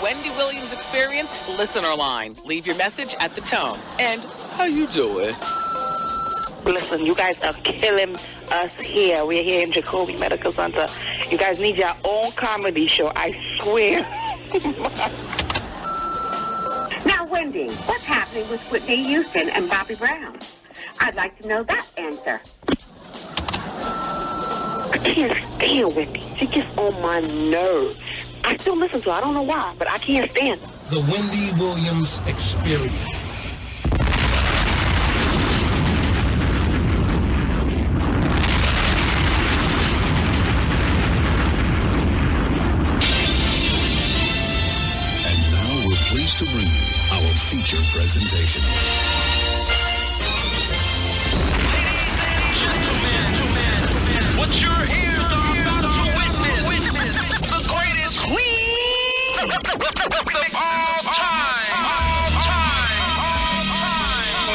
Wendy Williams Experience listener line. Leave your message at the tone. And how you doing? Listen, you guys are killing us here. We're here in Jacoby Medical Center. You guys need your own comedy show, I swear. Now, Wendy, what's happening with Whitney Houston and Bobby Brown? I'd like to know that answer. I can't stand Wendy. She gets on my nerves. I still listen to her. I don't know why, but I can't stand her. The Wendy Williams Experience. To bring you our feature presentation. Gentlemen, what your ears are about to witness, the greatest queen of all time.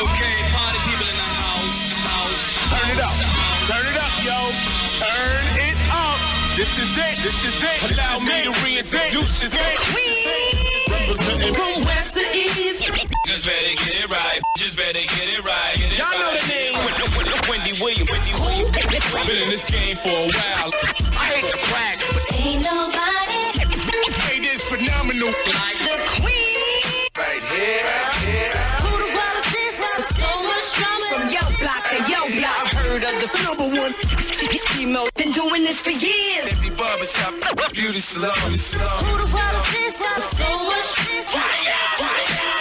Okay, party people in the house. Turn it up, yo. Turn it up. This is it. Allow me to reintroduce this. From west to east. Just better get it right. Y'all know the name. Wendy Williams. Been in this game for a while. I hate the crack. Ain't nobody. Hey, this phenomenal. Like the queen. Right here. Who the world is this? With so much drama. From yo block to yo block. I've heard of the number one female. Been doing this for years. Every barbershop, beauty salon. Who the world is this? With so much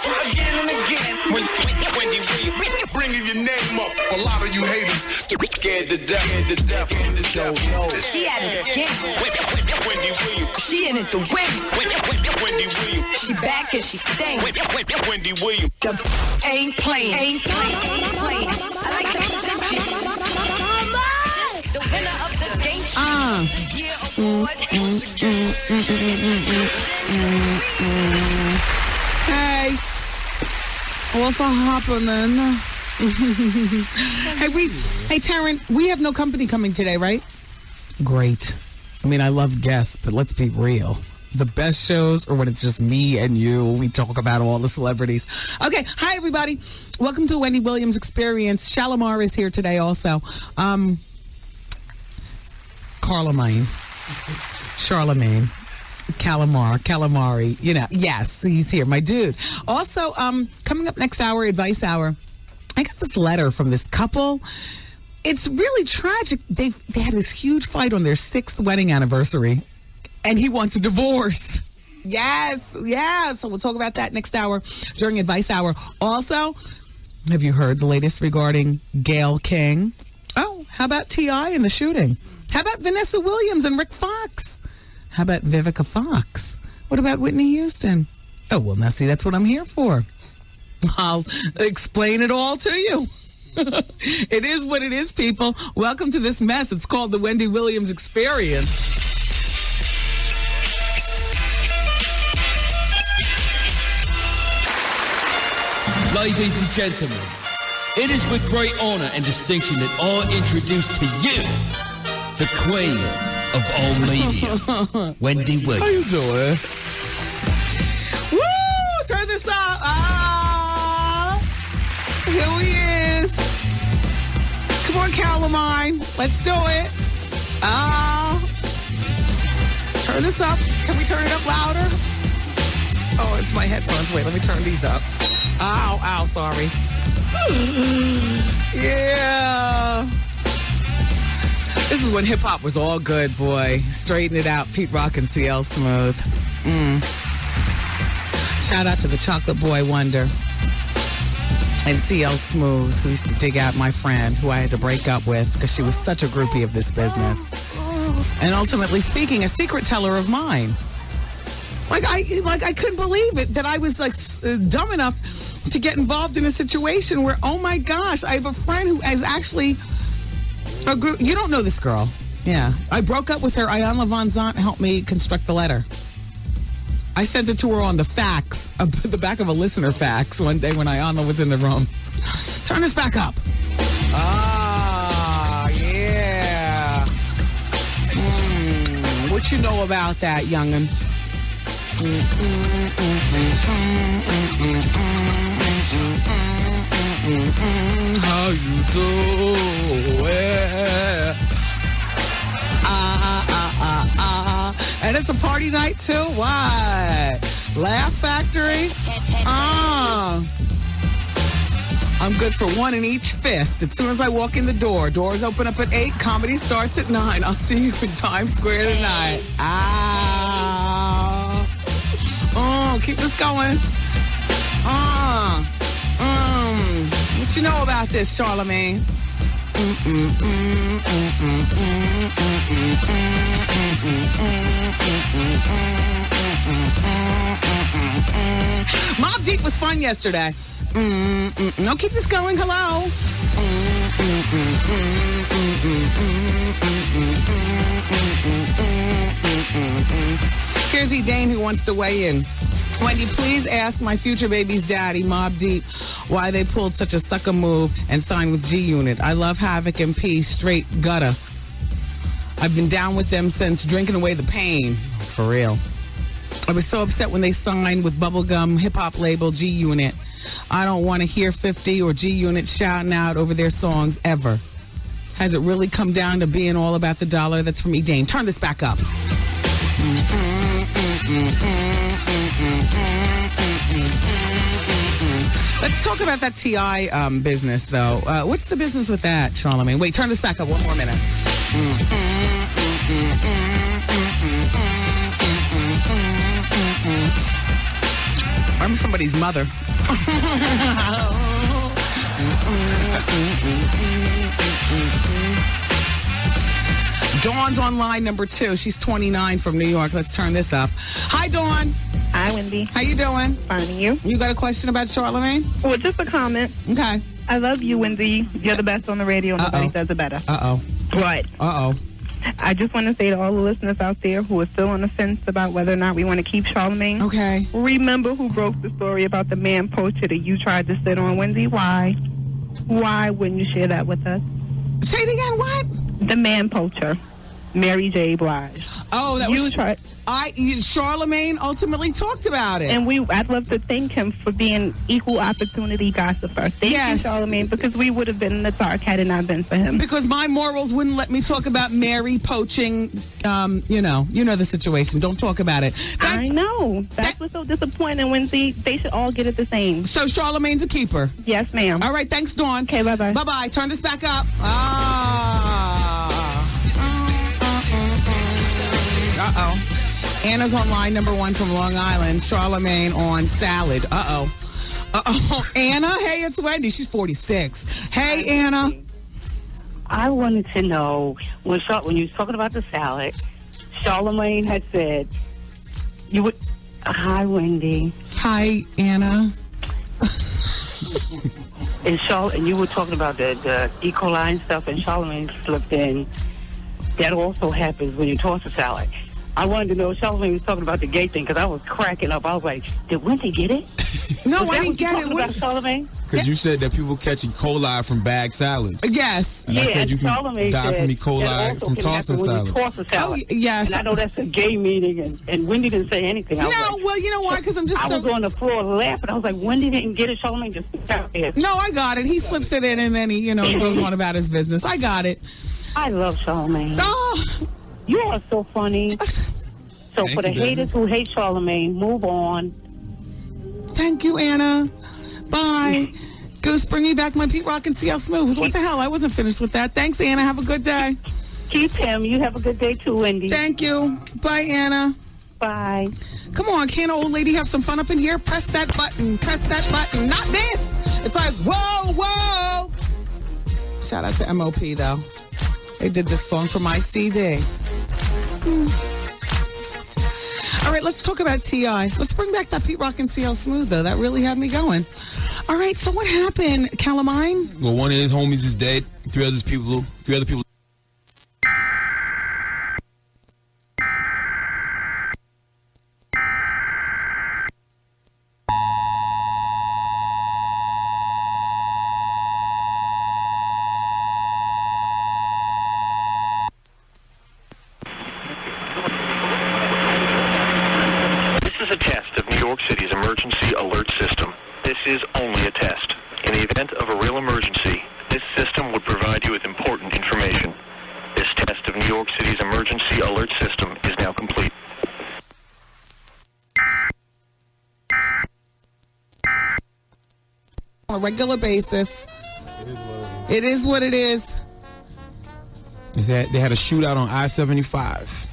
Again and again. Wendy Williams, bringing your name up. A lot of you haters scared to death. In the show. She at it again. Wendy Williams. She in it to win. Wendy Williams. She back and she staying. Wendy Williams. The ain't playing. I like to present you. The winner of the game. Hey, what's happening? Hey, Taryn, we have no company coming today, right? Great. I mean, I love guests, but let's be real. The best shows are when it's just me and you. We talk about all the celebrities. Okay, hi, everybody. Welcome to Wendy Williams Experience. Shalimar is here today also. Charlemagne. Calamari, yes, he's here, my dude. Also, coming up next hour, Advice Hour, I got this letter from this couple. It's really tragic. They had this huge fight on their 6th wedding anniversary, and he wants a divorce. Yes, so we'll talk about that next hour during Advice Hour. Also, have you heard the latest regarding Gayle King? Oh, how about T.I. and the shooting? How about Vanessa Williams and Rick Fox? How about Vivica Fox? What about Whitney Houston? Oh, well, now see, that's what I'm here for. I'll explain it all to you. It is what it is, people. Welcome to this mess. It's called the Wendy Williams Experience. Ladies and gentlemen, it is with great honor and distinction that I introduce to you the Queen of all media, Wendy Williams. How you doing? Woo! Turn this up. Here he is. Come on, Calamine. Let's do it. Turn this up. Can we turn it up louder? Oh, it's my headphones. Wait, let me turn these up. Ow, sorry. Yeah. This is when hip-hop was all good, boy. Straighten it out. Pete Rock and CL Smooth. Shout out to the Chocolate Boy Wonder and CL Smooth, who used to dig out my friend, who I had to break up with because she was such a groupie of this business. And ultimately speaking, a secret teller of mine. I couldn't believe it that I was dumb enough to get involved in a situation where, oh my gosh, I have a friend who is actually a group. You don't know this girl. Yeah. I broke up with her. Ayanna Von Zant helped me construct the letter. I sent it to her on the fax, the back of a listener fax one day when Ayanna was in the room. Turn this back up. Yeah. What you know about that, young'un? How you doing? And it's a party night too? Why? Laugh Factory? I'm good for one in each fist. As soon as I walk in the door, doors open up at 8, comedy starts at 9. I'll see you in Times Square tonight. Oh, keep this going. What you know about this, Charlamagne? Mobb Deep was fun yesterday. No, keep this going. Hello. Here's E. Dane who wants to weigh in. Wendy, please ask my future baby's daddy, Mobb Deep, why they pulled such a sucker move and signed with G Unit. I love Havoc and P, straight gutter. I've been down with them since Drinking Away the Pain. For real. I was so upset when they signed with bubblegum hip-hop label G Unit. I don't want to hear 50 or G Unit shouting out over their songs ever. Has it really come down to being all about the dollar? That's from E. Dane. Turn this back up. Let's talk about that T.I. business, though. What's the business with that, Charlamagne? Wait, turn this back up one more minute. I'm somebody's mother. Dawn's on line number 2. She's 29 from New York. Let's turn this up. Hi, Dawn. Hi, Wendy. How you doing? Fine, and you? You got a question about Charlamagne? Well, just a comment. Okay. I love you, Wendy. You're the best on the radio. Nobody does it better. But I just want to say to all the listeners out there who are still on the fence about whether or not we want to keep Charlamagne. Okay. Remember who broke the story about the man poacher that you tried to sit on, Wendy? Why? Why wouldn't you share that with us? Say it again. What? The man poacher, Mary J. Blige. Oh, that you was... tried. Charlamagne ultimately talked about it. And I'd love to thank him for being equal opportunity gossiper. Thank you, Charlamagne, because we would have been in the dark had it not been for him. Because my morals wouldn't let me talk about Mary poaching, you know the situation. Don't talk about it. I know. That's what's so disappointing, Wendy. They should all get it the same. So Charlamagne's a keeper? Yes, ma'am. All right, thanks, Dawn. Okay, bye-bye. Bye-bye. Turn this back up. Anna's on line number 1 from Long Island. Charlamagne on salad. Anna, hey, it's Wendy. She's 46. Hey, Anna. I wanted to know, when you was talking about the salad, Charlamagne had said, you would... Hi, Wendy. Hi, Anna. And you were talking about the E. coli and stuff, and Charlamagne slipped in. That also happens when you toss a salad. I wanted to know, Charlamagne was talking about the gay thing, because I was cracking up. I was like, did Wendy get it? No, I didn't get it. About Charlamagne? Because you said that people catch E. coli from bag salads. Yes. And I said you can Charlamagne die from E. coli from tossing salads. Oh, yes. And I know that's a gay meeting, and Wendy didn't say anything. I was like, well, you know why? Because I'm just I was on the floor laughing. I was like, Wendy didn't get it. Charlamagne just out there. No, I got it. He slips it in, and then he goes on about his business. I got it. I love Charlamagne. Oh. You are so funny. So for the haters who hate Charlamagne, move on. Thank you, Anna. Bye. Goose, bring me back my Pete Rock and CL Smooth. What the hell? I wasn't finished with that. Thanks, Anna. Have a good day. Keep him. You have a good day too, Wendy. Thank you. Bye, Anna. Bye. Come on, can't an old lady have some fun up in here? Press that button. Press that button. Not this. It's like, whoa, whoa. Shout out to MOP, though. They did this song for my CD. All right, let's talk about T.I. Let's bring back that Pete Rock and CL Smooth, though. That really had me going. All right, so what happened, Calamine? Well, one of his homies is dead. Three other people. emergency alert system. This is only a test. In the event of a real emergency, this system would provide you with important information. This test of New York City's emergency alert system is now complete. On a regular basis. It is what it is. They had a shootout on I-75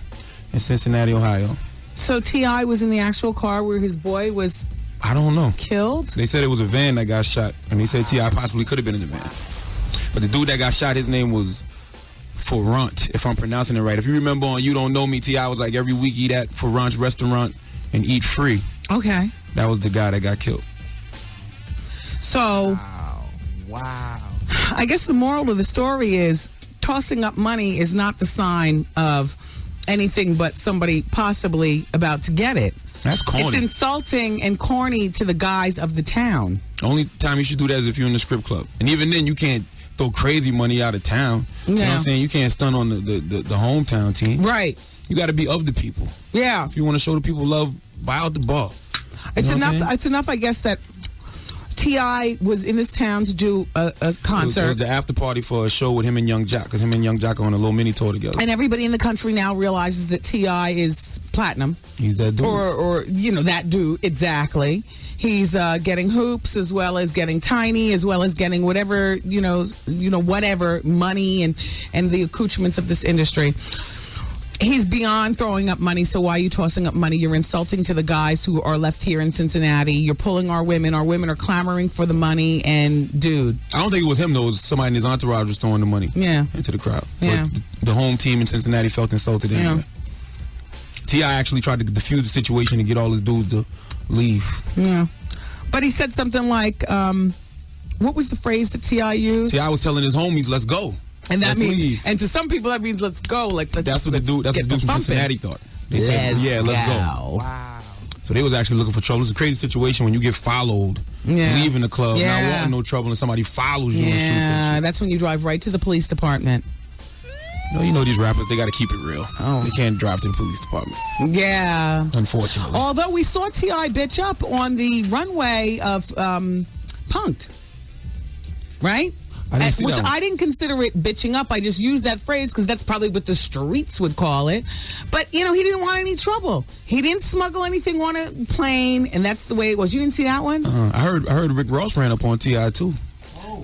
in Cincinnati, Ohio. So T.I. was in the actual car where his boy was, I don't know, killed? They said it was a van that got shot, and they said T.I. possibly could have been in the van. But the dude that got shot, his name was Ferrant, if I'm pronouncing it right. If you remember on You Don't Know Me, T.I. was like, every week eat at Ferrant's restaurant and eat free. Okay. That was the guy that got killed. So, Wow. I guess the moral of the story is tossing up money is not the sign of anything but somebody possibly about to get it. That's corny. It's insulting and corny to the guys of the town. Only time you should do that is if you're in the strip club. And even then, you can't throw crazy money out of town. You know what I'm saying? You can't stun on the hometown team. Right. You got to be of the people. Yeah. If you want to show the people love, buy out the bar. It's enough, I guess, that T.I. was in this town to do a concert. It was the after party for a show with him and Young Jock, because him and Young Jock are on a little mini tour together. And everybody in the country now realizes that T.I. is platinum. He's that dude. Or that dude, exactly. He's getting hoops as well as getting tiny, as well as getting whatever, whatever money and the accoutrements of this industry. He's beyond throwing up money, so why are you tossing up money? You're insulting to the guys who are left here in Cincinnati. You're pulling our women. Our women are clamoring for the money, and dude. I don't think it was him, though. It was somebody in his entourage was throwing the money into the crowd. Yeah. But the home team in Cincinnati felt insulted anyway. Yeah. T.I. actually tried to defuse the situation and get all his dudes to leave. Yeah. But he said something like, what was the phrase that T.I. used? T.I. was telling his homies, let's go. And that means, leave. and to some people that means let's go. That's what the dude from Cincinnati thought. They said, let's go. Wow. So they was actually looking for trouble. It's a crazy situation when you get followed, leaving the club, not wanting no trouble, and somebody follows you and shoots at you. That's when you drive right to the police department. You know these rappers, they got to keep it real. Oh. They can't drive to the police department. Yeah. Unfortunately. Although we saw T.I. bitch up on the runway of Punk'd. Right? I didn't consider it bitching up. I just used that phrase because that's probably what the streets would call it. But, he didn't want any trouble. He didn't smuggle anything on a plane, and that's the way it was. You didn't see that one? I heard Rick Ross ran up on T.I. too.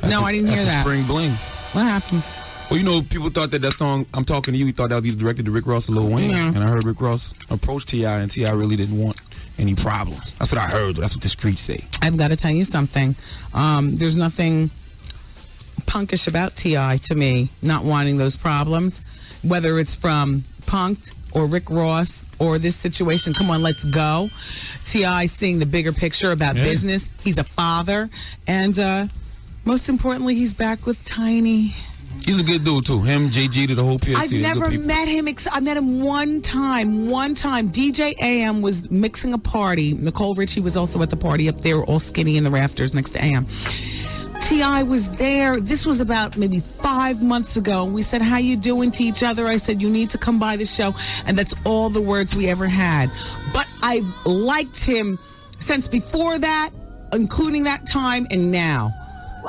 No, I didn't hear that. Spring Bling. What happened? Well, people thought that song, I'm Talking to You, he thought that was directed to Rick Ross and Lil Wayne. Yeah. And I heard Rick Ross approach T.I., and T.I. really didn't want any problems. That's what I heard. That's what the streets say. I've got to tell you something. There's nothing punkish about T.I. to me, not wanting those problems, whether it's from Punk'd or Rick Ross or this situation. Come on, let's go. T.I. seeing the bigger picture about business. He's a father, and most importantly, he's back with Tiny. He's a good dude too. Him, JG, to the whole PSC. I've never met him. I met him one time. DJ AM was mixing a party. Nicole Richie was also at the party up there, all skinny in the rafters next to AM. T.I. was there. This was about maybe 5 months ago. We said, how you doing to each other? I said, you need to come by the show. And that's all the words we ever had. But I've liked him since before that, including that time and now.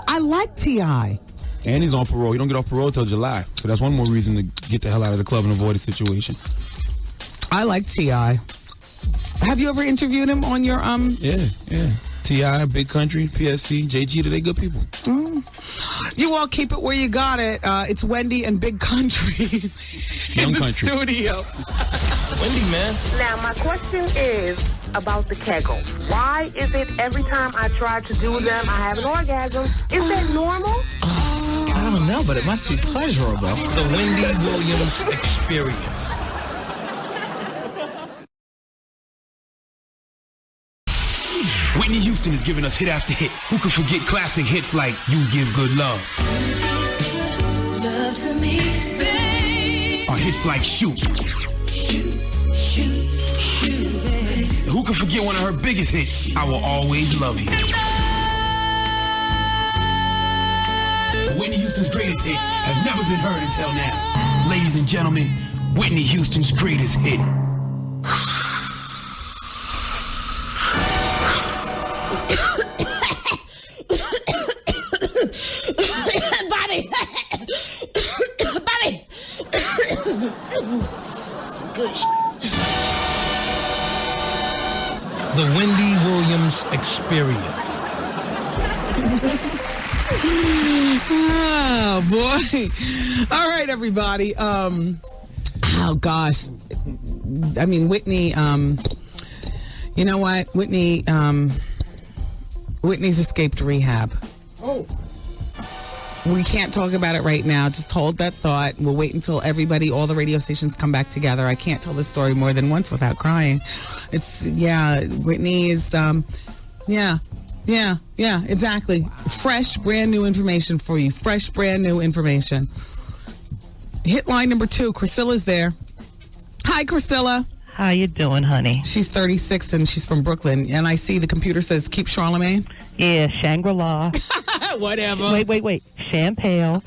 I like T.I. And he's on parole. He don't get off parole till July. So that's one more reason to get the hell out of the club and avoid a situation. I like T.I. Have you ever interviewed him on your Yeah. T.I., Big Country, PSC, JG, they good people. You all keep it where you got it. It's Wendy and Big Country Young in the Country studio. Wendy, man. Now, my question is about the kegel. Why is it every time I try to do them, I have an orgasm? Is that normal? I don't know, but it must be pleasurable. The Wendy Williams Experience. Whitney Houston is giving us hit after hit. Who could forget classic hits like You Give Good Love? Love to me, babe. Or hits like Shoot. Shoot, babe. And who could forget one of her biggest hits, I Will Always Love You? Whitney Houston's greatest hit has never been heard until now. Ladies and gentlemen, Whitney Houston's greatest hit. Bobby. Bobby. Some good The Wendy Williams Experience. Oh boy! All right, everybody. Oh gosh. I mean, Whitney. You know what, Whitney? Whitney's escaped rehab. Oh. We can't talk about it right now. Just hold that thought. We'll wait until all the radio stations come back together. I can't tell this story more than once without crying. Whitney is, yeah, exactly. Fresh, brand new information for you. Fresh, brand new information. Hit line number 2. Priscilla's there. Hi, Priscilla. How you doing, honey? She's 36 and she's from Brooklyn. And I see the computer says, keep Charlemagne. Yeah, Shangri-La. Whatever. Wait. Champagne.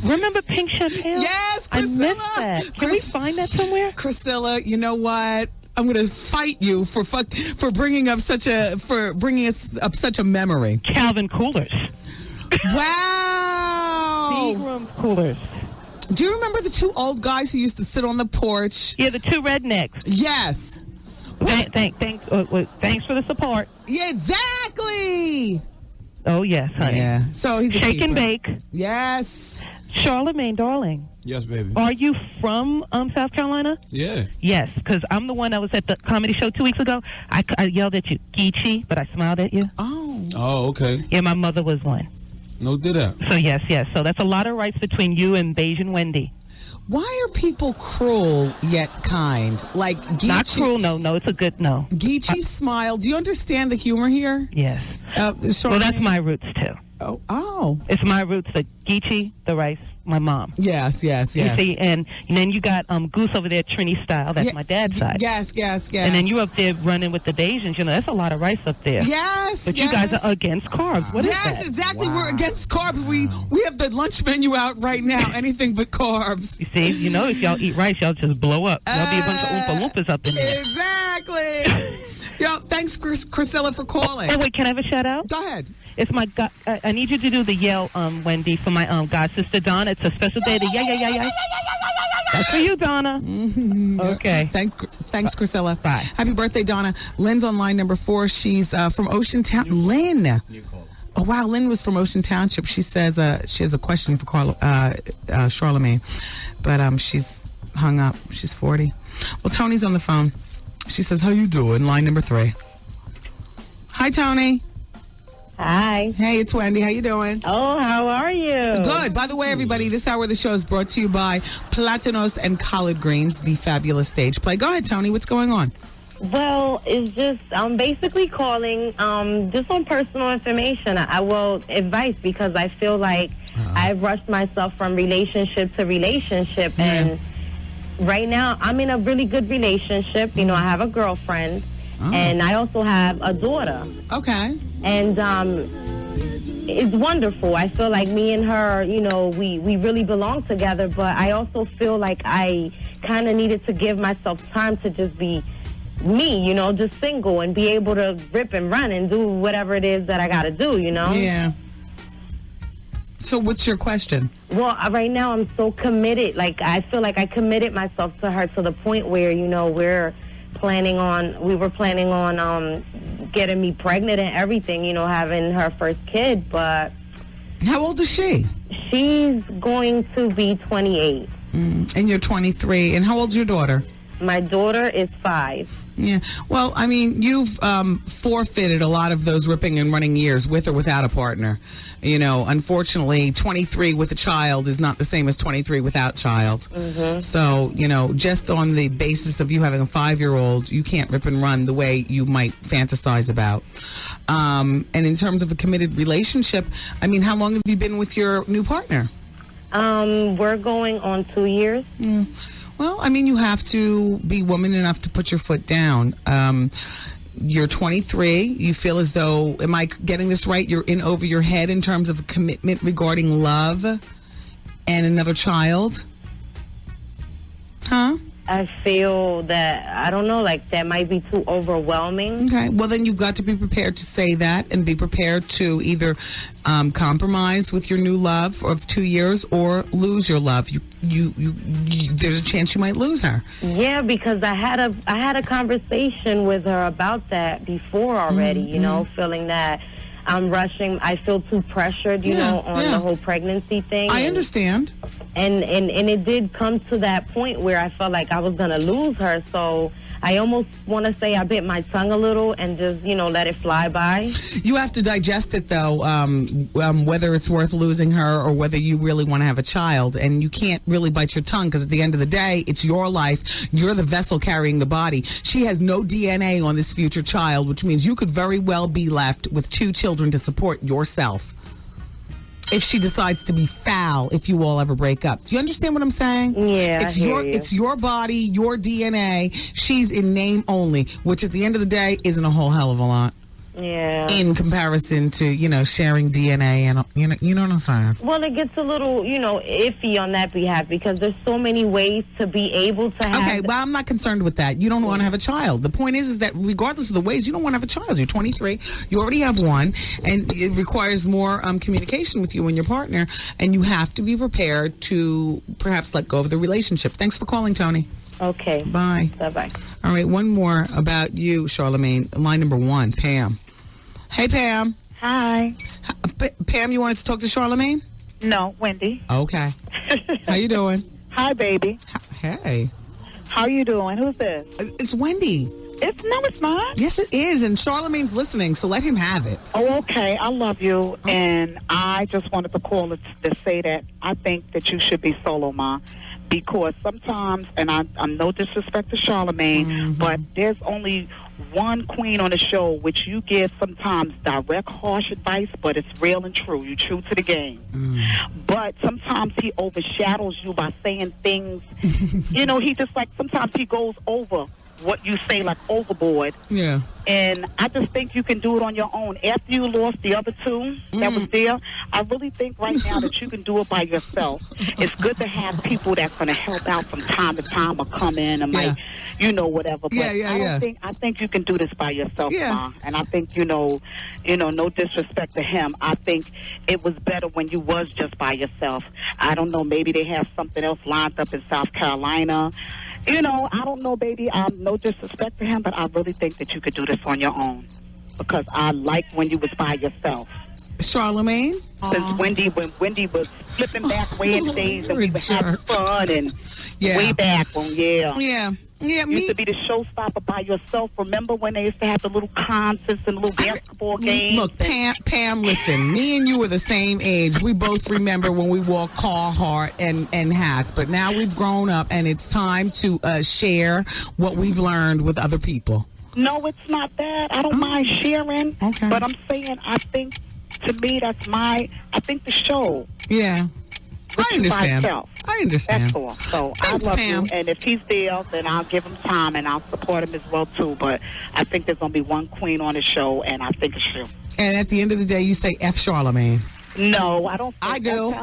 Remember Pink Champagne? Yes, I Priscilla. missed that. Can we find that somewhere? Priscilla, you know what? I'm going to fight you for bringing up such a memory. Calvin Coolers. Wow. Seagram Coolers. Do you remember the 2 old guys who used to sit on the porch? Yeah, the 2 rednecks. Yes. Thanks for the support. Yeah, exactly. Oh, yes, honey. Yeah. So he's a Shake and keeper. bake. Yes. Charlemagne, darling. Yes, baby. Are you from South Carolina? Yeah. Yes, because I'm the one that was at the comedy show 2 weeks ago. I yelled at you, Geechee, but I smiled at you. Oh, okay. Yeah, my mother was one. No, did that. So, yes. So that's a lot of rights between you and Beige and Wendy. Why are people cruel yet kind? Like Geechee. Not cruel, no. It's a good no. Geechee smile. Do you understand the humor here? Yes. Well, that's my roots, too. Oh. It's my roots, the Geechee, the rice, my mom. Yes. You see, and then you got Goose over there, Trini style. That's my dad's side. Yes. And then you up there running with the Bajans. You know, that's a lot of rice up there. Yes. But you guys are against carbs. What is that? Yes, exactly. Wow. We're against carbs. We have the lunch menu out right now. Anything but carbs. You see, you know, if y'all eat rice, y'all just blow up. There'll be a bunch of Oompa Loompas up in there. Exactly. Yo, thanks, Priscilla, for calling. Oh, wait, can I have a shout out? Go ahead. It's my God. I need you to do the yell, Wendy, for my god sister Donna. It's a special day. The yeah. That's for you, Donna. Mm-hmm. Okay. Thanks, Priscilla. Bye. Happy birthday, Donna. Lynn's on line number 4. She's from Ocean Town. Lynn. Oh wow, Lynn was from Ocean Township. She says she has a question for Charlemagne, but she's hung up. She's 40. Well, Tony's on the phone. She says, "How you doing?" Line number 3. Hi, Tony. Hi. Hey, it's Wendy. How you doing? Oh, how are you? Good. By the way, everybody, this hour of the show is brought to you by Platanos and Collard Greens, the fabulous stage play. Go ahead, Tony. What's going on? Well, it's just, I'm basically calling just on personal information. Advice, because I feel like I've rushed myself from relationship to relationship. And right now, I'm in a really good relationship. You know, I have a girlfriend. And I also have a daughter. Okay. And it's wonderful. I feel like me and her, you know, we really belong together. But I also feel like I kind of needed to give myself time to just be me, you know, just single and be able to rip and run and do whatever it is that I got to do, you know? Yeah. So what's your question? Well, right now I'm so committed. Like, I feel like I committed myself to her to the point where, you know, we were planning on getting me pregnant and everything, you know, having her first kid. But how old is she? She's going to be 28. And you're 23. And how old's your daughter? My daughter is 5. Yeah. Well, I mean, you've forfeited a lot of those ripping and running years with or without a partner. You know, unfortunately, 23 with a child is not the same as 23 without child. Mm-hmm. So, you know, just on the basis of you having a 5-year-old, you can't rip and run the way you might fantasize about. And in terms of a committed relationship, I mean, how long have you been with your new partner? We're going on 2 years. Well, I mean, you have to be woman enough to put your foot down. You're 23. You feel as though, am I getting this right? You're in over your head in terms of a commitment regarding love and another child? Huh? I feel that, I don't know, like that might be too overwhelming. Okay, well then you've got to be prepared to say that and be prepared to either compromise with your new love of 2 years or lose your love. You there's a chance you might lose her. Yeah, because I had a conversation with her about that before already, you know, feeling that I'm rushing. I feel too pressured, you know, on the whole pregnancy thing. I understand. And it did come to that point where I felt like I was going to lose her. So I almost want to say I bit my tongue a little and just, you know, let it fly by. You have to digest it, though, whether it's worth losing her or whether you really want to have a child. And you can't really bite your tongue because at the end of the day, it's your life. You're the vessel carrying the body. She has no DNA on this future child, which means you could very well be left with 2 children to support yourself. If she decides to be foul, if you all ever break up. Do you understand what I'm saying? Yeah, it's your body, your DNA. She's in name only, which at the end of the day isn't a whole hell of a lot. Yeah. In comparison to, you know, sharing DNA and, you know what I'm saying? Well, it gets a little, you know, iffy on that behalf because there's so many ways to be able to have... Okay, well, I'm not concerned with that. You don't want to have a child. The point is that regardless of the ways, you don't want to have a child. You're 23. You already have one, and it requires more communication with you and your partner, and you have to be prepared to perhaps let go of the relationship. Thanks for calling, Tony. Okay. Bye. Bye-bye. All right, one more about you, Charlamagne. Line number 1, Pam. Hey, Pam. Hi. Pam, you wanted to talk to Charlamagne? No, Wendy. Okay. How you doing? Hi, baby. Hey. How you doing? Who's this? It's Wendy. It's not. Yes, it is, and Charlamagne's listening, so let him have it. Oh, okay. I love you, and I just wanted to call to say that I think that you should be solo, Ma, because sometimes, and I'm no disrespect to Charlamagne, but there's only one queen on the show which you give sometimes direct, harsh advice, but it's real and true. You're true to the game. But sometimes he overshadows you by saying things, you know, he just like, sometimes he goes over what you say, like overboard. Yeah. And I just think you can do it on your own. After you lost the other 2 that was there, I really think right now that you can do it by yourself. It's good to have people that's going to help out from time to time or come in and might, you know, whatever. But I think you can do this by yourself, Ma. And I think, you know, no disrespect to him. I think it was better when you was just by yourself. I don't know, maybe they have something else lined up in South Carolina. You know, I don't know, baby. No disrespect to him, but I really think that you could do this on your own because I like when you was by yourself. Charlamagne? Since when Wendy was flipping back way in the days and we were having fun and way back when, used to be the showstopper by yourself. Remember when they used to have the little concerts and little basketball games? Look, Pam, listen, me and you were the same age. We both remember when we wore Carhartt and hats, but now we've grown up and it's time to share what we've learned with other people. No, it's not that. I don't mind sharing, but I'm saying I think, to me, I think the show. Yeah. I understand. I understand. That's all. So thanks, I love you. And if he's there, then I'll give him time and I'll support him as well, too. But I think there's going to be one queen on the show, and I think it's you. And at the end of the day, you say F Charlamagne. No, I don't. I do.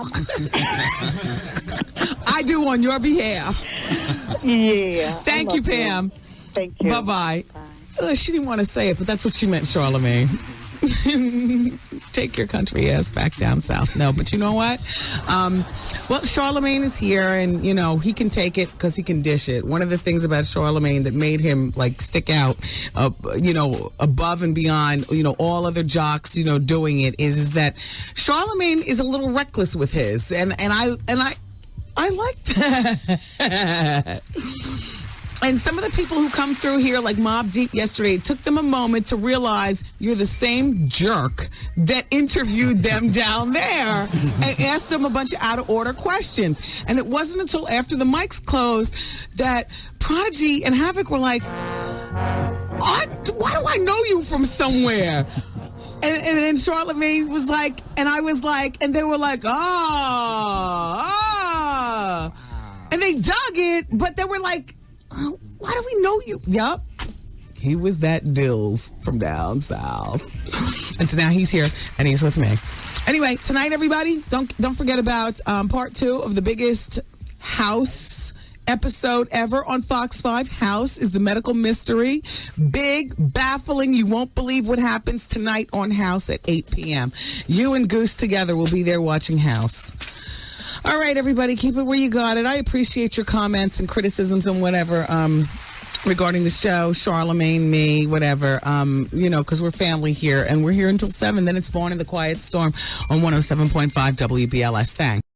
I do on your behalf. Yeah. Thank you, Pam. Thank you. Bye-bye. She didn't want to say it, but that's what she meant, Charlamagne. Take your country ass back down south. No, but you know what? Well, Charlamagne is here, and you know he can take it because he can dish it. One of the things about Charlamagne that made him like stick out, you know, above and beyond, you know, all other jocks, you know, doing it is that Charlamagne is a little reckless with his, and I like that. And some of the people who come through here, like Mobb Deep yesterday, it took them a moment to realize you're the same jerk that interviewed them down there and asked them a bunch of out-of-order questions. And it wasn't until after the mics closed that Prodigy and Havoc were like, why do I know you from somewhere? And then Charlamagne was like, and I was like, and they were like, and they dug it, but they were like, why do we know you? Yup. He was that Dills from down south. And so now he's here and he's with me. Anyway, tonight, everybody, don't forget about part 2 of the biggest house episode ever on Fox 5. House is the medical mystery. Big, baffling. You won't believe what happens tonight on House at 8 p.m. You and Goose together will be there watching House. All right, everybody, keep it where you got it. I appreciate your comments and criticisms and whatever regarding the show, Charlemagne, me, whatever, because we're family here, and we're here until 7. Then it's Born in the Quiet Storm on 107.5 WBLS. Thanks.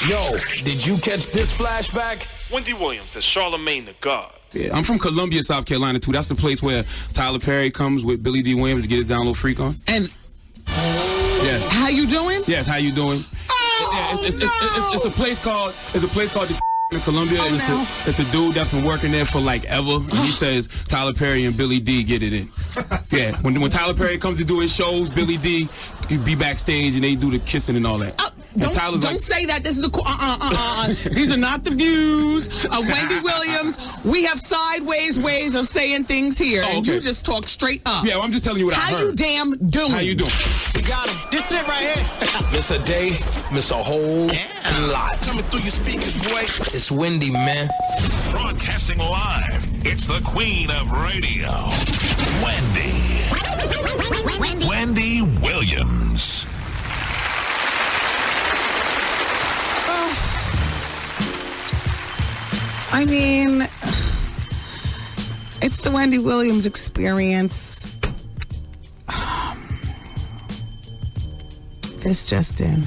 Yo, did you catch this flashback? Wendy Williams as Charlemagne the God. Yeah, I'm from Columbia, South Carolina, too. That's the place where Tyler Perry comes with Billy D. Williams to get his down low freak on. And yes. How you doing? Yes, how you doing? It's a place called the in Columbia, and it's a dude that's been working there for like ever, and he says Tyler Perry and Billy D get it in. Yeah, when Tyler Perry comes to do his shows, Billy D be backstage and they do the kissing and all that. Don't say that. This is These are not the views of Wendy Williams. We have sideways ways of saying things here, and you just talk straight up. Yeah, well, I'm just telling you what I heard. How you damn doing? How you doing? We got him. This it right here. Miss a day, miss a whole lot. Coming through your speakers, boy. It's Wendy, man. Broadcasting live, it's the queen of radio, Wendy Williams. I mean, it's the Wendy Williams experience. This just in.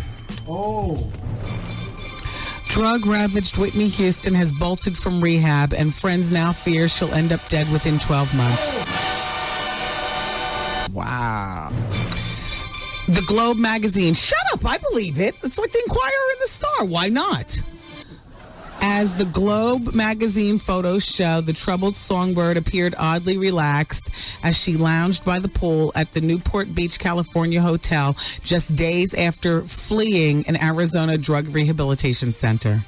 Drug-ravaged Whitney Houston has bolted from rehab, and friends now fear she'll end up dead within 12 months. Wow. The Globe magazine. Shut up, I believe it. It's like the Inquirer and the Star. Why not? As the Globe magazine photos show, the troubled songbird appeared oddly relaxed as she lounged by the pool at the Newport Beach, California hotel just days after fleeing an Arizona drug rehabilitation center.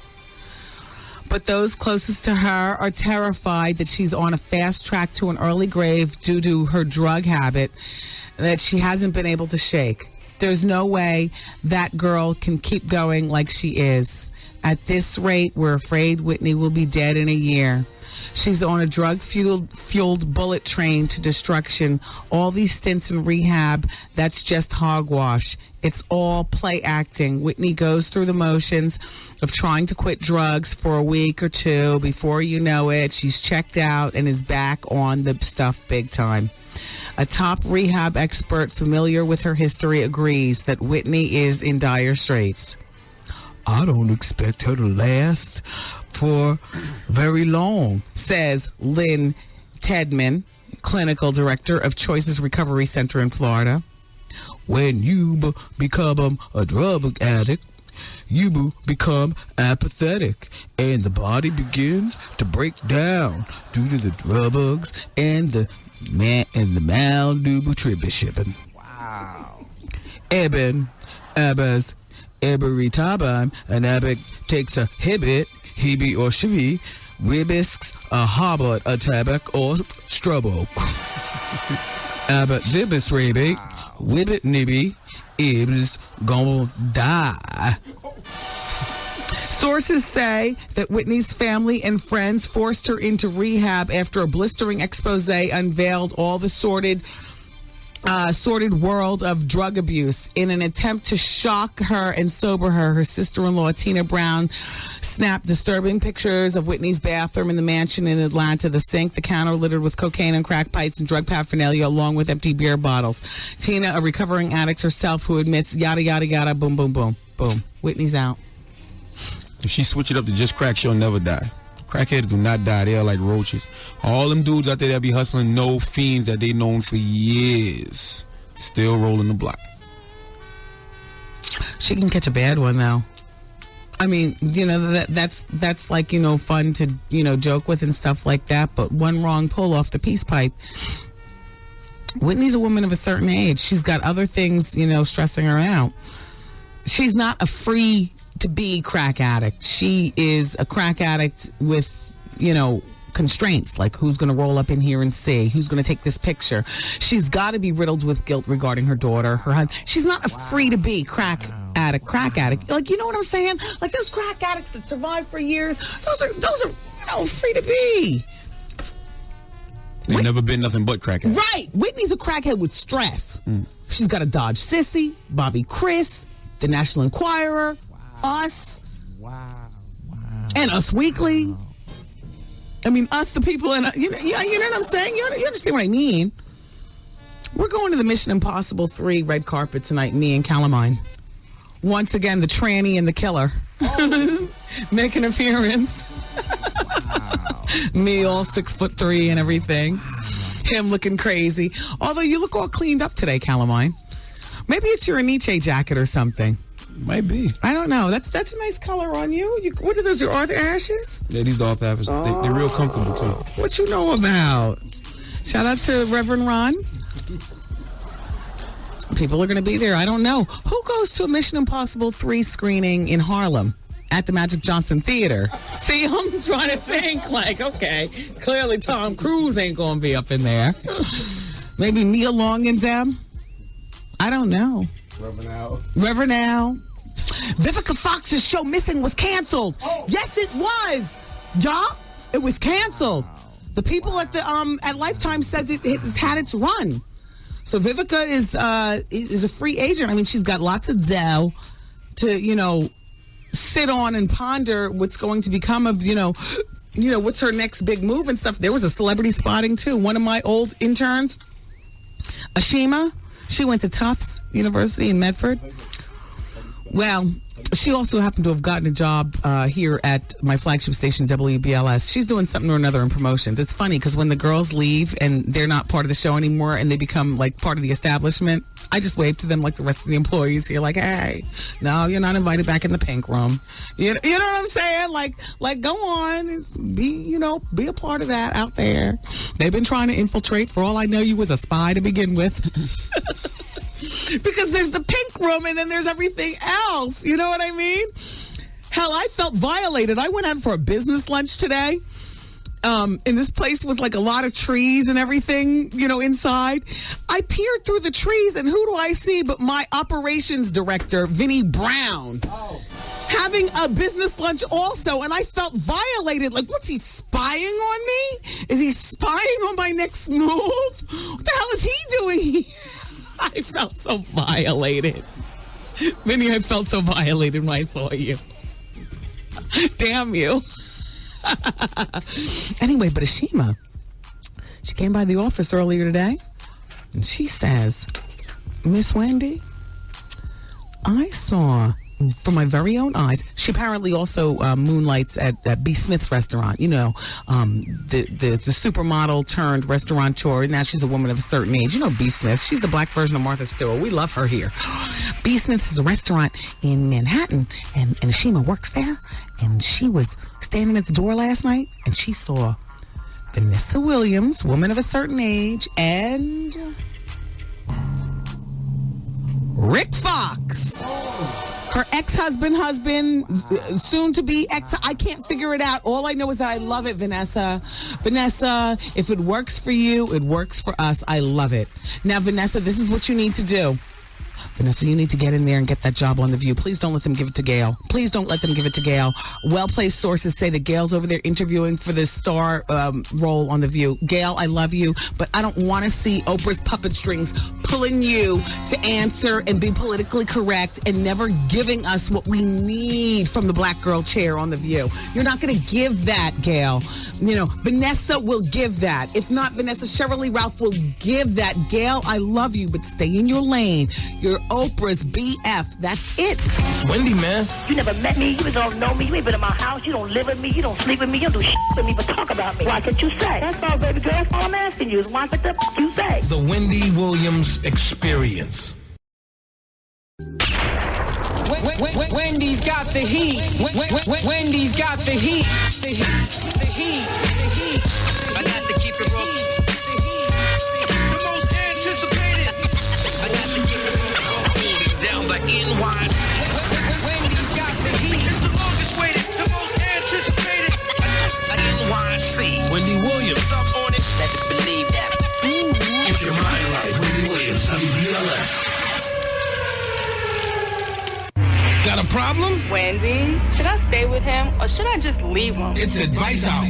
But those closest to her are terrified that she's on a fast track to an early grave due to her drug habit that she hasn't been able to shake. There's no way that girl can keep going like she is. At this rate, we're afraid Whitney will be dead in a year. She's on a drug-fueled bullet train to destruction. All these stints in rehab, that's just hogwash. It's all play acting. Whitney goes through the motions of trying to quit drugs for a week or two. Before you know it, she's checked out and is back on the stuff big time. A top rehab expert familiar with her history agrees that Whitney is in dire straits. I don't expect her to last for very long, says Lynn Tedman, clinical director of Choices Recovery Center in Florida. When you become a drug addict, you become apathetic, and the body begins to break down due to the drugs and the malnutrition. Wow. Every time an addict takes a hibit, he or she risks a heart attack or stroke. This rabbit, Wibbit Nibby, is gonna die. Sources say that Whitney's family and friends forced her into rehab after a blistering expose unveiled all the sordid world of drug abuse. In an attempt to shock her and sober her, her sister-in-law, Tina Brown, snapped disturbing pictures of Whitney's bathroom in the mansion in Atlanta, the sink, the counter littered with cocaine and crack pipes and drug paraphernalia, along with empty beer bottles. Tina, a recovering addict herself who admits yada, yada, yada, boom, boom, boom, boom. Whitney's out. If she switch it up to just crack, she'll never die. Crackheads do not die. They are like roaches. All them dudes out there that be hustling know fiends that they known for years. Still rolling the block. She can catch a bad one, though. I mean, that's like, fun to, joke with and stuff like that. But one wrong pull off the peace pipe. Whitney's a woman of a certain age. She's got other things, stressing her out. She's not a free to be crack addict. She is a crack addict with, constraints, like who's going to roll up in here and see, who's going to take this picture. She's got to be riddled with guilt regarding her daughter, her husband. She's not a free-to-be crack addict. Like, you know what I'm saying? Like those crack addicts that survive for years, those are free to be. They've never been nothing but crackhead. Right. Whitney's a crackhead with stress. She's got to dodge Sissy, Bobby Chris, the National Enquirer, Us, and Us Weekly. I mean, us, the people, and you know what I'm saying? You understand what I mean? We're going to the Mission Impossible 3 red carpet tonight, me and Calamine. Once again, the tranny and the killer make an appearance. Me all 6'3" and everything. Him looking crazy. Although you look all cleaned up today, Calamine. Maybe it's your Aniche jacket or something. Might be. I don't know. That's a nice color on you. What are those? Your Arthur Ashes? Yeah, these Arthur Ashes. They're real comfortable too. What you know about? Shout out to Reverend Ron. People are going to be there. I don't know. Who goes to a Mission Impossible 3 screening in Harlem at the Magic Johnson Theater? See, I'm trying to think like, okay, clearly Tom Cruise ain't going to be up in there. Maybe Neil Long and them? I don't know. Reverend Al. Vivica Fox's show Missing was canceled. Yes, it was. Y'all, it was canceled. The people at the at Lifetime says it's had its run. So Vivica is a free agent. I mean, she's got lots of dough to, sit on and ponder what's going to become of, what's her next big move and stuff. There was a celebrity spotting too. One of my old interns, Ashima, she went to Tufts University in Medford. Well, she also happened to have gotten a job here at my flagship station, WBLS. She's doing something or another in promotions. It's funny because when the girls leave and they're not part of the show anymore and they become like part of the establishment, I just wave to them like the rest of the employees. You're like, hey, no, you're not invited back in the pink room. You know what I'm saying? Like go on, be a part of that out there. They've been trying to infiltrate. For all I know, you was a spy to begin with. Because there's the pink room and then there's everything else. You know what I mean? Hell, I felt violated. I went out for a business lunch today in this place with like a lot of trees and everything, inside. I peered through the trees and who do I see but my operations director, Vinny Brown. Having a business lunch also, and I felt violated. Like, what's he spying on me? Is he spying on my next move? What the hell is he doing? I felt so violated. Vinny, I felt so violated when I saw you. Damn you. Anyway, but Ashima, she came by the office earlier today, and she says, Miss Wendy, I saw from my very own eyes. She apparently also moonlights at B. Smith's restaurant. The supermodel turned restaurateur. Now she's a woman of a certain age. B. Smith. She's the black version of Martha Stewart. We love her here. B. Smith's is a restaurant in Manhattan, and Ashima works there. And she was standing at the door last night, and she saw Vanessa Williams, woman of a certain age, and Rick Fox. Her ex-husband, soon-to-be ex. I can't figure it out. All I know is that I love it, Vanessa. Vanessa, if it works for you, it works for us. I love it. Now, Vanessa, this is what you need to do. Vanessa, you need to get in there and get that job on The View. Please don't let them give it to Gail. Please don't let them give it to Gail. Well-placed sources say that Gail's over there interviewing for the star role on The View. Gail, I love you, but I don't want to see Oprah's puppet strings pulling you to answer and be politically correct and never giving us what we need from the black girl chair on The View. You're not going to give that, Gail. Vanessa will give that. If not Vanessa, Shirley Ralph will give that. Gail, I love you, but stay in your lane. You're Oprah's BF. That's it. It's Wendy, man. You never met me. You don't know me. You ain't been in my house. You don't live with me. You don't sleep with me. You don't do shit with me, but talk about me. Why can't you say? That's all, baby girl. That's all I'm asking you is why can't the you say? The Wendy Williams Experience. Wendy's got the heat. Wendy's got the heat. The heat. I got to keep it rolling. The most anticipated. I got to keep it rolling. Down by NY. Wendy's got the heat. It's the longest waited, the most anticipated. NYC. Wendy problem? Wendy, should I stay with him or should I just leave him? It's Advice Hour.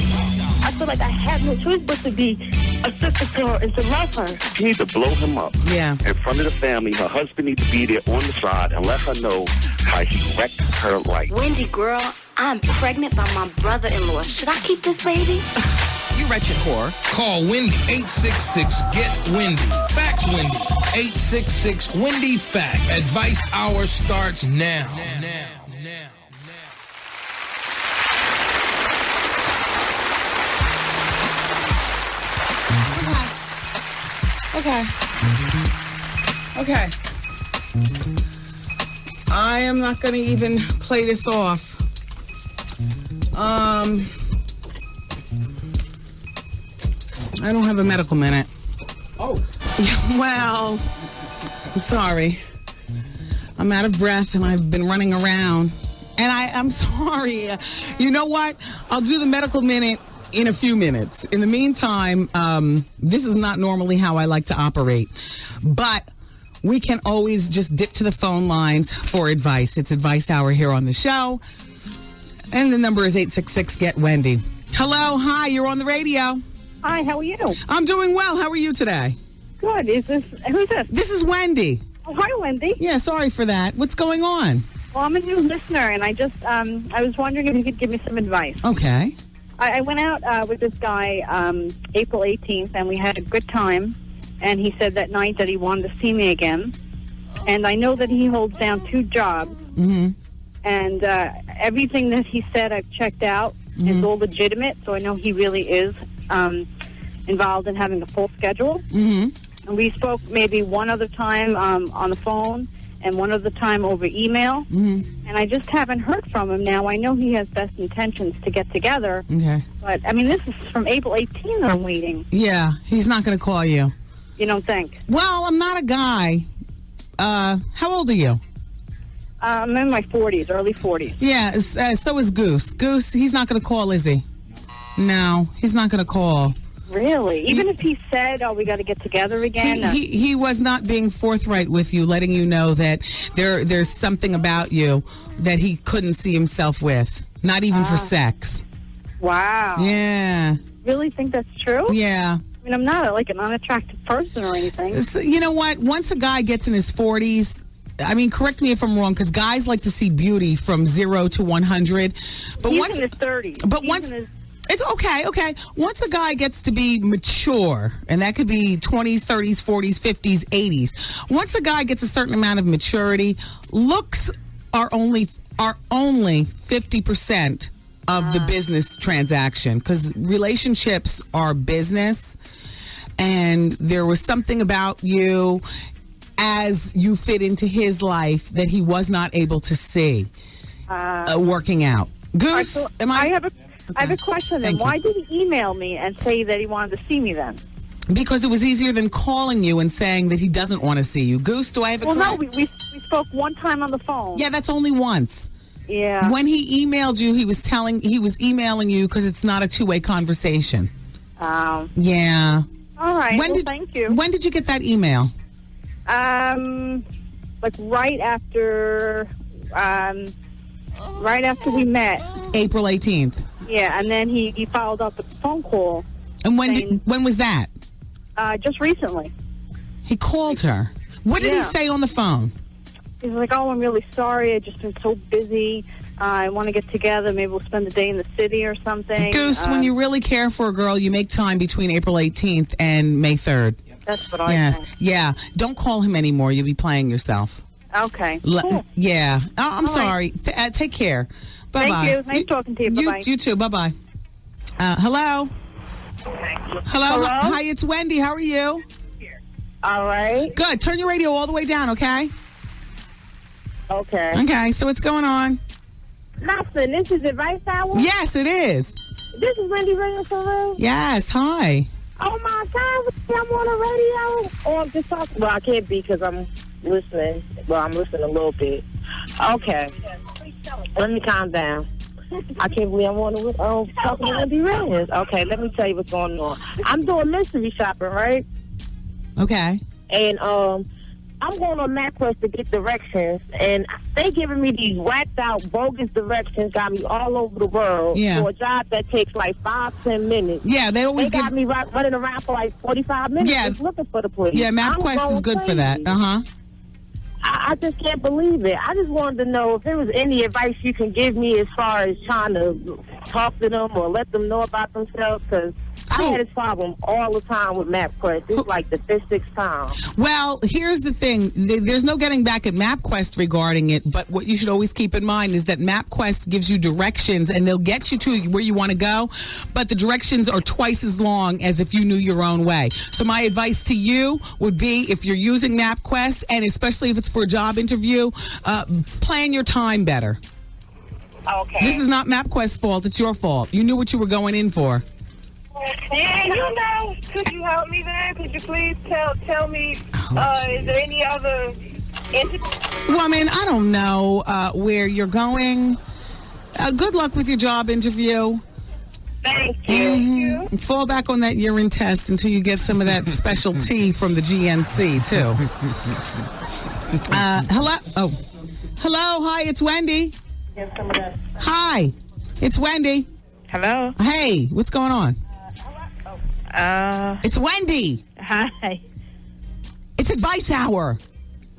I feel like I have no choice but to be a sister to her and to love her. You need to blow him up. Yeah. In front of the family. Her husband needs to be there on the side and let her know how he wrecked her life. Wendy, girl, I'm pregnant by my brother-in-law. Should I keep this baby? You wretched whore. Call Wendy, 866-GET-WENDY. Fax Wendy, 866-WENDY-FACT. Advice Hour starts now. Okay. I am not going to even play this off. I don't have a medical minute. Oh. Yeah, well, I'm sorry. I'm out of breath and I've been running around. And I'm sorry. You know what? I'll do the medical minute in a few minutes. In the meantime, this is not normally how I like to operate. But we can always just dip to the phone lines for advice. It's Advice Hour here on the show. And the number is 866-GET-WENDY. Hello, hi, you're on the radio. Hi, how are you? I'm doing well. How are you today? Good. Who's this? This is Wendy. Oh, hi, Wendy. Yeah, sorry for that. What's going on? Well, I'm a new listener, and I just, I was wondering if you could give me some advice. Okay. I went out with this guy April 18th, and we had a good time, and he said that night that he wanted to see me again. And I know that he holds down 2 jobs, and everything that he said I've checked out is all legitimate, so I know he really is involved in having a full schedule. And we spoke maybe one other time on the phone and one other time over email. And I just haven't heard from him now. I know he has best intentions to get together. Okay. But, I mean, this is from April 18th that I'm waiting. Yeah, he's not going to call you. You don't think? Well, I'm not a guy. How old are you? I'm in my 40s, early 40s. Yeah, so is Goose. Goose, he's not going to call, is he? No, he's not going to call. Really? Even if he said, oh, we got to get together again? He was not being forthright with you, letting you know that there's something about you that he couldn't see himself with, not even for sex. Wow. Yeah. Really think that's true? Yeah. I mean, I'm not like an unattractive person or anything. So, you know what? Once a guy gets in his 40s, I mean, correct me if I'm wrong, because guys like to see beauty from 0 to 100. But He's in his 30s. But once... It's okay. Once a guy gets to be mature, and that could be 20s, 30s, 40s, 50s, 80s. Once a guy gets a certain amount of maturity, looks are only 50% of the business transaction, because relationships are business, and there was something about you as you fit into his life that he was not able to see working out. Goose, I have a question then. Why did he email me and say that he wanted to see me then? Because it was easier than calling you and saying that he doesn't want to see you. Goose, do I have it correct? Well, no, we spoke one time on the phone. Yeah, that's only once. Yeah. When he emailed you, he was emailing you because it's not a two-way conversation. Yeah. All right. Thank you. When did you get that email? Like right after we met. April 18th. Yeah, and then he followed up with a phone call. And when was that? Just recently. He called her. What did he say on the phone? He's like, oh, I'm really sorry. I've just been so busy. I want to get together. Maybe we'll spend the day in the city or something. Goose, when you really care for a girl, you make time between April 18th and May 3rd. That's what I think. Yeah. Don't call him anymore. You'll be playing yourself. Okay. Cool. Yeah. Oh, I'm All sorry. Right. Take care. Bye-bye. Thank you. Nice talking to you. Bye-bye. You too. Bye-bye. Hello? Hello? Hi, it's Wendy. How are you? All right. Good. Turn your radio all the way down, okay? Okay. Okay, so what's going on? Nothing. This is Advice Hour? Yes, it is. This is Wendy ringing for real? Yes, hi. Oh, my God. I'm on the radio? Or I'm just talking? Well, I can't be because I'm listening. Well, I'm listening a little bit. Okay. Let me calm down. I can't believe I'm on the talking to Wendy Reyes. Okay, let me tell you what's going on. I'm doing mystery shopping, right? Okay. And I'm going on MapQuest to get directions, and they giving me these whacked out, bogus directions, got me all over the world for a job that takes like 5-10 minutes. Yeah, they always got me running around for like 45 minutes just looking for the place. Yeah, MapQuest is good for that. I just can't believe it. I just wanted to know if there was any advice you can give me as far as trying to talk to them or let them know about themselves, because I had this problem all the time with MapQuest. It's like the 5th, 6th time. Well, here's the thing. There's no getting back at MapQuest regarding it, but what you should always keep in mind is that MapQuest gives you directions, and they'll get you to where you want to go, but the directions are twice as long as if you knew your own way. So my advice to you would be, if you're using MapQuest, and especially if it's for a job interview, plan your time better. Okay. This is not MapQuest's fault. It's your fault. You knew what you were going in for. Yeah, you know, could you help me there? Could you please tell me, is there any other entity? Well, I mean, I don't know where you're going. Good luck with your job interview. Thank you. Fall back on that urine test until you get some of that special tea from the GNC, too. Hello? Oh. Hello, hi, it's Wendy. Hi, it's Wendy. Hello? Hey, what's going on? It's Wendy. Hi. It's Advice Hour.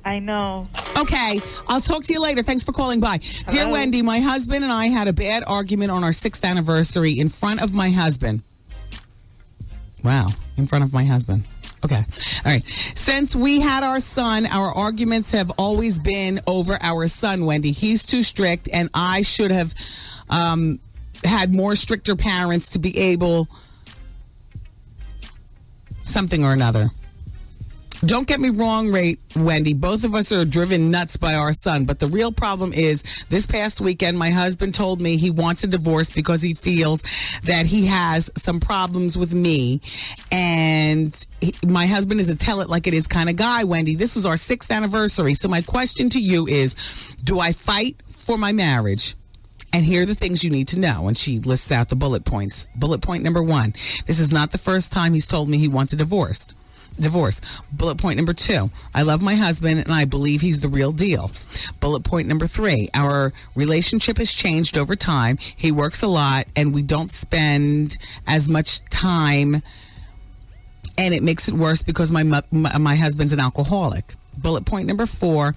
I know. Okay, I'll talk to you later. Thanks for calling by. Dear Wendy, my husband and I had a bad argument on our 6th anniversary in front of my husband. Wow, in front of my husband. Okay, all right. Since we had our son, our arguments have always been over our son, Wendy. He's too strict, and I should have had more stricter parents to be able something or another. Don't get me wrong, Wendy. Both of us are driven nuts by our son. But the real problem is, this past weekend, my husband told me he wants a divorce because he feels that he has some problems with me. And my husband is a tell it like it is kind of guy, Wendy. This is our 6th anniversary. So my question to you is, do I fight for my marriage? And here are the things you need to know. And she lists out the bullet points. Bullet point number 1. This is not the first time he's told me he wants a divorce. Bullet point number 2. I love my husband and I believe he's the real deal. Bullet point number 3. Our relationship has changed over time. He works a lot and we don't spend as much time, and it makes it worse because my husband's an alcoholic. Bullet point number 4.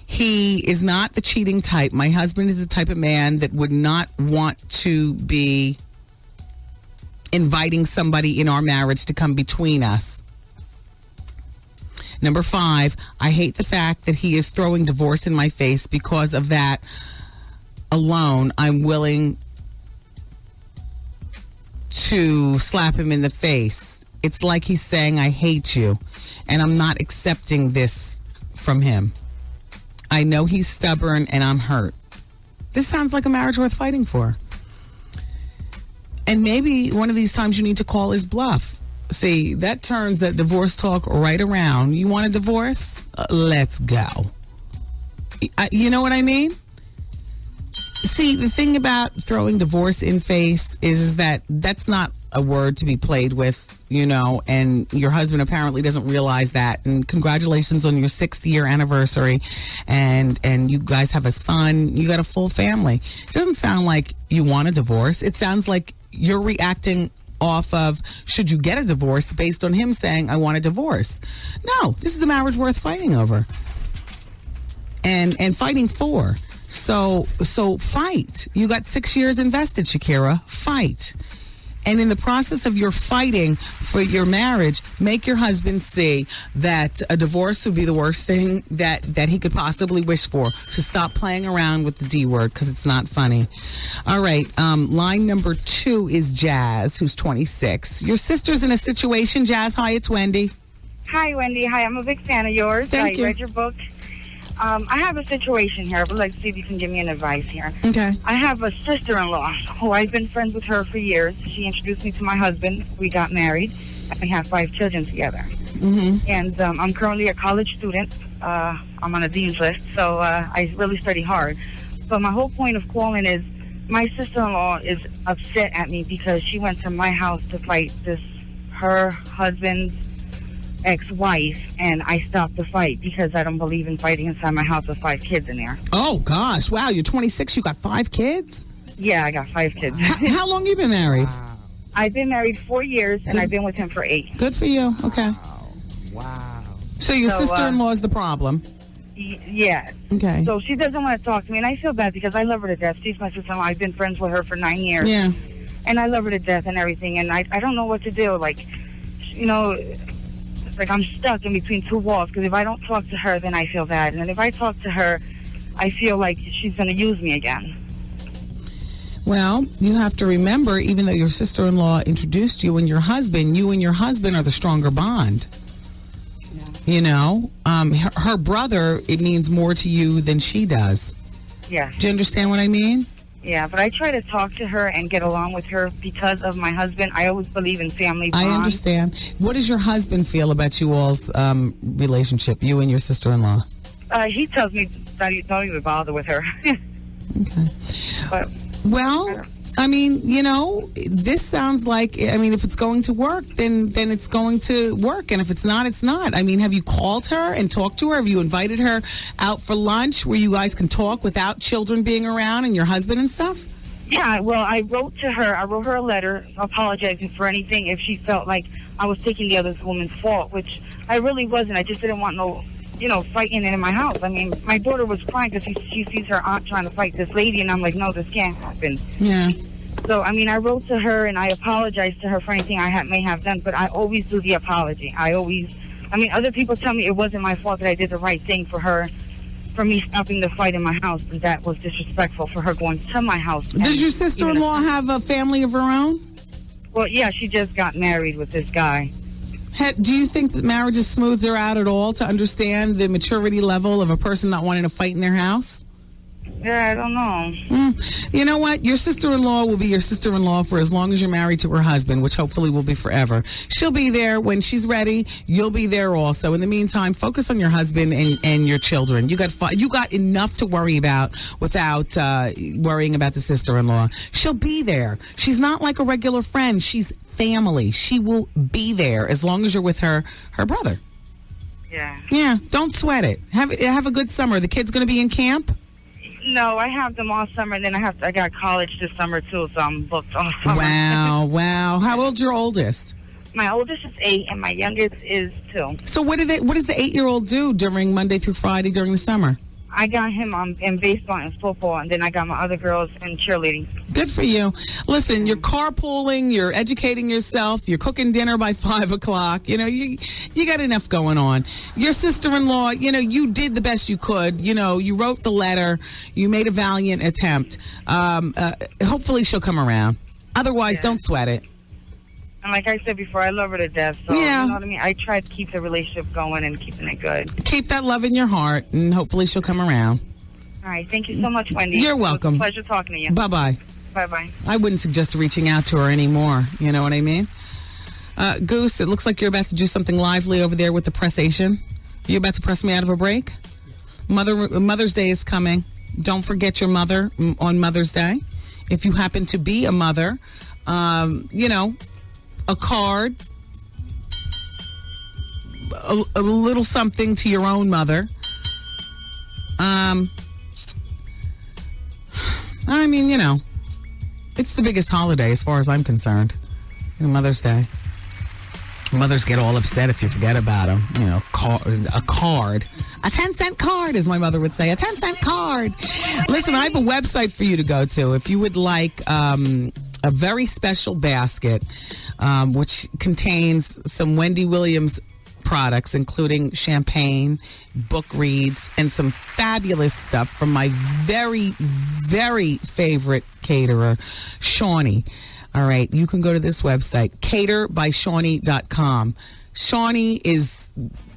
He is not the cheating type. My husband is the type of man that would not want to be inviting somebody in our marriage to come between us. Number 5, I hate the fact that he is throwing divorce in my face. Because of that alone, I'm willing to slap him in the face. It's like he's saying, I hate you, and I'm not accepting this from him. I know he's stubborn and I'm hurt. This sounds like a marriage worth fighting for. And maybe one of these times you need to call his bluff. See, that turns that divorce talk right around. You want a divorce? Let's go. You know what I mean? See, the thing about throwing divorce in face is that that's not a word to be played with, you know, and your husband apparently doesn't realize that. And congratulations on your 6th year anniversary. And you guys have a son. You got a full family. It doesn't sound like you want a divorce. It sounds like you're reacting off of, should you get a divorce, based on him saying, I want a divorce. No, this is a marriage worth fighting over. And fighting for. So fight. You got 6 years invested, Shakira. Fight. And in the process of your fighting for your marriage, make your husband see that a divorce would be the worst thing that he could possibly wish for. So stop playing around with the D word, because it's not funny. All right. Line number 2 is Jazz, who's 26. Your sister's in a situation. Jazz, hi, it's Wendy. Hi, Wendy. Hi, I'm a big fan of yours. Thank you. I read your book. I have a situation here. I would like to see if you can give me an advice here. Okay. I have a sister-in-law who I've been friends with her for years. She introduced me to my husband. We got married, and we have 5 children together. Mm-hmm. And I'm currently a college student. I'm on a dean's list, so I really study hard. But my whole point of calling is my sister-in-law is upset at me because she went to my house to fight her husband's ex-wife, and I stopped the fight because I don't believe in fighting inside my house with 5 kids in there. Oh, gosh. Wow, you're 26. You got 5 kids? Yeah, I got 5 kids. How long you been married? I've been married 4 years, and I've been with him for 8. Good for you. Okay. Wow. So your sister-in-law is the problem? Yeah. Okay. So she doesn't want to talk to me, and I feel bad because I love her to death. She's my sister-in-law. I've been friends with her for 9 years. Yeah. And I love her to death and everything, and I don't know what to do. Like, you know, it's like I'm stuck in between 2 walls because if I don't talk to her, then I feel bad. And if I talk to her, I feel like she's going to use me again. Well, you have to remember, even though your sister-in-law introduced you and your husband are the stronger bond. Yeah. You know, her brother, it means more to you than she does. Yeah. Do you understand what I mean? Yeah, but I try to talk to her and get along with her because of my husband. I always believe in family bonds. I understand. What does your husband feel about you all's relationship, you and your sister-in-law? He tells me that he don't even bother with her. Okay. But, well, I mean, you know, this sounds like, I mean, if it's going to work, then it's going to work. And if it's not, it's not. I mean, have you called her and talked to her? Have you invited her out for lunch where you guys can talk without children being around and your husband and stuff? yeah, well, I wrote her a letter apologizing for anything if she felt like I was taking the other woman's fault, which I really wasn't. I just didn't want no, fighting in my house. I mean, my daughter was crying because she sees her aunt trying to fight this lady, and I'm like, no, this can't happen. Yeah. So, I mean, I wrote to her, and I apologized to her for anything I may have done, but I always do the apology. Other people tell me it wasn't my fault, that I did the right thing for her, for me stopping the fight in my house, and that was disrespectful for her going to my house. Does your sister-in-law have a family of her own? Well, yeah, she just got married with this guy. Do you think that marriage has smoothed her out at all to understand the maturity level of a person not wanting to fight in their house? Yeah, I don't know. You know what? Your sister-in-law will be your sister-in-law for as long as you're married to her husband, which hopefully will be forever. She'll be there when she's ready. You'll be there also. In the meantime, focus on your husband and your children. You got enough to worry about without worrying about the sister-in-law. She'll be there. She's not like a regular friend. She's family. She will be there as long as you're with her brother. Yeah. Yeah. Don't sweat it. Have a good summer. The kid's going to be in camp? No, I have them all summer, and then I got college this summer too, so I'm booked all summer. Wow. How old's your oldest? My oldest is 8, and my youngest is 2. So what does the 8-year-old do during Monday through Friday during the summer? I got him in baseball and football, and then I got my other girls in cheerleading. Good for you. Listen, you're carpooling, you're educating yourself, you're cooking dinner by 5 o'clock. You got enough going on. Your sister-in-law, you did the best you could. You wrote the letter. You made a valiant attempt. Hopefully she'll come around. Otherwise, don't sweat it. And like I said before, I love her to death. So, yeah. You know what I mean? I try to keep the relationship going and keeping it good. Keep that love in your heart, and hopefully she'll come around. All right. Thank you so much, Wendy. You're welcome. It was a pleasure talking to you. Bye-bye. Bye-bye. I wouldn't suggest reaching out to her anymore. You know what I mean? Goose, it looks like you're about to do something lively over there with the pressation. Are you about to press me out of a break? Mother's Day is coming. Don't forget your mother on Mother's Day. If you happen to be a mother, a card, a little something to your own mother. It's the biggest holiday as far as I'm concerned. Mother's Day. Mothers get all upset if you forget about them. A card. A 10-cent card, as my mother would say. A 10-cent card. Listen, I have a website for you to go to if you would like a very special basket, which contains some Wendy Williams products, including champagne, book reads, and some fabulous stuff from my very, very favorite caterer, Shawnee. All right, you can go to this website, caterbyshawnee.com. Shawnee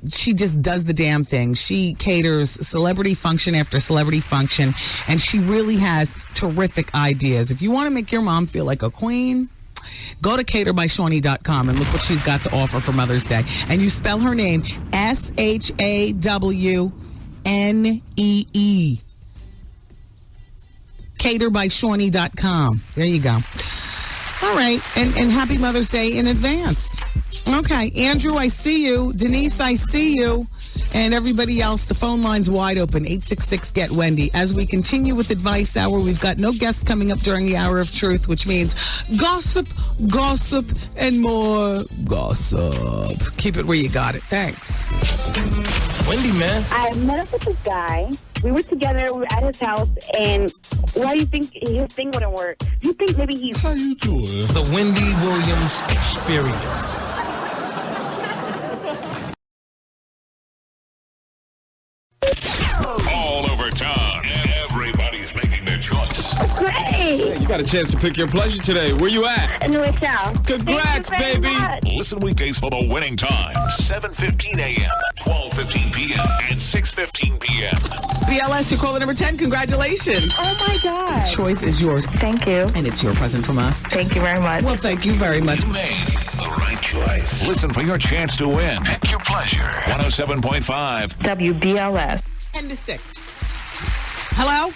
she just does the damn thing. She caters celebrity function after celebrity function, and she really has terrific ideas. If you want to make your mom feel like a queen, go to caterbyshawnee.com and look what she's got to offer for Mother's Day. And you spell her name SHAWNEE. caterbyshawnee.com. There you go. All right. And happy Mother's Day in advance. Okay. Andrew, I see you. Denise, I see you. And everybody else, the phone line's wide open, 866-GET-WENDY. As we continue with Advice Hour, we've got no guests coming up during the Hour of Truth, which means gossip, and more gossip. Keep it where you got it. Thanks. Wendy, man. I met up with this guy. We were together. We were at his house, and why do you think his thing wouldn't work? Do you think maybe he's... How you doing? The Wendy Williams Experience. All over town. Everybody's making their choice. Great! Hey, you got a chance to pick your pleasure today. Where you at? In New Chow. Congrats, baby. Listen weekdays for the winning time. 7:15 a.m., 12:15 p.m., and 6:15 p.m. BLS, you're caller number 10. Congratulations. Oh, my God. Choice is yours. Thank you. And it's your present from us. Thank you very much. Well, thank you very much. You made the right choice. Listen for your chance to win. Pick your pleasure. 107.5 WBLS. 10 to 6. Hello?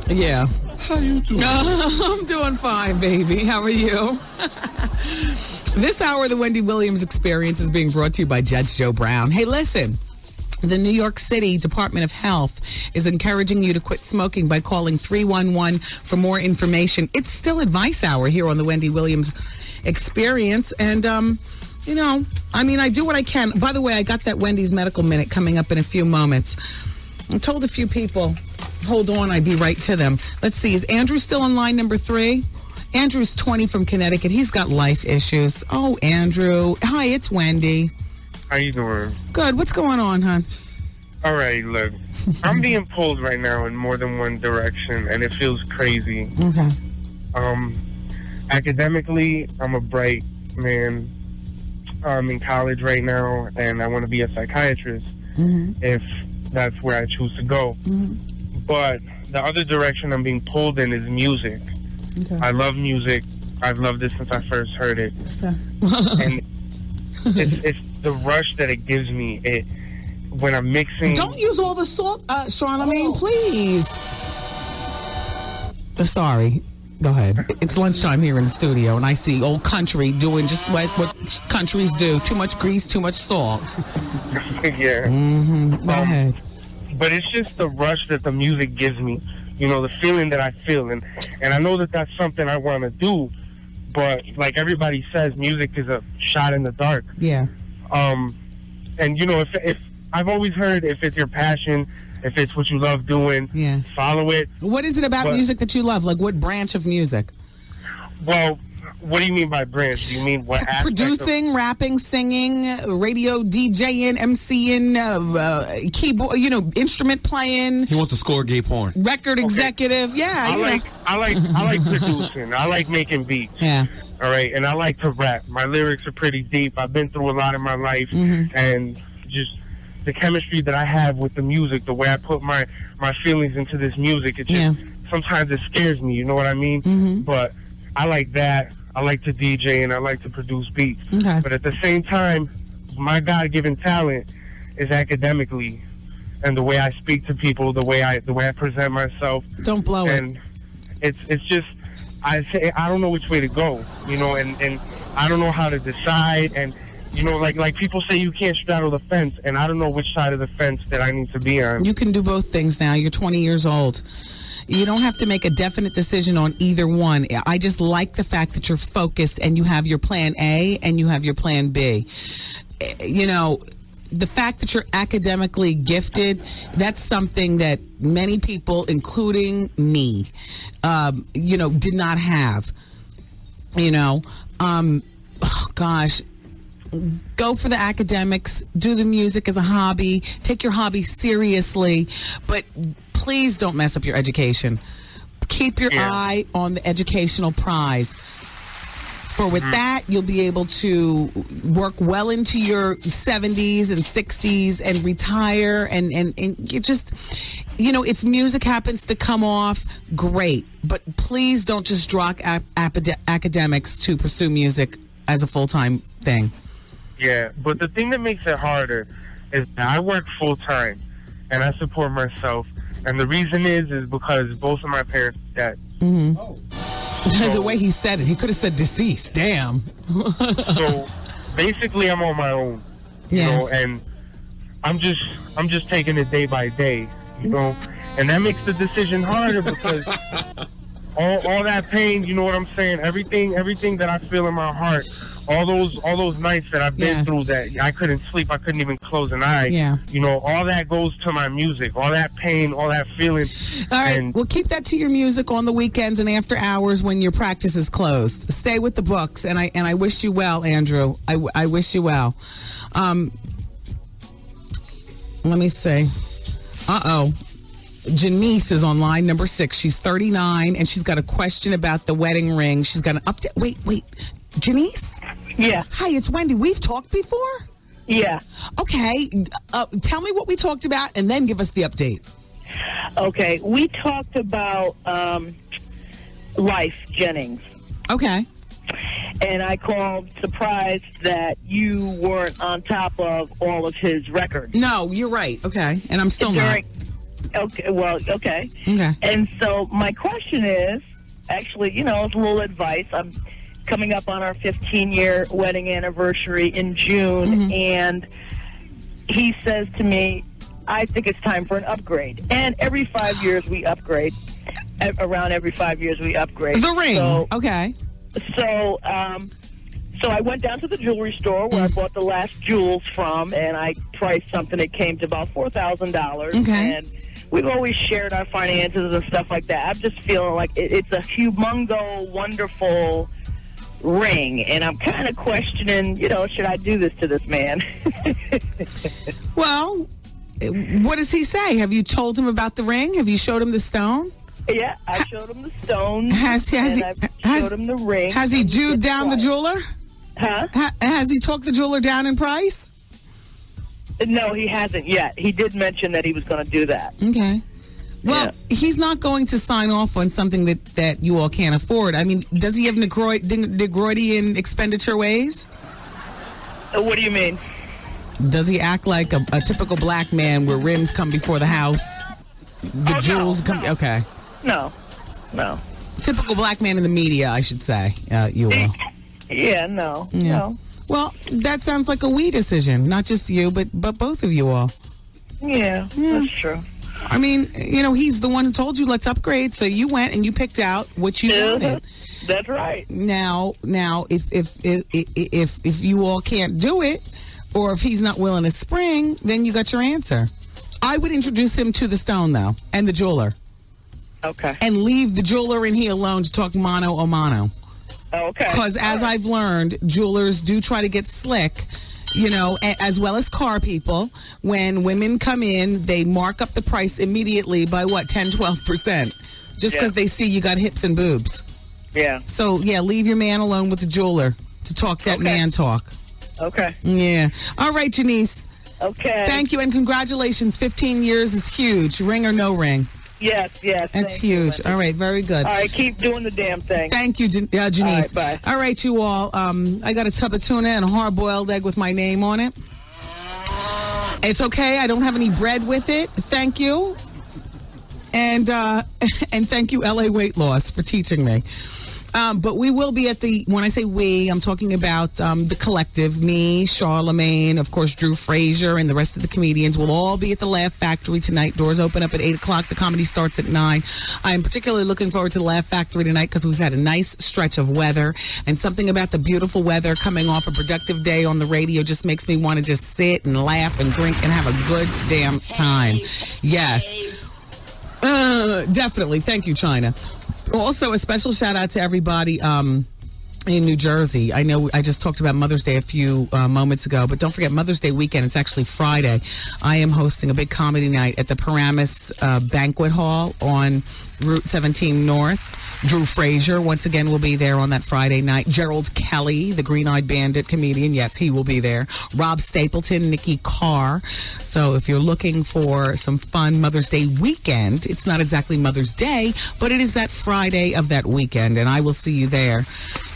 Yeah. How you doing? I'm doing fine, baby. How are you? This hour of the Wendy Williams Experience is being brought to you by Judge Joe Brown. Hey, listen. The New York City Department of Health is encouraging you to quit smoking by calling 311 for more information. It's still Advice Hour here on the Wendy Williams Experience. And, I do what I can. By the way, I got that Wendy's Medical Minute coming up in a few moments. I told a few people, hold on, I'd be right to them. Let's see, is Andrew still on line number 3? Andrew's 20 from Connecticut. He's got life issues. Oh, Andrew. Hi, it's Wendy. How you doing? Good. What's going on, hon? All right, look. I'm being pulled right now in more than one direction, and it feels crazy. Okay. Academically, I'm a bright man. I'm in college right now, and I want to be a psychiatrist if that's where I choose to go. But the other direction I'm being pulled in is music. Okay. I love music. I've loved it since I first heard it. And it's the rush that it gives me. When I'm mixing... Don't use all the salt, Charlamagne, please. Sorry. Go ahead. It's lunchtime here in the studio, and I see old country doing just what countries do. Too much grease, too much salt. Yeah. Go ahead. But it's just the rush that the music gives me. The feeling that I feel. And I know that that's something I want to do. But like everybody says, music is a shot in the dark. Yeah. And, if I've always heard if it's your passion, if it's what you love doing, follow it. What is it about music that you love? Like what branch of music? Well, what do you mean by branch? Do you mean what aspect? Producing, rapping, singing, radio DJing, MCing, keyboard, instrument playing. He wants to score gay porn. Record executive. Yeah. I like producing. I like making beats. Yeah. All right. And I like to rap. My lyrics are pretty deep. I've been through a lot in my life. And just the chemistry that I have with the music, the way I put my feelings into this music, it just sometimes it scares me, you know what I mean? But I like that. I like to DJ and I like to produce beats. Okay. But at the same time, my God-given talent is academically, and the way I speak to people, the way I present myself. Don't blow and it. It's just I don't know which way to go, and I don't know how to decide. And like people say, you can't straddle the fence, and I don't know which side of the fence that I need to be on. You can do both things now. You're 20 years old. You don't have to make a definite decision on either one. I just like the fact that you're focused and you have your plan A and you have your plan B. The fact that you're academically gifted, that's something that many people, including me, did not have. Go for the academics, do the music as a hobby, take your hobby seriously, but please don't mess up your education. Keep your eye on the educational prize. For with that, you'll be able to work well into your 70s and 60s and retire. And you just, if music happens to come off, great. But please don't just drop academics to pursue music as a full-time thing. Yeah, but the thing that makes it harder is that I work full-time and I support myself. And the reason is because both of my parents are dead. The way he said it, he could have said deceased. Damn. So basically, I'm on my own. You Yes. know, and I'm just taking it day by day. You know, and that makes the decision harder because all that pain. You know what I'm saying? Everything that I feel in my heart. All those nights that I've been through that I couldn't sleep, I couldn't even close an eye. Yeah. You know, all that goes to my music. All that pain, all that feeling. All right, And well, keep that to your music on the weekends and after hours when your practice is closed. Stay with the books, and I wish you well, Andrew. I wish you well. Let me see. Janice is on line number 6. She's 39, and she's got a question about the wedding ring. She's got an update. Wait. Janice? Yeah. Hi, it's Wendy. We've talked before? Yeah. Okay. Tell me what we talked about, and then give us the update. Okay. We talked about Life Jennings. Okay. And I called surprised that you weren't on top of all of his records. No, you're right. Okay. And I'm still not. Okay, well, okay. Okay. And so my question is, actually, you know, it's a little advice. I'm coming up on our 15-year wedding anniversary in June, and he says to me, I think it's time for an upgrade. And every 5 years we upgrade. Around every 5 years we upgrade. The ring. So, Okay. So I went down to the jewelry store where I bought the last jewels from, and I priced something that came to about $4,000. Okay. And we've always shared our finances and stuff like that. I'm just feeling like it's a humongous, wonderful ring, and I'm kind of questioning, you know, should I do this to this man? Well, what does he say? Have you told him about the ring? Have you showed him the stone? Yeah, I showed him the stone. Has he showed him the ring. Has he jewed down the jeweler? Huh? Has he talked the jeweler down in price? No, he hasn't yet. He did mention that he was going to do that. Okay. Well, he's not going to sign off on something that you all can't afford. I mean, does he have Negroidian expenditure ways? What do you mean? Does he act like a typical black man where rims come before the house? The jewels come... Okay. No. Typical black man in the media, I should say. You all. Yeah, no. Well, that sounds like a we decision. Not just you, but both of you all. Yeah, that's true. I mean, you know, he's the one who told you let's upgrade, so you went and you picked out what you wanted. That's right. Now, if you all can't do it, or if he's not willing to spring, then you got your answer. I would introduce him to the stone, though, and the jeweler. Okay. And leave the jeweler and he alone to talk mano a mano. Okay. Because as I've learned, jewelers do try to get slick, you know, as well as car people. When women come in, they mark up the price immediately by, 10-12%. Just because they see you got hips and boobs. Yeah. So, leave your man alone with the jeweler to talk that man talk. Okay. Yeah. All right, Janice. Okay. Thank you, and congratulations. 15 years is huge. Ring or no ring? Yes. That's huge. All right, very good. All right, keep doing the damn thing. Thank you, Janice. All right, bye. All right, you all. I got a tub of tuna and a hard-boiled egg with my name on it. It's okay. I don't have any bread with it. Thank you. And thank you, LA Weight Loss, for teaching me. But we will be at when I say we, I'm talking about the collective, me, Charlemagne, of course, Drew Frazier, and the rest of the comedians will all be at the Laugh Factory tonight. Doors open up at 8 o'clock. The comedy starts at 9. I am particularly looking forward to the Laugh Factory tonight because we've had a nice stretch of weather, and something about the beautiful weather coming off a productive day on the radio just makes me want to just sit and laugh and drink and have a good damn time. Yes. Definitely. Thank you, China. Also, a special shout out to everybody in New Jersey. I know I just talked about Mother's Day a few moments ago, but don't forget Mother's Day weekend. It's actually Friday. I am hosting a big comedy night at the Paramus Banquet Hall on Route 17 North. Drew Frazier, once again, will be there on that Friday night. Gerald Kelly, the Green-Eyed Bandit comedian, yes, he will be there. Rob Stapleton, Nikki Carr. So if you're looking for some fun Mother's Day weekend, it's not exactly Mother's Day, but it is that Friday of that weekend, and I will see you there.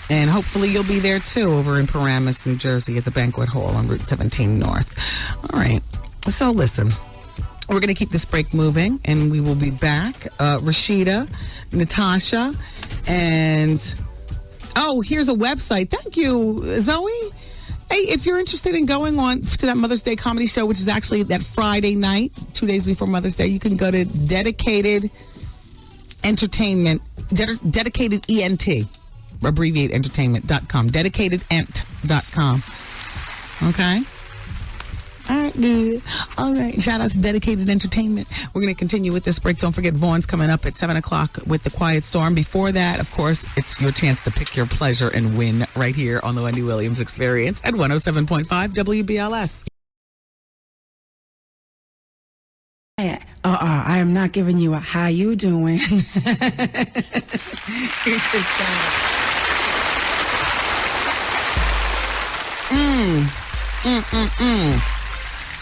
And hopefully you'll be there, too, over in Paramus, New Jersey, at the Banquet Hall on Route 17 North. All right. So listen. We're going to keep this break moving, and we will be back. Rashida, Natasha, and... Oh, here's a website. Thank you, Zoe. Hey, if you're interested in going on to that Mother's Day comedy show, which is actually that Friday night, 2 days before Mother's Day, you can go to Dedicated Entertainment, Dedicated ENT, abbreviate entertainment.com, dedicatedent.com. Okay? All right, good. All right. Shout out to Dedicated Entertainment. We're going to continue with this break. Don't forget, Vaughn's coming up at 7 o'clock with The Quiet Storm. Before that, of course, it's your chance to pick your pleasure and win right here on the Wendy Williams Experience at 107.5 WBLS. I am not giving you a how you doing. It's just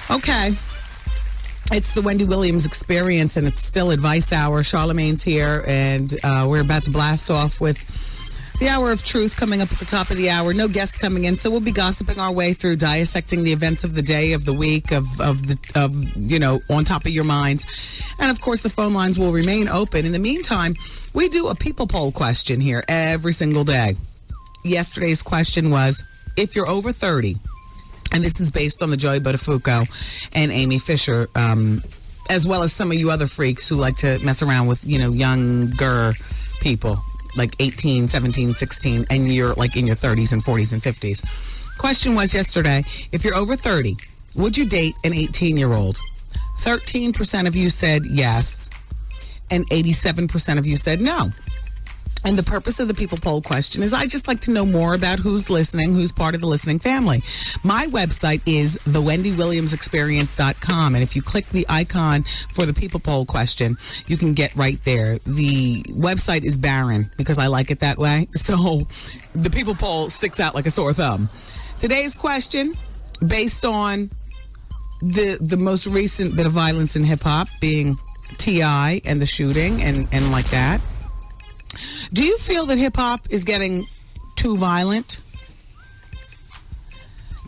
Okay. It's the Wendy Williams Experience, and it's still Advice Hour. Charlamagne's here, and we're about to blast off with the Hour of Truth coming up at the top of the hour. No guests coming in, so we'll be gossiping our way through, dissecting the events of the day, of the week, of on top of your minds. And, of course, the phone lines will remain open. In the meantime, we do a people poll question here every single day. Yesterday's question was, if you're over 30... And this is based on the Joey Buttafuoco and Amy Fisher, as well as some of you other freaks who like to mess around with, younger people, like 18, 17, 16, and you're like in your 30s and 40s and 50s. Question was yesterday, if you're over 30, would you date an 18-year-old? 13% of you said yes, and 87% of you said no. And the purpose of the people poll question is I just like to know more about who's listening, who's part of the listening family. My website is thewendywilliamsexperience.com. And if you click the icon for the people poll question, you can get right there. The website is barren because I like it that way. So the people poll sticks out like a sore thumb. Today's question, based on the most recent bit of violence in hip-hop being T.I. and the shooting and like that. Do you feel that hip-hop is getting too violent?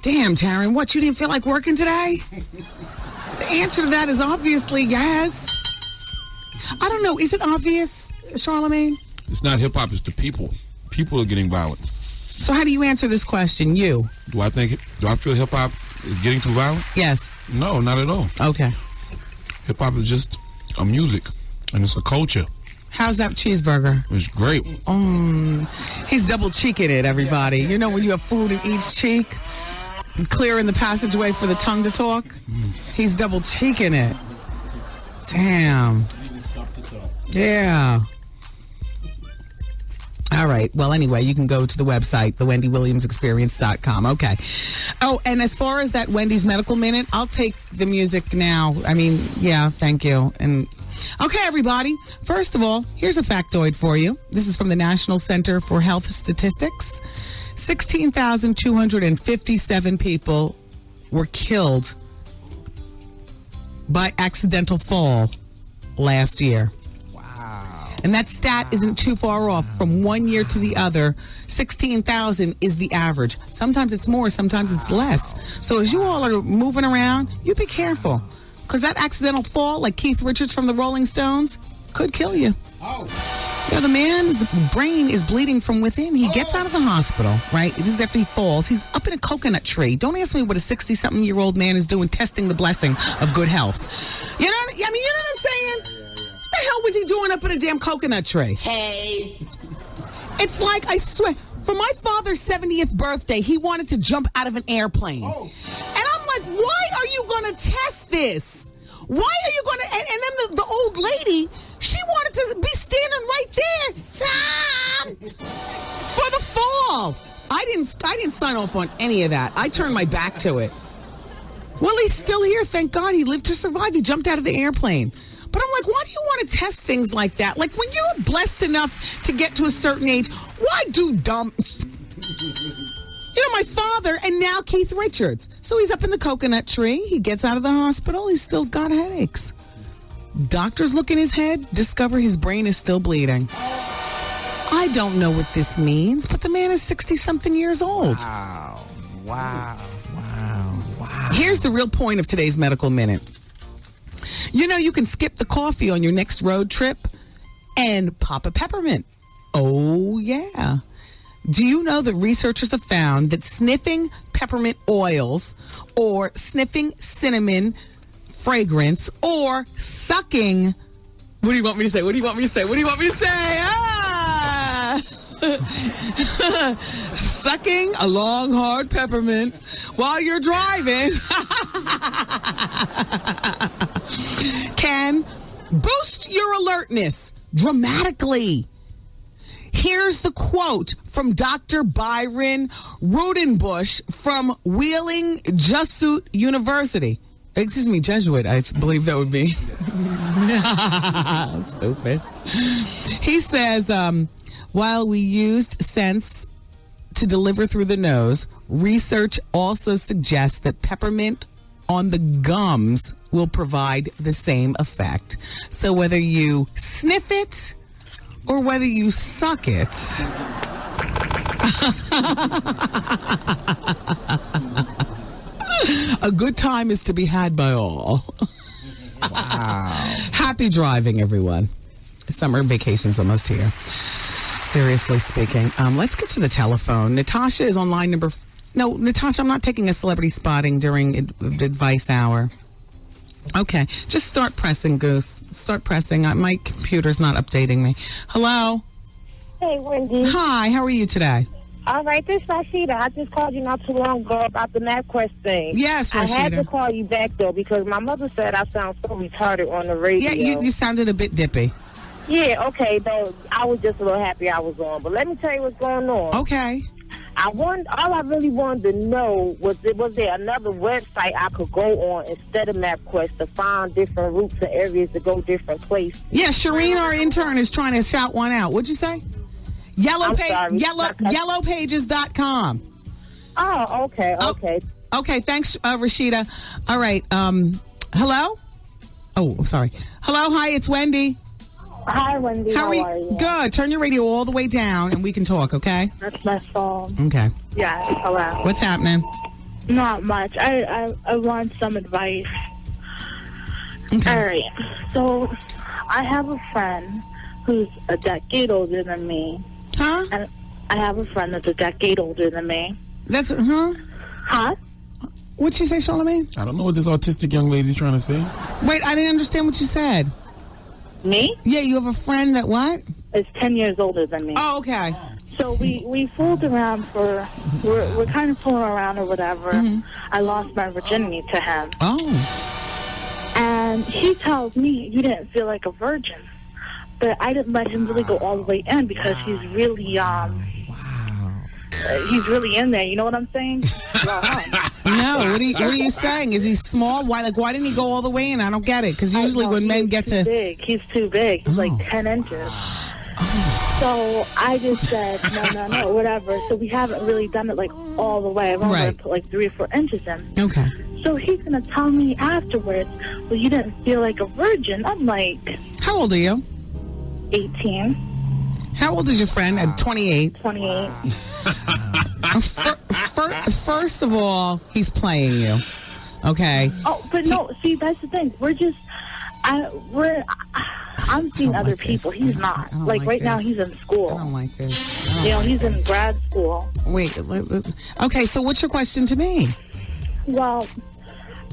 Damn, Taryn, what, you didn't feel like working today? The answer to that is obviously yes. I don't know. Is it obvious, Charlamagne? It's not hip-hop, it's the people. People are getting violent. So how do you answer this question, you? Do I feel hip-hop is getting too violent? Yes. No, not at all. Okay. Hip-hop is just a music, and it's a culture. How's that cheeseburger? It's great. He's double cheeking it, everybody. You know when you have food in each cheek, clearing the passageway for the tongue to talk? He's double cheeking it. Damn. Yeah. All right. Well, anyway, you can go to the website, thewendywilliamsexperience.com. Okay. Oh, and as far as that Wendy's Medical Minute, I'll take the music now. I mean, yeah, thank you. And okay, everybody. First of all, here's a factoid for you. This is from the National Center for Health Statistics. 16,257 people were killed by accidental fall last year. Wow. And that stat isn't too far off from one year to the other. 16,000 is the average. Sometimes it's more, sometimes it's less. So as you all are moving around, you be careful. Because that accidental fall, like Keith Richards from the Rolling Stones, could kill you. Oh. Yeah, the man's brain is bleeding from within. He gets out of the hospital, right? This is after he falls. He's up in a coconut tree. Don't ask me what a 60-something-year-old man is doing, testing the blessing of good health. You know what I'm saying? What the hell was he doing up in a damn coconut tree? Hey. It's like, I swear, for my father's 70th birthday, he wanted to jump out of an airplane. Oh. And I'm like, why are you going to test this? Why are you going to... And then the old lady, she wanted to be standing right there. Tom! For the fall. I didn't sign off on any of that. I turned my back to it. Well, he's still here. Thank God he lived to survive. He jumped out of the airplane. But I'm like, why do you want to test things like that? Like, when you're blessed enough to get to a certain age, why do dumb... You know, my father, and now Keith Richards. So he's up in the coconut tree. He gets out of the hospital. He's still got headaches. Doctors look in his head, discover his brain is still bleeding. I don't know what this means, but the man is 60-something years old. Wow. Here's the real point of today's Medical Minute. You know, you can skip the coffee on your next road trip and pop a peppermint. Oh, yeah. Do you know that researchers have found that sniffing peppermint oils or sniffing cinnamon fragrance or sucking... What do you want me to say? What do you want me to say? What do you want me to say? Ah! Sucking a long, hard peppermint while you're driving can boost your alertness dramatically. Here's the quote from Dr. Byron Rudenbush from Wheeling Jesuit University. Excuse me, Jesuit, I believe that would be. Stupid. He says, while we used scents to deliver through the nose, research also suggests that peppermint on the gums will provide the same effect. So whether you sniff it or whether you suck it. A good time is to be had by all. Wow. Happy driving, everyone. Summer vacation's almost here. Seriously speaking. Let's get to the telephone. Natasha is on line number... No, Natasha, I'm not taking a celebrity spotting during advice hour. Okay. Just start pressing, Goose. Start pressing. My computer's not updating me. Hello? Hey, Wendy. Hi, how are you today? All right, this is Rashida. I just called you not too long ago about the MapQuest thing. Yes, Rashida. I had to call you back, though, because my mother said I sound so retarded on the radio. Yeah, you sounded a bit dippy. Yeah, okay, though. I was just a little happy I was on. But let me tell you what's going on. Okay. All I really wanted to know was there another website I could go on instead of MapQuest to find different routes and areas to go different places. Yeah, Shireen, our intern, is trying to shout one out. What'd you say? Yellowpages.com. Oh, okay. Okay, thanks, Rashida. All right. Hello? Oh, I'm sorry. Hello, hi, it's Wendy. Hi, Wendy. How are you? Good. Turn your radio all the way down and we can talk, okay? That's my phone. Okay. Yeah, hello. What's happening? Not much. I want some advice. Okay. All right. So, I have a friend who's a decade older than me. Huh? And I have a friend that's a decade older than me. That's, huh? Huh? What'd you say, Charlamagne? I don't know what this autistic young lady's trying to say. Wait, I didn't understand what you said. Me? Yeah, you have a friend that what? Is 10 years older than me. Oh, okay. So we fooled around we're kind of fooling around or whatever. Mm-hmm. I lost my virginity to him. Oh. And he tells me you didn't feel like a virgin. But I didn't let him really go all the way in because he's really, he's really in there. You know what I'm saying? No, what are you saying? Is he small? Why didn't he go all the way in? I don't get it. Because usually when men get to... He's too big. He's like 10 inches. So I just said, no, whatever. So we haven't really done it like all the way. I've only Right. put like 3 or 4 inches in. Okay. So he's going to tell me afterwards, well, you didn't feel like a virgin. I'm like... How old are you? 18. How old is your friend? 28. 28. First of all, he's playing you. Okay. Oh, but no, see, that's the thing. I'm seeing other people. He's not. Like right now, he's in school. I don't like this. He's in grad school. Wait. Okay, so what's your question to me? Well,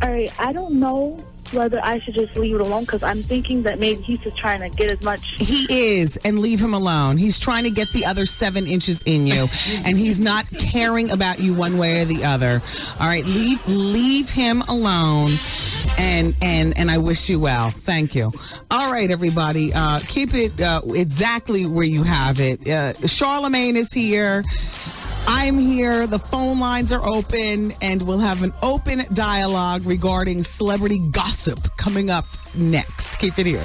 all right, I don't know whether I should just leave it alone because I'm thinking that maybe he's just trying to get as much. He is, and leave him alone. He's trying to get the other 7 inches in you, and he's not caring about you one way or the other. All right, leave him alone, and I wish you well. Thank you. All right, everybody, keep it exactly where you have it. Charlamagne is here. I'm here. The phone lines are open, and we'll have an open dialogue regarding celebrity gossip coming up next. Keep it here.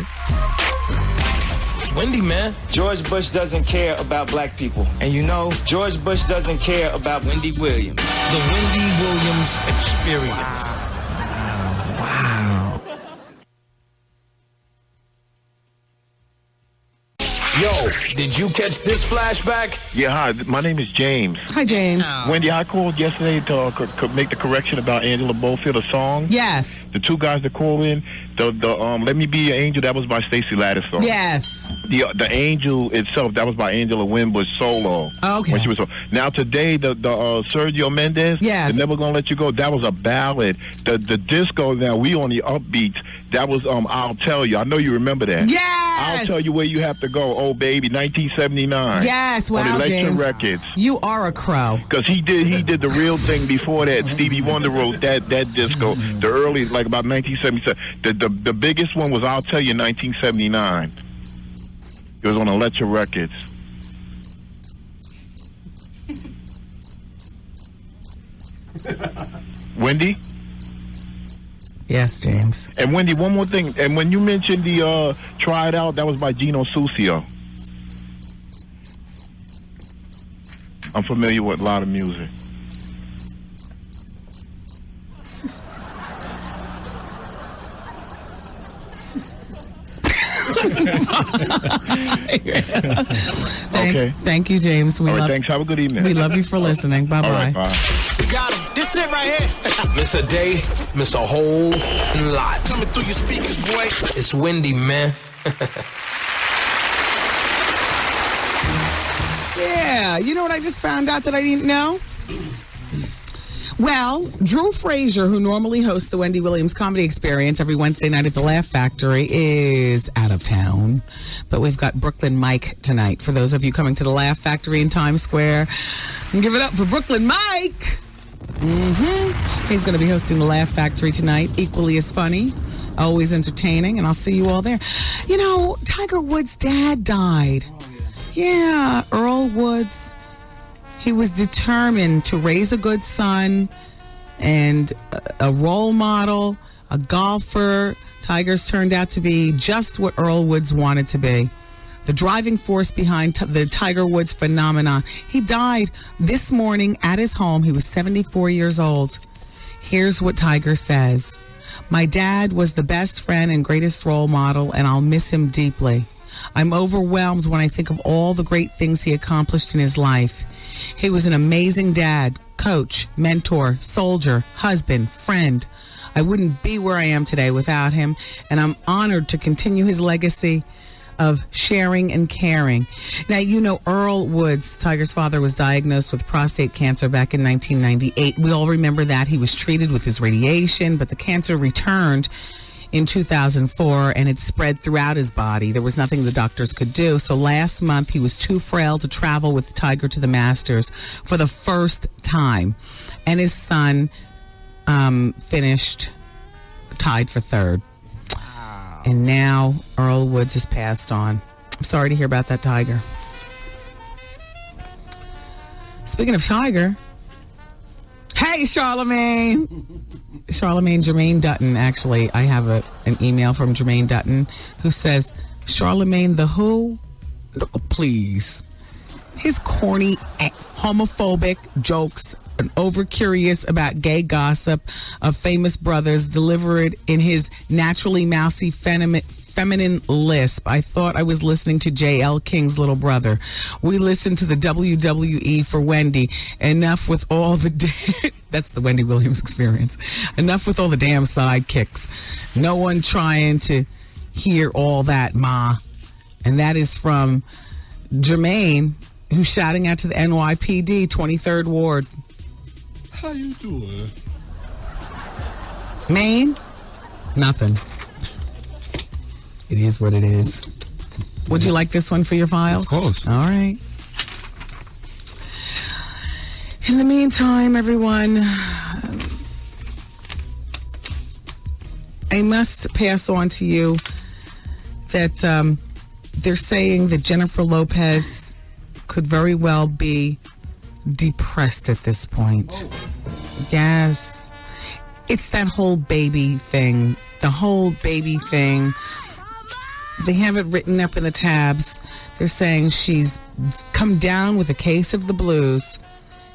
It's Wendy, man. George Bush doesn't care about black people. And you know, George Bush doesn't care about Wendy Williams. The Wendy Williams Experience. Wow. Yo, did you catch this flashback? Yeah, hi. My name is James. Hi, James. Wendy, I called yesterday to make the correction about Angela Bofield, a song. Yes. The two guys that called in, the Let Me Be Your Angel, that was by Stacey Lattisaw. Yes. The Angel itself, that was by Angela Winbush solo. Okay. When she was now today, the Sergio Mendes, yes, the Never Gonna Let You Go, that was a ballad. The disco, now we on the upbeats, that was I'll Tell You. I know you remember that. Yes. I'll Tell You Where You Have to Go, oh baby, 1979. Yes, wow, on Electra James. Records. You are a crow. Because he did the real thing before that. Stevie Wonder wrote that disco, the early, like about 1977. The biggest one was I'll Tell You, 1979. It was on Electra Records. Wendy? Yes, James. And Wendy, one more thing. And when you mentioned the Try It Out, that was by Gino Sucio. I'm familiar with a lot of music. Okay. Thank you, James. All right, thanks. Have a good evening. We love you for listening. Bye-bye. All right, bye. We got him. This it right here. Miss a day, miss a whole lot. Coming through your speakers, boy. It's Wendy, man. Yeah, you know what I just found out that I didn't know? Well, Drew Frazier, who normally hosts the Wendy Williams Comedy Experience every Wednesday night at the Laugh Factory, is out of town. But we've got Brooklyn Mike tonight. For those of you coming to the Laugh Factory in Times Square, and give it up for Brooklyn Mike. He's going to be hosting the Laugh Factory tonight. Equally as funny, always entertaining, and I'll see you all there. You know, Tiger Woods' dad died. Yeah, Earl Woods. He was determined to raise a good son and a role model, a golfer. Tiger's turned out to be just what Earl Woods wanted to be. The driving force behind the Tiger Woods phenomenon. He died this morning at his home. He was 74 years old. Here's what Tiger says. My dad was the best friend and greatest role model, and I'll miss him deeply. I'm overwhelmed when I think of all the great things he accomplished in his life. He was an amazing dad, coach, mentor, soldier, husband, friend. I wouldn't be where I am today without him, and I'm honored to continue his legacy of sharing and caring. Now, you know, Earl Woods, Tiger's father, was diagnosed with prostate cancer back in 1998. We all remember that. He was treated with his radiation, but the cancer returned in 2004, and it spread throughout his body. There was nothing the doctors could do. So last month, he was too frail to travel with Tiger to the Masters for the first time. And his son finished tied for third. Wow. And now Earl Woods has passed on. I'm sorry to hear about that, Tiger. Speaking of Tiger, hey, Charlemagne. Jermaine Dutton, actually. I have an email from Jermaine Dutton who says, Charlemagne the who? No, please. His corny, homophobic jokes and over-curious about gay gossip of famous brothers delivered in his naturally mousy feminine lisp. I thought I was listening to J.L. King's little brother. We listened to the WWE for Wendy. Enough with all the... That's the Wendy Williams Experience. Enough with all the damn sidekicks. No one trying to hear all that, ma. And that is from Jermaine, who's shouting out to the NYPD, 23rd Ward. How you doing? Maine? Nothing. It is what it is. Would you like this one for your files? Of course. All right. In the meantime, everyone, I must pass on to you that they're saying that Jennifer Lopez could very well be depressed at this point. Yes. It's that whole baby thing. The whole baby thing. They have it written up in the tabs. They're saying she's come down with a case of the blues,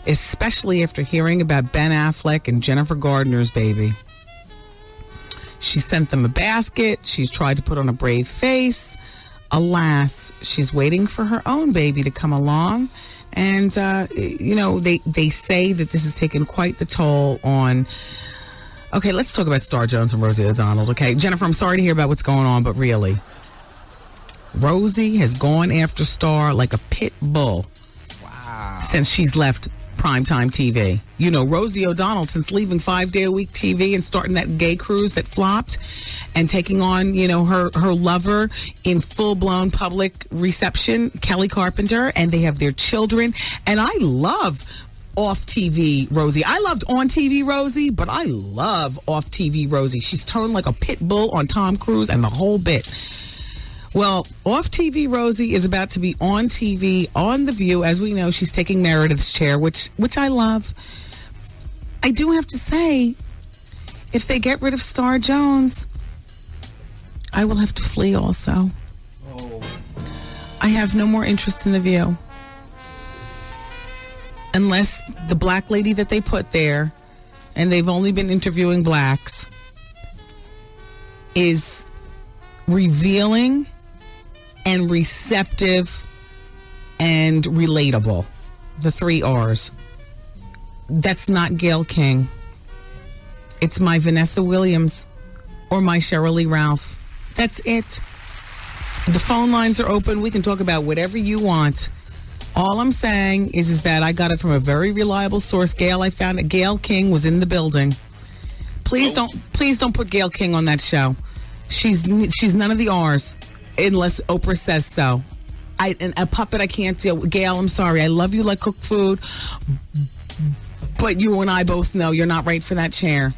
especially after hearing about Ben Affleck and Jennifer Gardner's baby. She sent them a basket. She's tried to put on a brave face. alas, she's waiting for her own baby to come along. And, they say that this has taken quite the toll on... Okay, let's talk about Star Jones and Rosie O'Donnell, okay? Jennifer, I'm sorry to hear about what's going on, but really, Rosie has gone after Star like a pit bull. Wow. Since she's left primetime TV. You know, Rosie O'Donnell, since leaving 5-day-a-week TV and starting that gay cruise that flopped and taking on, her lover in full-blown public reception, Kelly Carpenter, and they have their children. And I love off-TV Rosie. I loved on-TV Rosie, but I love off-TV Rosie. She's turned like a pit bull on Tom Cruise and the whole bit. Well, off-TV Rosie is about to be on TV, on The View. As we know, she's taking Meredith's chair, which I love. I do have to say, if they get rid of Star Jones, I will have to flee also. Oh. I have no more interest in The View. Unless the black lady that they put there, and they've only been interviewing blacks, is revealing and receptive and relatable. The 3 R's. That's not Gayle King. It's my Vanessa Williams or my Sheryl Lee Ralph. That's it. The phone lines are open. We can talk about whatever you want. All I'm saying is that I got it from a very reliable source. Gayle, I found that Gayle King was in the building. Please don't put Gayle King on that show. She's none of the R's. Unless Oprah says so. And a puppet I can't deal with. Gayle, I'm sorry. I love you like cooked food. But you and I both know you're not right for that chair.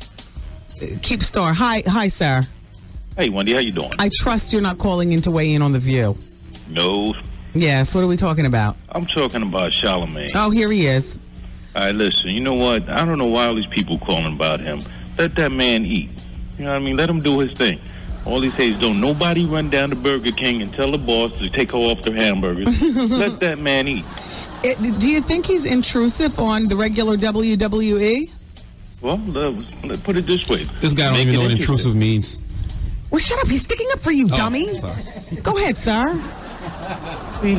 Keep Star. Hi, sir. Hey, Wendy, how you doing? I trust you're not calling in to weigh in on The View. No. Yes, what are we talking about? I'm talking about Charlamagne. Oh, here he is. All right, listen, you know what? I don't know why all these people calling about him. Let that man eat. You know what I mean? Let him do his thing. All he says, don't nobody run down to Burger King and tell the boss to take her off their hamburgers. Let that man eat. Do you think he's intrusive on the regular WWE? Well, let's put it this way. This guy don't even know what intrusive means. Well, shut up. He's sticking up for you, dummy. Sorry. Go ahead, sir. See,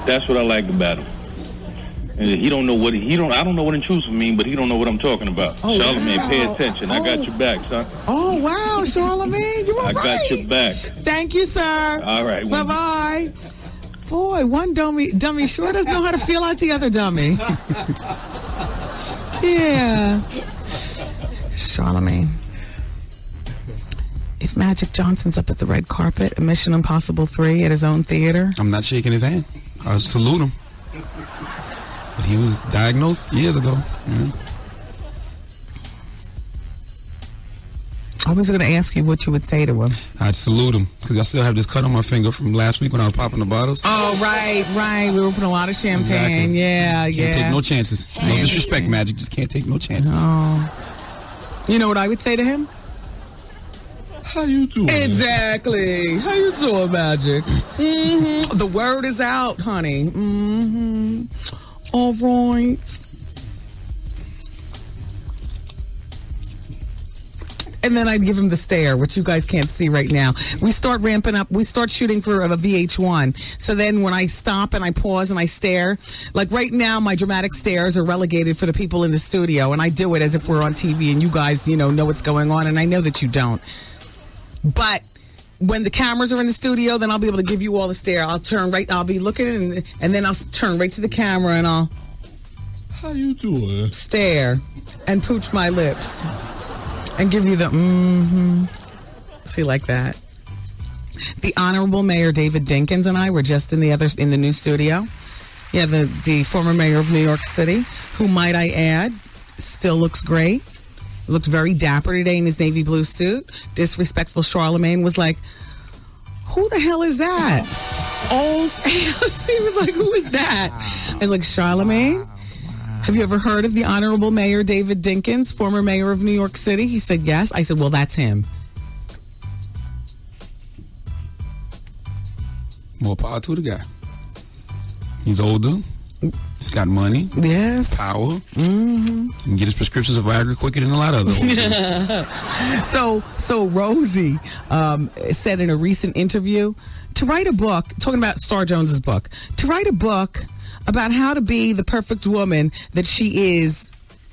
that's what I like about him. And he don't know what I don't know what intrusive mean, but he don't know what I'm talking about. Oh, Charlamagne, wow. pay attention. I got your back, son. Oh, wow, Charlamagne, you were right. I got your back. Thank you, sir. All right. Bye-bye. Boy, one dummy sure does know how to feel out the other dummy. Yeah. Charlamagne. If Magic Johnson's up at the red carpet, Mission Impossible 3 at his own theater. I'm not shaking his hand. I salute him. But he was diagnosed years ago. Yeah. I was going to ask you what you would say to him. I'd salute him because I still have this cut on my finger from last week when I was popping the bottles. Oh, right. We were putting a lot of champagne. Exactly. Yeah. Can't take no chances. No disrespect, Magic. Just can't take no chances. Oh. You know what I would say to him? How you doing? Exactly. How you doing, Magic? Mm-hmm. The word is out, honey. Mm-hmm. All right. And then I'd give him the stare, which you guys can't see right now. We start ramping up. We start shooting for a VH1. So then when I stop and I pause and I stare, like right now, my dramatic stares are relegated for the people in the studio. And I do it as if we're on TV and you guys, know what's going on. And I know that you don't. But when the cameras are in the studio, then I'll be able to give you all the stare. I'll be looking and then I'll turn right to the camera and I'll... How you doing? Stare and pooch my lips. And give you the See, like that. The Honorable Mayor David Dinkins and I were just in the new studio. Yeah, the former mayor of New York City, who, might I add, still looks great. Looked very dapper today in his navy blue suit. Disrespectful Charlamagne was like, who the hell is that? Old ass. He was like, who is that? I was like, Charlamagne? Have you ever heard of the Honorable Mayor David Dinkins, former mayor of New York City? He said, yes. I said, well, that's him. More power to the guy. He's older. He's got money. Yes. Power. Mm-hmm. He can get his prescriptions of Viagra quicker than a lot of other So Rosie said in a recent interview to to write a book, talking about Star Jones's book, to write a book about how to be the perfect woman that she is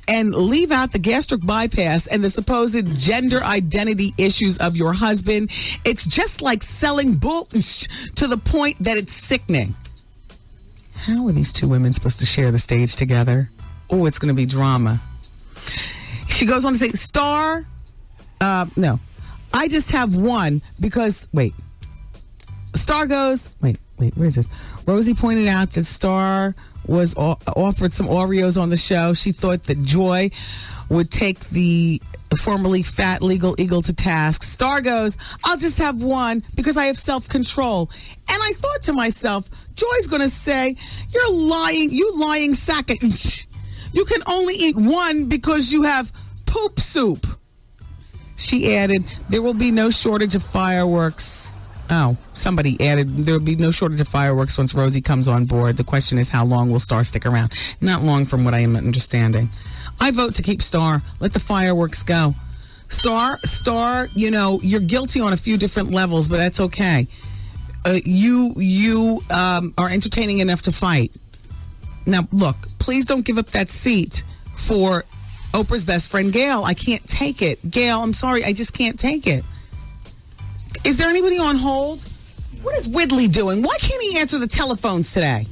and leave out the gastric bypass and the supposed gender identity issues of your husband. It's just like selling bull to the point that it's sickening. How are these two women supposed to share the stage together? Oh, it's going to be drama. She goes on to say, Star, no, I just have one because, wait. Star goes, wait, where is this? Rosie pointed out that Star was offered some Oreos on the show. She thought that Joy would take the formerly fat legal eagle to task. Star goes, I'll just have one because I have self-control. And I thought to myself, Joy's going to say, you're lying, you lying sack of... You can only eat one because you have poop soup. She added, there will be no shortage of fireworks. Oh, somebody added, there will be no shortage of fireworks once Rosie comes on board. The question is, how long will Star stick around? Not long from what I am understanding. I vote to keep Star. Let the fireworks go. Star, you know, you're guilty on a few different levels, but that's okay. You are entertaining enough to fight. Now, look, please don't give up that seat for Oprah's best friend, Gail. I can't take it. Gail, I'm sorry. I just can't take it. Is there anybody on hold? What is Widley doing? Why can't he answer the telephones today?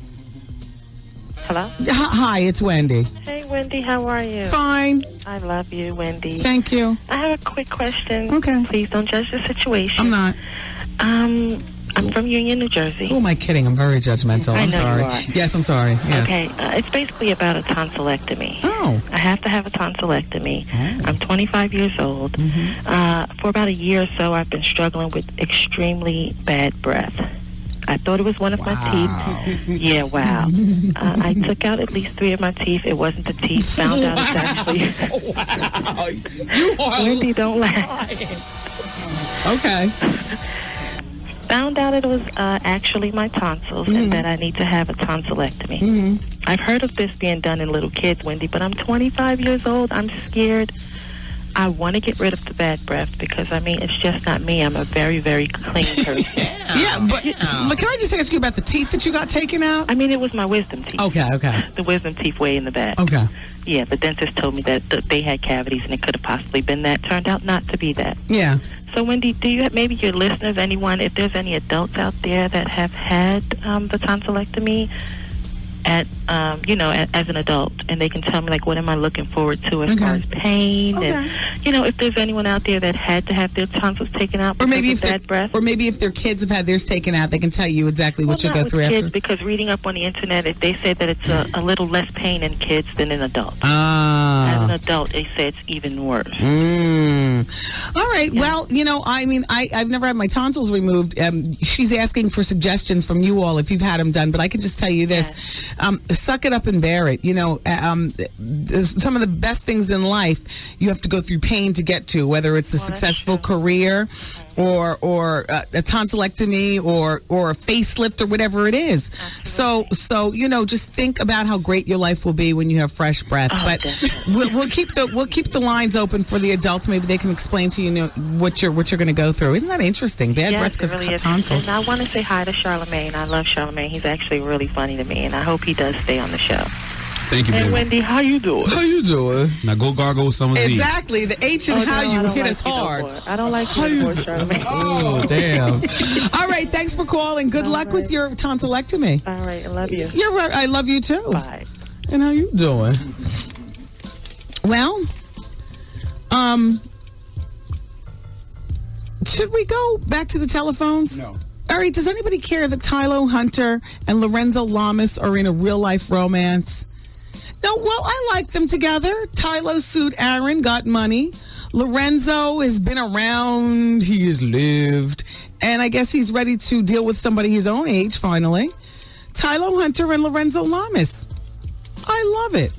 Hello? Hi, it's Wendy. Hey, Wendy, how are you? Fine. I love you, Wendy. Thank you. I have a quick question. Okay. Please don't judge the situation. I'm not. I'm from Union, New Jersey. Who am I kidding? I'm very judgmental. I'm sorry. You are. Yes, I'm sorry. Yes. Okay. It's basically about a tonsillectomy. Oh. I have to have a tonsillectomy. Oh. I'm 25 years old. Mm-hmm. For about a year or so, I've been struggling with extremely bad breath. I thought it was one of my teeth. Yeah, wow. I took out at least 3 of my teeth. It wasn't the teeth. Found out it's actually... Wow. You are Wendy, don't laugh. Okay. Found out it was actually my tonsils and that I need to have a tonsillectomy. Mm-hmm. I've heard of this being done in little kids, Wendy, but I'm 25 years old. I'm scared. I want to get rid of the bad breath because, I mean, it's just not me. I'm a very, very clean person. Yeah, but can I just ask you about the teeth that you got taken out? I mean, it was my wisdom teeth. Okay. The wisdom teeth way in the back. Okay. Yeah, the dentist told me that they had cavities and it could have possibly been that. Turned out not to be that. Yeah. So, Wendy, do you have, maybe your listeners, anyone, if there's any adults out there that have had the tonsillectomy as an adult, and they can tell me, like, what am I looking forward to as far as pain, and, you know, if there's anyone out there that had to have their tonsils taken out because of bad breath. Or maybe if their kids have had theirs taken out, they can tell you exactly what you'll go through kids, after. Because reading up on the internet, if they say that it's a little less pain in kids than in adults. As an adult, they say it's even worse. All right. Yeah. Well, you know, I mean, I've never had my tonsils removed. She's asking for suggestions from you all if you've had them done, but I can just tell you this. Suck it up and bear it. You know, some of the best things in life you have to go through pain to get to, whether it's a successful career or a tonsillectomy or a facelift or whatever it is. Absolutely. So you know, just think about how great your life will be when you have fresh breath. But we'll keep the lines open for the adults. Maybe they can explain to you, what you're going to go through. Isn't that interesting? Bad breath because really tonsils. And I want to say hi to Charlamagne. I love Charlamagne. He's actually really funny to me, and I hope he does stay on the show. Thank you, baby. Hey, Wendy, how you doing? How you doing? Now go gargle with some of these. Exactly. The H and how you hit us hard. I don't like you anymore, Charlamagne. Oh, damn. All right. Thanks for calling. Good luck with your tonsillectomy. All right. I love you. You're right. I love you, too. Bye. And how you doing? Well, should we go back to the telephones? No. All right, does anybody care that Tylo Hunter and Lorenzo Lamas are in a real-life romance? No, well, I like them together. Tylo sued Aaron, got money. Lorenzo has been around. He has lived. And I guess he's ready to deal with somebody his own age, finally. Tylo Hunter and Lorenzo Lamas. I love it.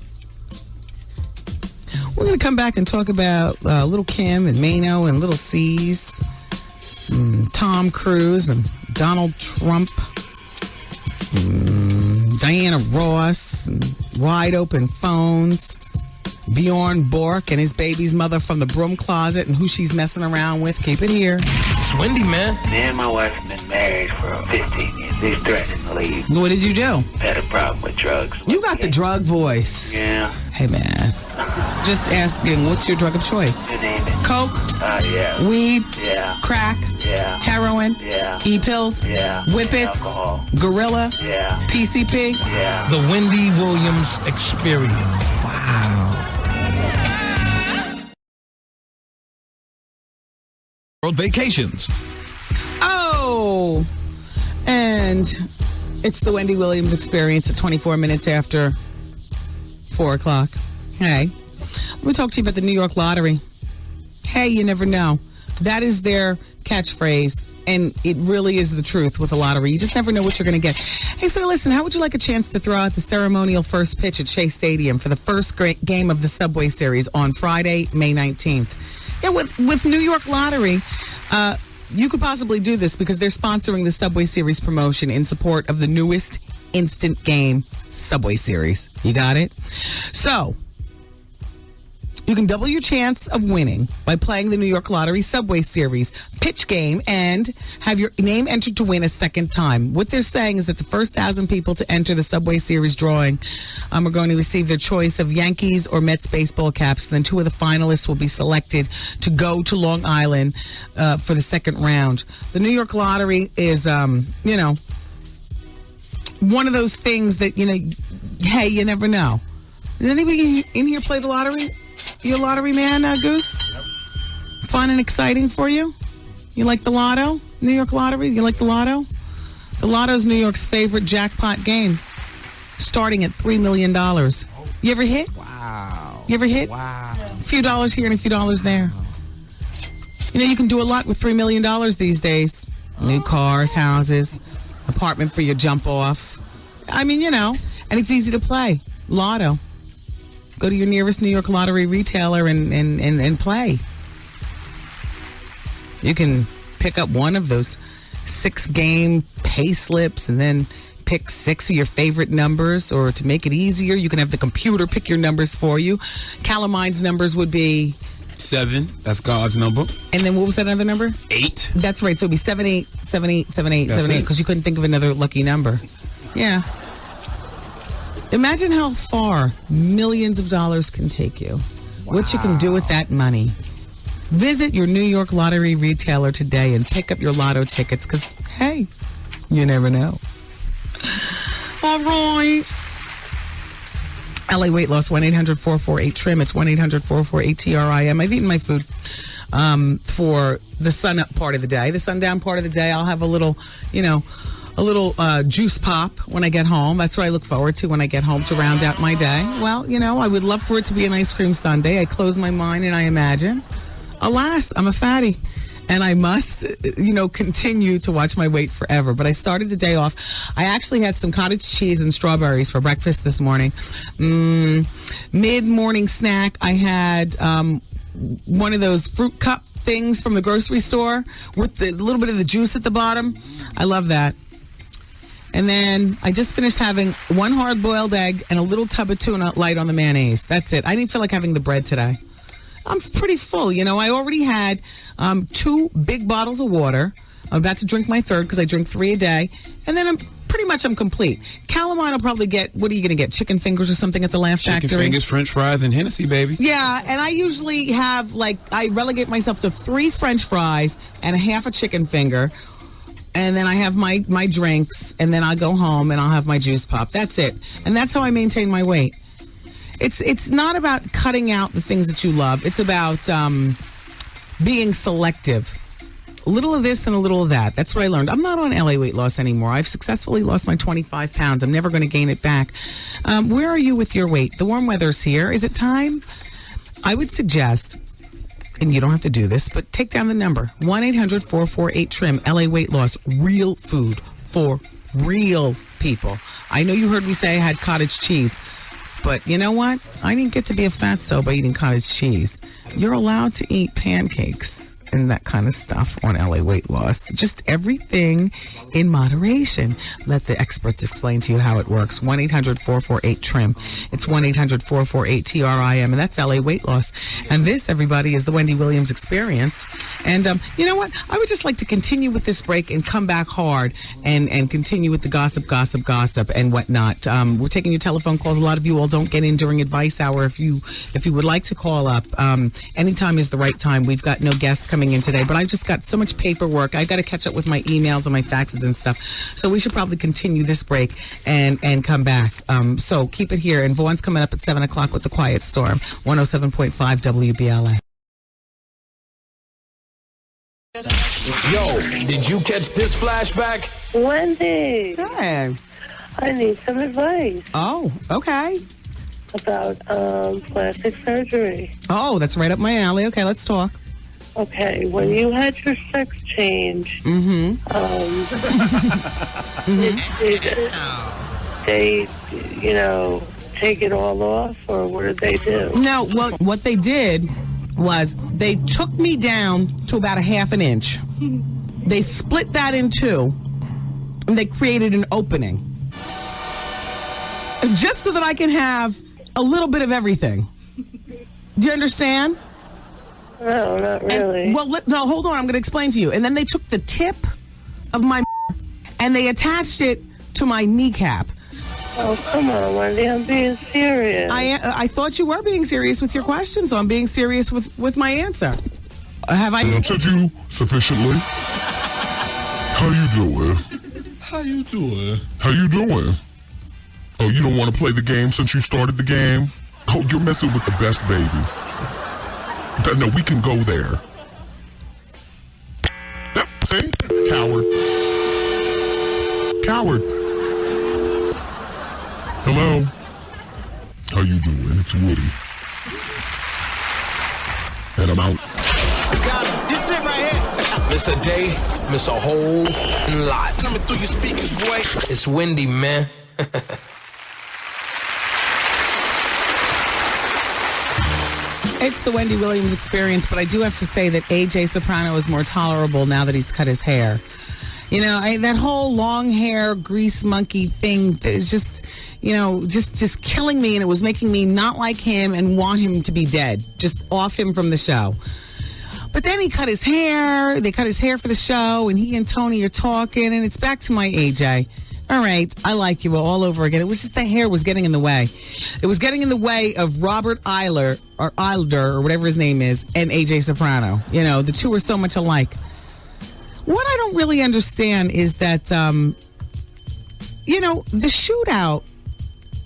We're going to come back and talk about Little Kim and Mano and Little C's, and Tom Cruise and Donald Trump, Diana Ross, and Wide Open Phones, Bjorn Bork and his baby's mother from the broom closet and who she's messing around with. Keep it here. It's Wendy, man. Me and my wife have been married for 15 years. They threatened to leave. What did you do? Had a problem with drugs. You got the drug voice. Yeah. Hey, man. Just asking, what's your drug of choice? You name it. Coke? Yeah. Weed? Yeah. Crack? Yeah. Heroin? Yeah. E-pills? Yeah. Whippets? Alcohol. Gorilla? Yeah. PCP? Yeah. The Wendy Williams Experience. Wow. World Vacations. Oh! And it's the Wendy Williams Experience at 24 minutes after 4 o'clock. Hey, let me talk to you about the New York Lottery. Hey, you never know. That is their catchphrase, and it really is the truth with the lottery. You just never know what you're going to get. Hey, so listen, how would you like a chance to throw out the ceremonial first pitch at Shea Stadium for the first game of the Subway Series on Friday, May 19th? Yeah, with New York Lottery, you could possibly do this because they're sponsoring the Subway Series promotion in support of the newest instant game Subway Series. You got it? So, you can double your chance of winning by playing the New York Lottery Subway Series pitch game and have your name entered to win a second time. What they're saying is that the first 1,000 people to enter the Subway Series drawing are going to receive their choice of Yankees or Mets baseball caps. Then 2 of the finalists will be selected to go to Long Island for the second round. The New York Lottery is, one of those things that, hey, you never know. Does anybody in here play the lottery? You a lottery man, Goose? Fun and exciting for you? You like the lotto? New York Lottery? You like the lotto? The lotto's New York's favorite jackpot game, starting at $3 million. You ever hit? Wow. You ever hit? Wow. A few dollars here and a few dollars there. You can do a lot with $3 million these days. New cars, houses, apartment for your jump off. And it's easy to play. Lotto. Go to your nearest New York Lottery retailer and play. You can pick up one of those 6-game pay slips and then pick 6 of your favorite numbers, or to make it easier, you can have the computer pick your numbers for you. Calamine's numbers would be 7. That's God's number. And then what was that other number? 8. That's right. So it'd be 78787878 because you couldn't think of another lucky number. Yeah. Imagine how far millions of dollars can take you. Wow. What you can do with that money. Visit your New York Lottery retailer today and pick up your lotto tickets because, hey, you never know. All right. LA Weight Loss, 1-800-448-TRIM. It's 1-800-448-TRIM. I've eaten my food for the sun up part of the day. The sundown part of the day, I'll have a little, juice pop when I get home. That's what I look forward to when I get home to round out my day. Well, I would love for it to be an ice cream sundae. I close my mind and I imagine. Alas, I'm a fatty. And I must, continue to watch my weight forever. But I started the day off. I actually had some cottage cheese and strawberries for breakfast this morning. Mid-morning snack, I had one of those fruit cup things from the grocery store with a little bit of the juice at the bottom. I love that. And then I just finished having 1 hard-boiled egg and a little tub of tuna light on the mayonnaise. That's it. I didn't feel like having the bread today. I'm pretty full. I already had 2 big bottles of water. I'm about to drink my 3rd because I drink 3 a day. And then I'm complete. Calamine will probably get, what are you going to get? Chicken fingers or something at the Laugh Factory? Chicken fingers, French fries, and Hennessy, baby. Yeah, and I usually have, I relegate myself to 3 French fries and a half a chicken finger. And then I have my drinks, and then I'll go home and I'll have my juice pop. That's it. And that's how I maintain my weight. It's not about cutting out the things that you love. It's about being selective. A little of this and a little of that. That's what I learned. I'm not on LA weight loss anymore. I've successfully lost my 25 pounds. I'm never going to gain it back. Where are you with your weight? The warm weather's here. Is it time? I would suggest, and you don't have to do this, but take down the number. 1-800-448-TRIM. LA weight loss. Real food for real people. I know you heard me say I had cottage cheese. But you know what? I didn't get to be a fatso by eating cottage cheese. You're allowed to eat pancakes and that kind of stuff on LA weight loss. Just everything in moderation. Let the experts explain to you how it works. 1-800-448-TRIM. It's 1-800-448-TRIM, and that's LA weight loss. And this, everybody, is the Wendy Williams Experience. And you know what? I would just like to continue with this break and come back hard and continue with the gossip, and whatnot. We're taking your telephone calls. A lot of you all don't get in during advice hour. If you would like to call up, anytime is the right time. We've got no guests coming in today, but I've just got so much paperwork. I got to catch up with my emails and my faxes and stuff. So we should probably continue this break and come back. So keep it here. And Vaughn's coming up at 7 o'clock with The Quiet Storm, 107.5 WBLA. Yo, did you catch this flashback? Wendy. Hey. I need some advice. Oh, okay. About plastic surgery. Oh, that's right up my alley. Okay, let's talk. Okay, when you had your sex change, did they, take it all off, or what did they do? No, well, what they did was they took me down to about a half an inch. They split that in two, and they created an opening. Just so that I can have a little bit of everything. Do you understand? No, not really. No, hold on. I'm going to explain to you. And then they took the tip of my and they attached it to my kneecap. Oh, come on, Wendy. I'm being serious. I thought you were being serious with your question, so I'm being serious with my answer. Have I answered you sufficiently? How you doing? How you doing? How you doing? Oh, you don't want to play the game since you started the game? Oh, you're messing with the best baby. No, we can go there. Yep, see? Coward. Coward. Hello? How you doing? It's Woody. And I'm out. This it right here. Miss a day, miss a whole lot. Coming through your speakers, boy. It's Wendy, man. It's the Wendy Williams Experience, but I do have to say that AJ Soprano is more tolerable now that he's cut his hair. You know, that whole long hair grease monkey thing is just, just killing me, and it was making me not like him and want him to be dead. Just off him from the show. But then he cut his hair. They cut his hair for the show, and he and Tony are talking, and it's back to my AJ. All right, I like you all over again. It was just the hair was getting in the way. It was getting in the way of Robert Eiler, or whatever his name is, and AJ Soprano. You know, the two are so much alike. What I don't really understand is that, the shootout,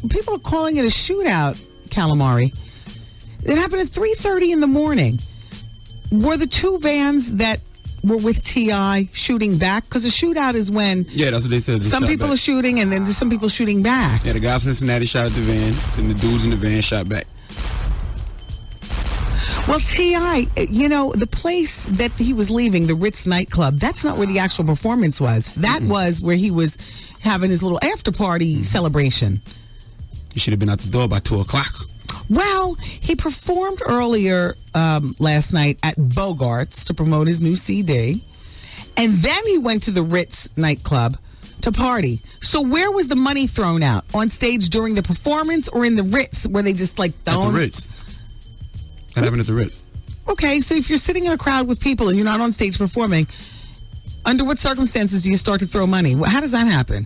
people are calling it a shootout, Calamari. It happened at 3:30 in the morning. Were the two vans that were with T.I. shooting back? Because a shootout is when that's what they said. Some people are shooting, and then there's some people shooting back. Yeah, the guy from Cincinnati shot at the van, and the dudes in the van shot back. Well, T.I., the place that he was leaving, the Ritz nightclub, that's not where the actual performance was. That was where he was having his little after-party celebration. He should have been out the door by 2 o'clock. Well, he performed earlier last night at Bogart's to promote his new CD. And then he went to the Ritz nightclub to party. So where was the money thrown out? On stage during the performance, or in the Ritz where they just At the Ritz. That happened at the Ritz. Okay, so if you're sitting in a crowd with people and you're not on stage performing, under what circumstances do you start to throw money? How does that happen?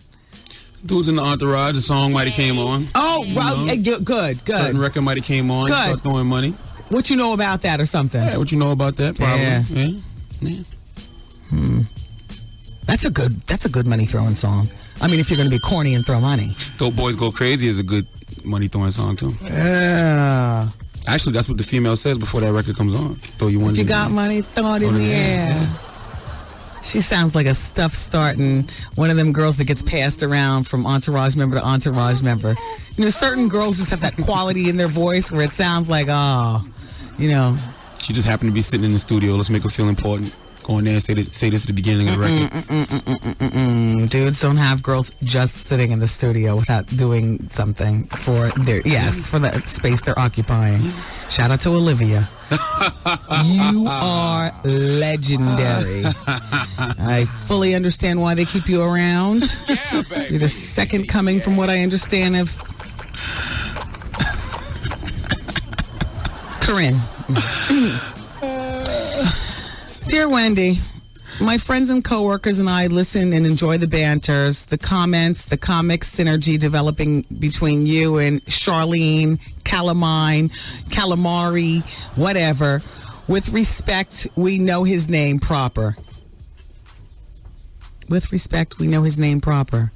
Dudes in the entourage, the song might have came on. Oh, well, good. Certain record might have came on. Good. Start throwing money. What you know about that or something? Yeah, what you know about that? Probably. Yeah. That's a good money throwing song. I mean, if you're going to be corny and throw money. Dope Boys Go Crazy is a good money throwing song too. Yeah. Actually, that's what the female says before that record comes on. Throw you one. If you got money, throw it in the air. Yeah. She sounds like a stuff starting one of them girls that gets passed around from entourage member to entourage member. Certain girls just have that quality in their voice where it sounds like, She just happened to be sitting in the studio. Let's make her feel important. Go in there and say this at the beginning of the record. Dudes don't have girls just sitting in the studio without doing something for for the space they're occupying. Shout out to Olivia. You are legendary. I fully understand why they keep you around. Yeah, baby. You're the second coming from what I understand of Corinne. Dear Wendy, my friends and coworkers and I listen and enjoy the banters, the comments, the comic synergy developing between you and Charlene, Calamari, whatever. With respect, we know his name proper. With respect, we know his name proper.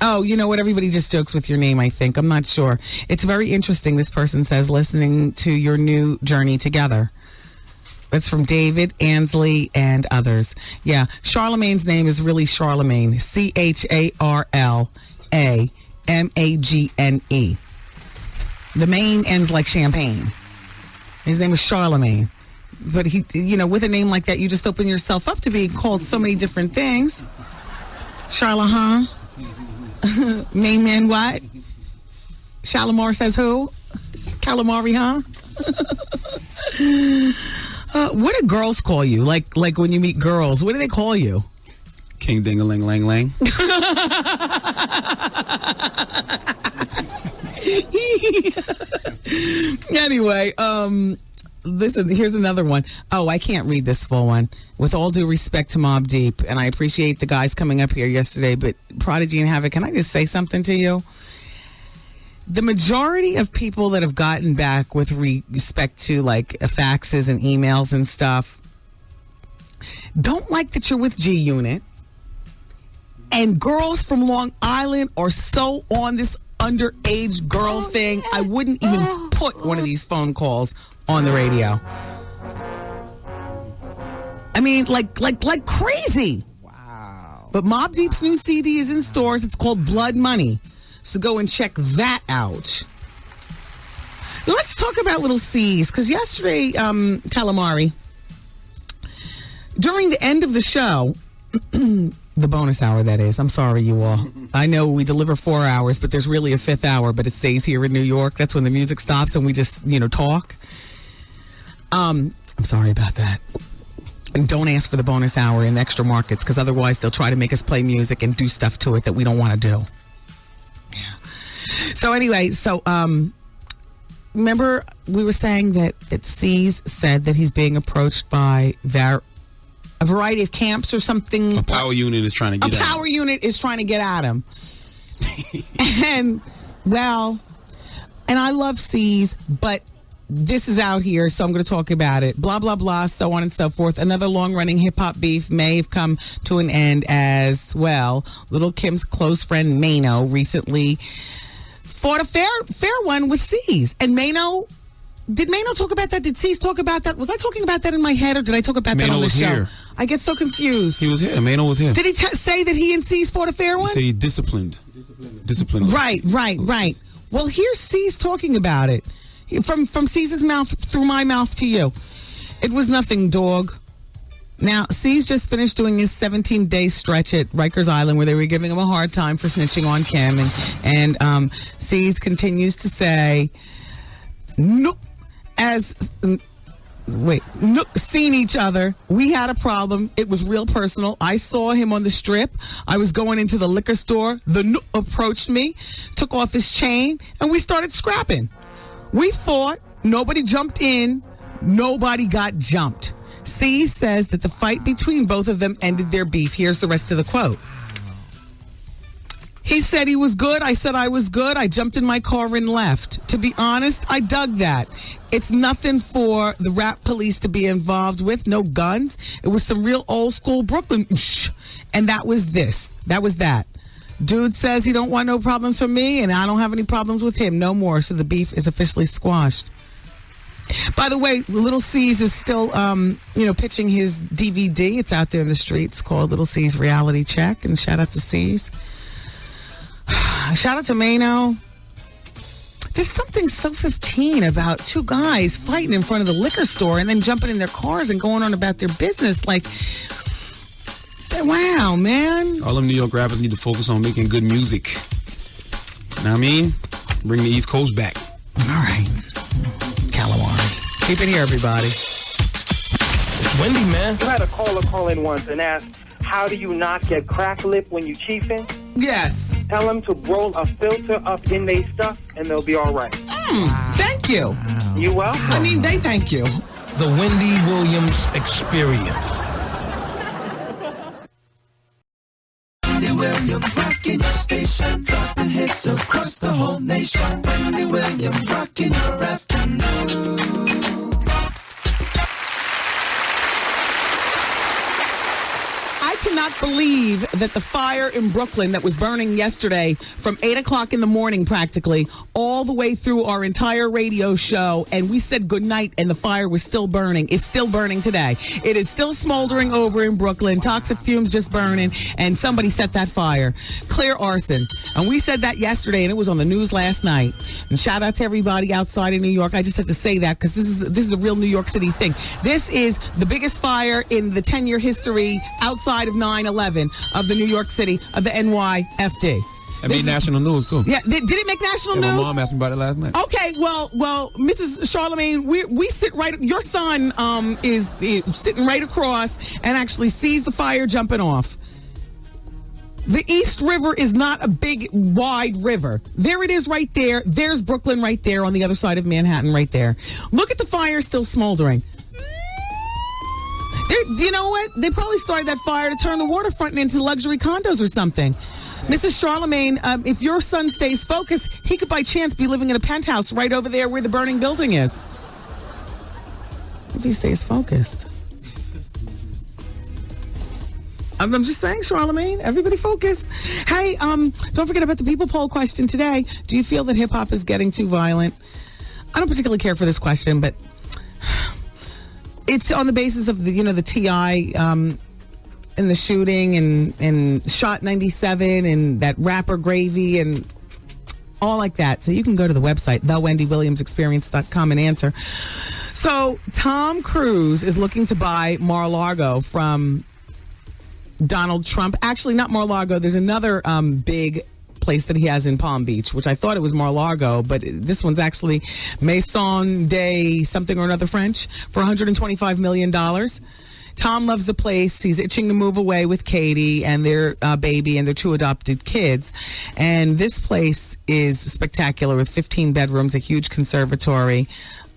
Oh, you know what? Everybody just jokes with your name, I think. I'm not sure. It's very interesting, this person says, listening to your new journey together. That's from David, Ansley, and others. Yeah, Charlemagne's name is really Charlemagne. Charlamagne. The main ends like champagne. His name is Charlemagne. But he, with a name like that, you just open yourself up to being called so many different things. Charla, huh? Main man what? Shalimar says who? Calamari, huh? What do girls call you? Like when you meet girls, what do they call you? King Ding-a-ling-lang-lang. Anyway, listen, here's another one. Oh, I can't read this full one. With all due respect to Mobb Deep, and I appreciate the guys coming up here yesterday, but Prodigy and Havoc, can I just say something to you? The majority of people that have gotten back with respect to like faxes and emails and stuff don't like that you're with G Unit. And girls from Long Island are so on this underage girl thing. I wouldn't even put one of these phone calls on the radio. I mean, like crazy. Wow. But Mobb Deep's new CD is in stores. It's called Blood Money. So go and check that out. Let's talk about Little C's, because yesterday, Calamari, during the end of the show, the bonus hour, that is. I'm sorry, you all. I know we deliver 4 hours, but there's really a fifth hour, but it stays here in New York. That's when the music stops and we just, talk. I'm sorry about that. And don't ask for the bonus hour in extra markets, because otherwise they'll try to make us play music and do stuff to it that we don't want to do. Yeah. So anyway, remember we were saying that C's said that he's being approached by a variety of camps or something. A power unit is trying to get at him. A power unit is trying to get at him. And I love C's, but this is out here, so I'm going to talk about it. Blah, blah, blah, so on and so forth. Another long-running hip-hop beef may have come to an end as well. Little Kim's close friend Mano recently fought a fair one with C's. And did Mano talk about that? Did C's talk about that? Was I talking about that in my head, or did I talk about that on the show? Here. I get so confused. He was here. Mano was here. Did he say that he and C's fought a fair one? He said he disciplined. Right. Well, here's C's talking about it. From C's mouth through my mouth to you. It was nothing, dog. Now, C's just finished doing his 17-day stretch at Rikers Island, where they were giving him a hard time for snitching on Kim. And C's continues to say, seen each other. We had a problem. It was real personal. I saw him on the strip. I was going into the liquor store. The approached me, took off his chain, and we started scrapping. We fought. Nobody jumped in. Nobody got jumped. C says that the fight between both of them ended their beef. Here's the rest of the quote. He said he was good. I said I was good. I jumped in my car and left. To be honest, I dug that. It's nothing for the rap police to be involved with. No guns. It was some real old school Brooklyn. And that was this. That was that. Dude says he don't want no problems from me, and I don't have any problems with him. No more. So the beef is officially squashed. By the way, Little C's is still, pitching his DVD. It's out there in the streets, called Little C's Reality Check. And shout out to C's. Shout out to Mano. There's something so 15 about two guys fighting in front of the liquor store and then jumping in their cars and going on about their business. Like, wow, man. All them New York rappers need to focus on making good music. You know what I mean? Bring the East Coast back. All right. Kalawari. Keep it here, everybody. It's Wendy, man. You had a caller call in once and ask, how do you not get crack lip when you chiefing? Yes. Tell them to roll a filter up in their stuff and they'll be all right. Thank you. You welcome. I mean, they thank you. The Wendy Williams Experience. Wendy Williams rocking your station, dropping hits across the whole nation. Wendy Williams rocking your afternoon. I cannot believe that the fire in Brooklyn that was burning yesterday from 8 o'clock in the morning practically all the way through our entire radio show, and we said goodnight and the fire was still burning. It's still burning today. It is still smoldering over in Brooklyn. Toxic fumes just burning, and somebody set that fire. Clear arson. And we said that yesterday, and it was on the news last night. And shout out to everybody outside of New York. I just had to say that because this is a real New York City thing. This is the biggest fire in the 10-year history outside of 9/11 of the New York City, of the NYFD. It made national news, too. Yeah, did it make national news? My mom asked me about it last night. Okay, well, Mrs. Charlamagne, we sit right, your son is sitting right across and actually sees the fire jumping off. The East River is not a big, wide river. There it is right there. There's Brooklyn right there on the other side of Manhattan right there. Look at the fire still smoldering. You know what? They probably started that fire to turn the waterfront into luxury condos or something. Mrs. Charlamagne, if your son stays focused, he could by chance be living in a penthouse right over there where the burning building is. If he stays focused. I'm just saying, Charlamagne, everybody focus. Hey, don't forget about the people poll question today. Do you feel that hip hop is getting too violent? I don't particularly care for this question, but it's on the basis of the T.I. And the shooting and Shot 97 and that rapper Gravy and all like that. So you can go to the website, thewendywilliamsexperience.com, and answer. So Tom Cruise is looking to buy Mar-a-Lago from Donald Trump. Actually, not Mar-a-Lago. There's another big place that he has in Palm Beach, which I thought it was Mar-a-Lago, but this one's actually Maison de something or another French for $125 million. Tom loves the place. He's itching to move away with Katie and their baby and their 2 adopted kids. And this place is spectacular with 15 bedrooms, a huge conservatory,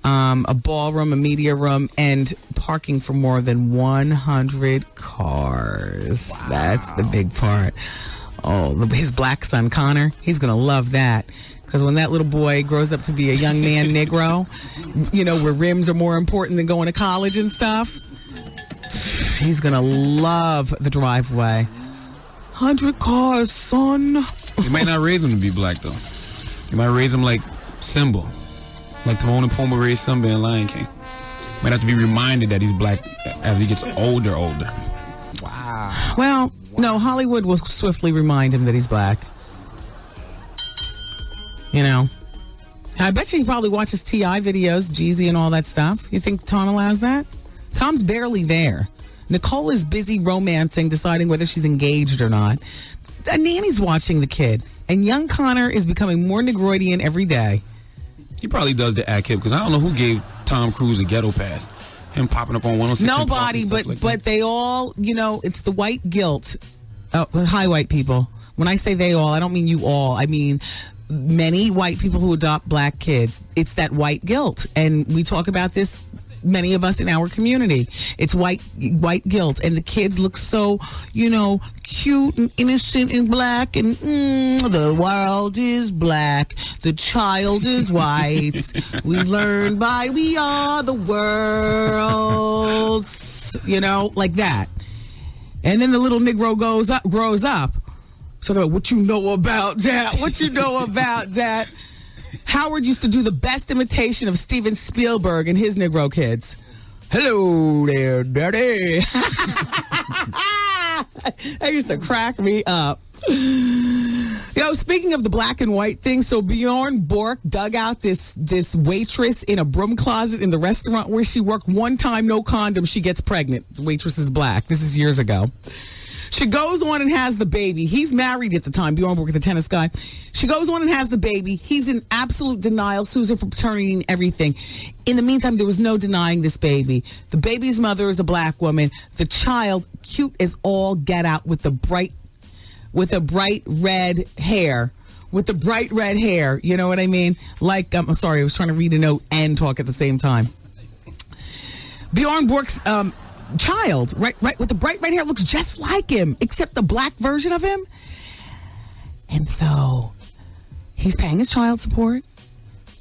a ballroom, a media room, and parking for more than 100 cars. Wow. That's the big part. Oh, his black son, Connor, he's going to love that. Because when that little boy grows up to be a young man Negro, where rims are more important than going to college and stuff, he's going to love the driveway. 100 cars, son. You might not raise him to be black, though. You might raise him like Simba. Like Timon and Pumbaa raised Simba in Lion King. Might have to be reminded that he's black as he gets older. Wow. Well, no, Hollywood will swiftly remind him that he's black. I bet you he probably watches T.I. videos, Jeezy and all that stuff. You think Tom allows that? Tom's barely there. Nicole is busy romancing, deciding whether she's engaged or not. A nanny's watching the kid. And young Connor is becoming more Negroidian every day. He probably does the act hip because I don't know who gave Tom Cruise a ghetto pass. Him popping up on 106. Nobody, but they all, it's the white guilt. Oh, hi, white people. When I say they all, I don't mean you all. I mean many white people who adopt black kids. It's that white guilt. And we talk about this, many of us in our community. It's white guilt. And the kids look so, cute and innocent and black. And the world is black. The child is white. We learn by we are the world. Like that. And then the little Negro grows up. So what you know about that? What you know about that? Howard used to do the best imitation of Steven Spielberg and his Negro kids. Hello there, Daddy. That used to crack me up. So speaking of the black and white thing, so Bjorn Bork dug out this waitress in a broom closet in the restaurant where she worked. One time, no condom, she gets pregnant. The waitress is black. This is years ago. She goes on and has the baby. He's married at the time, Bjorn Bork, the tennis guy. She goes on and has the baby. He's in absolute denial, sues her for paternity and everything. In the meantime, there was no denying this baby. The baby's mother is a black woman. The child, cute as all get out with a bright red hair. You know what I mean? Like, I'm sorry, I was trying to read a note and talk at the same time. Bjorn Bork's child, right, with the bright red hair, looks just like him, except the black version of him. And so he's paying his child support.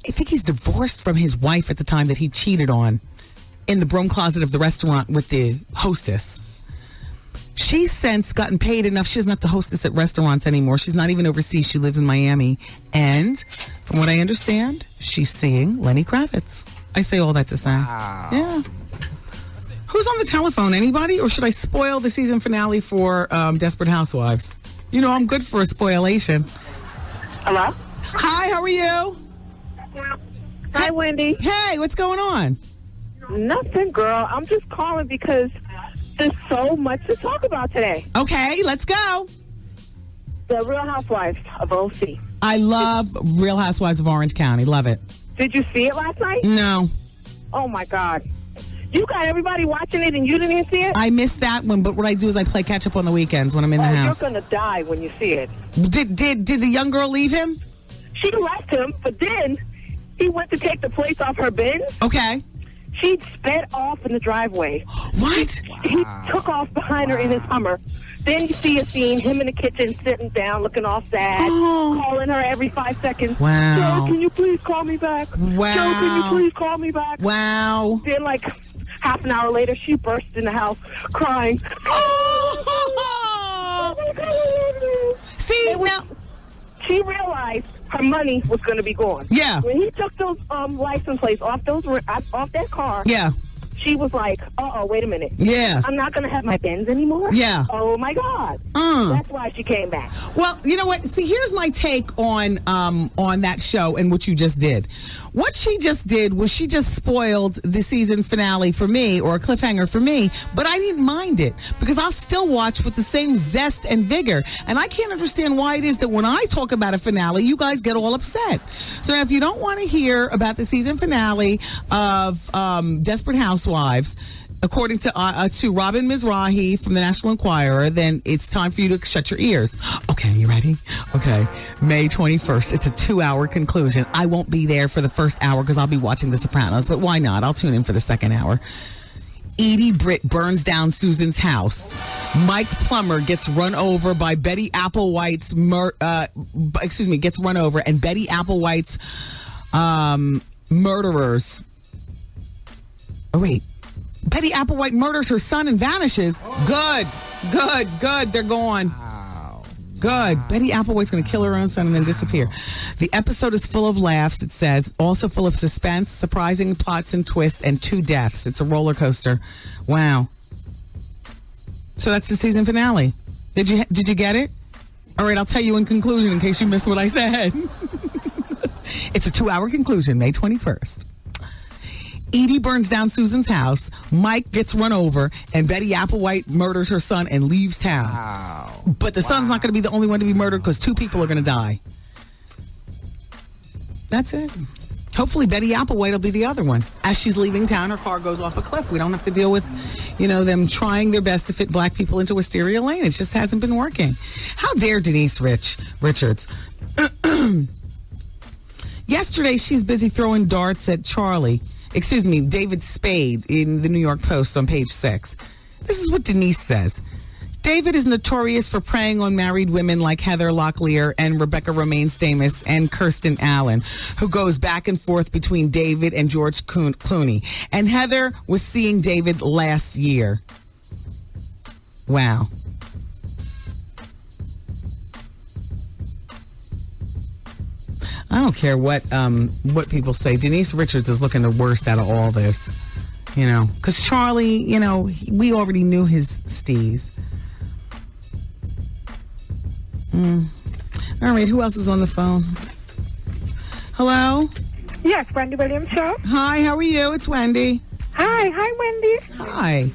I think he's divorced from his wife at the time that he cheated on in the broom closet of the restaurant with the hostess. She's since gotten paid enough. She doesn't have to hostess at restaurants anymore. She's not even overseas. She lives in Miami. And from what I understand, she's seeing Lenny Kravitz. I say all that to say. Wow. Yeah. Who's on the telephone? Anybody? Or should I spoil the season finale for Desperate Housewives? You know, I'm good for a spoilation. Hello? Hi, how are you? Hi, Wendy. Hey, what's going on? Nothing, girl. I'm just calling because there's so much to talk about today. Okay, let's go. The Real Housewives of OC. I love Real Housewives of Orange County. Love it. Did you see it last night? No. Oh, my God. You got everybody watching it and you didn't even see it? I missed that one, but what I do is I play catch up on the weekends when I'm in the house. You're going to die when you see it. Did the young girl leave him? She left him, but then he went to take the plates off her bin. Okay. She sped off in the driveway. What? He took off behind her in his Hummer. Then you see a scene, him in the kitchen sitting down, looking all sad, calling her every 5 seconds. Wow. Joe, can you please call me back? Wow. Joe, can you please call me back? Wow. Then, like, half an hour later, she burst in the house crying. Oh my God, I love you. See, now... She realized her money was going to be gone. Yeah. When he took those license plates off that car. Yeah. She was like, uh-oh, wait a minute. Yeah. I'm not going to have my Benz anymore? Yeah. Oh, my God. That's why she came back. Well, you know what? See, here's my take on that show and what you just did. What she just did was she just spoiled the season finale for me, or a cliffhanger for me, but I didn't mind it because I'll still watch with the same zest and vigor. And I can't understand why it is that when I talk about a finale, you guys get all upset. So if you don't want to hear about the season finale of Desperate Housewives, according to Robin Mizrahi from the National Enquirer, then it's time for you to shut your ears. Okay, you ready? Okay, May 21st. It's a 2-hour conclusion. I won't be there for the first hour because I'll be watching The Sopranos, but why not? I'll tune in for the second hour. Edie Britt burns down Susan's house. Mike Plummer gets run over by Betty Applewhite's gets run over, and Betty Applewhite's murderers. Oh, wait. Betty Applewhite murders her son and vanishes. Good. They're gone. Wow. Good. Betty Applewhite's going to kill her own son and then disappear. The episode is full of laughs, it says. Also full of suspense, surprising plots and twists, and 2 deaths. It's a roller coaster. Wow. So that's the season finale. Did you get it? All right, I'll tell you in conclusion in case you missed what I said. It's a 2-hour conclusion, May 21st. Edie burns down Susan's house, Mike gets run over, and Betty Applewhite murders her son and leaves town. Wow. But the son's not going to be the only one to be murdered because 2 people are going to die. That's it. Hopefully Betty Applewhite will be the other one. As she's leaving town, her car goes off a cliff. We don't have to deal with, them trying their best to fit black people into Wisteria Lane. It just hasn't been working. How dare Denise Richards? Yesterday, she's busy throwing darts at David Spade in the New York Post on page 6. This is what Denise says. David is notorious for preying on married women like Heather Locklear and Rebecca Romaine Stamos and Kirsten Allen, who goes back and forth between David and George Clooney. And Heather was seeing David last year. Wow. I don't care what people say. Denise Richards is looking the worst out of all this, because Charlie, we already knew his steez. All right, who else is on the phone? Hello? Yes, Wendy Williams Show. Hi, how are you? It's Wendy. Hi, Wendy. Hi.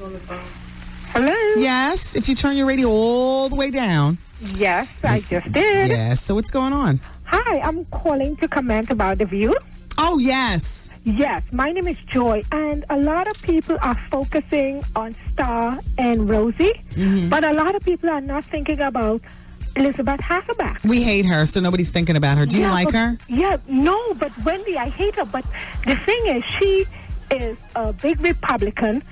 Hello? Yes, if you turn your radio all the way down. Yes, I just did. Yes, so what's going on? Hi, I'm calling to comment about The View. Oh, yes. Yes, my name is Joy, and a lot of people are focusing on Star and Rosie, but a lot of people are not thinking about Elizabeth Hasselbeck. We hate her, so nobody's thinking about her. Do you like her? Yeah, no, but Wendy, I hate her, but the thing is, she is a big Republican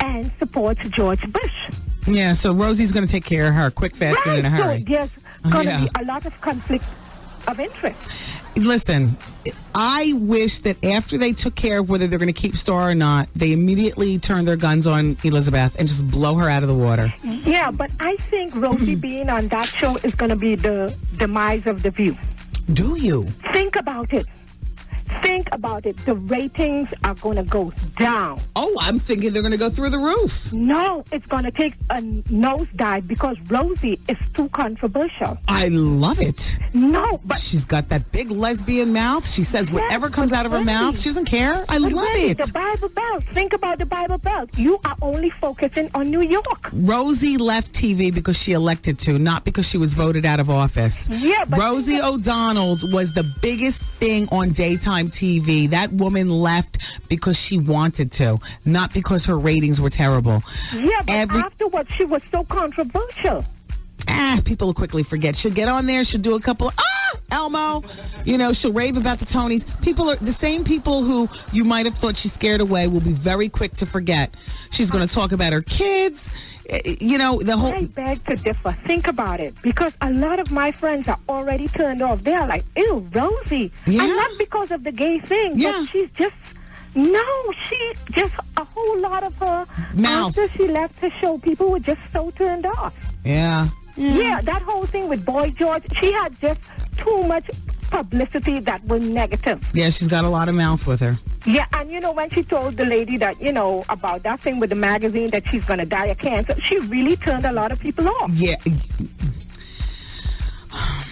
and supports George Bush. Yeah, so Rosie's going to take care of her quick, fast, and in a hurry. So there's going to be a lot of conflict of interest. Listen, I wish that after they took care of whether they're going to keep Star or not, they immediately turn their guns on Elizabeth and just blow her out of the water. Yeah, but I think Rosie being on that show is going to be the demise of The View. Do you? Think about it. Think about it. The ratings are going to go down. Oh, I'm thinking they're going to go through the roof. No, it's going to take a nosedive because Rosie is too controversial. I love it. No, but she's got that big lesbian mouth. She says whatever comes out of her mouth. She doesn't care. I love it. The Bible Belt. Think about the Bible Belt. You are only focusing on New York. Rosie left TV because she elected to, not because she was voted out of office. Yeah, but Rosie O'Donnell was the biggest thing on daytime TV. That woman left because she wanted to, not because her ratings were terrible. Yeah, but afterwards she was so controversial. People will quickly forget. She'll get on there, she'll do a couple Elmo, she'll rave about the Tonys. People are the same people who you might have thought she scared away will be very quick to forget. She's going to talk about her kids. The whole. I beg to differ. Think about it, because a lot of my friends are already turned off. They are like, ew, Rosie. Yeah. And not because of the gay thing, but she's just. No, she just a whole lot of her mouth. After she left the show, people were just so turned off. Yeah. Yeah, that whole thing with Boy George, she had just too much publicity that was negative. Yeah, she's got a lot of mouth with her. Yeah, and when she told the lady that, about that thing with the magazine that she's going to die of cancer, she really turned a lot of people off. Yeah.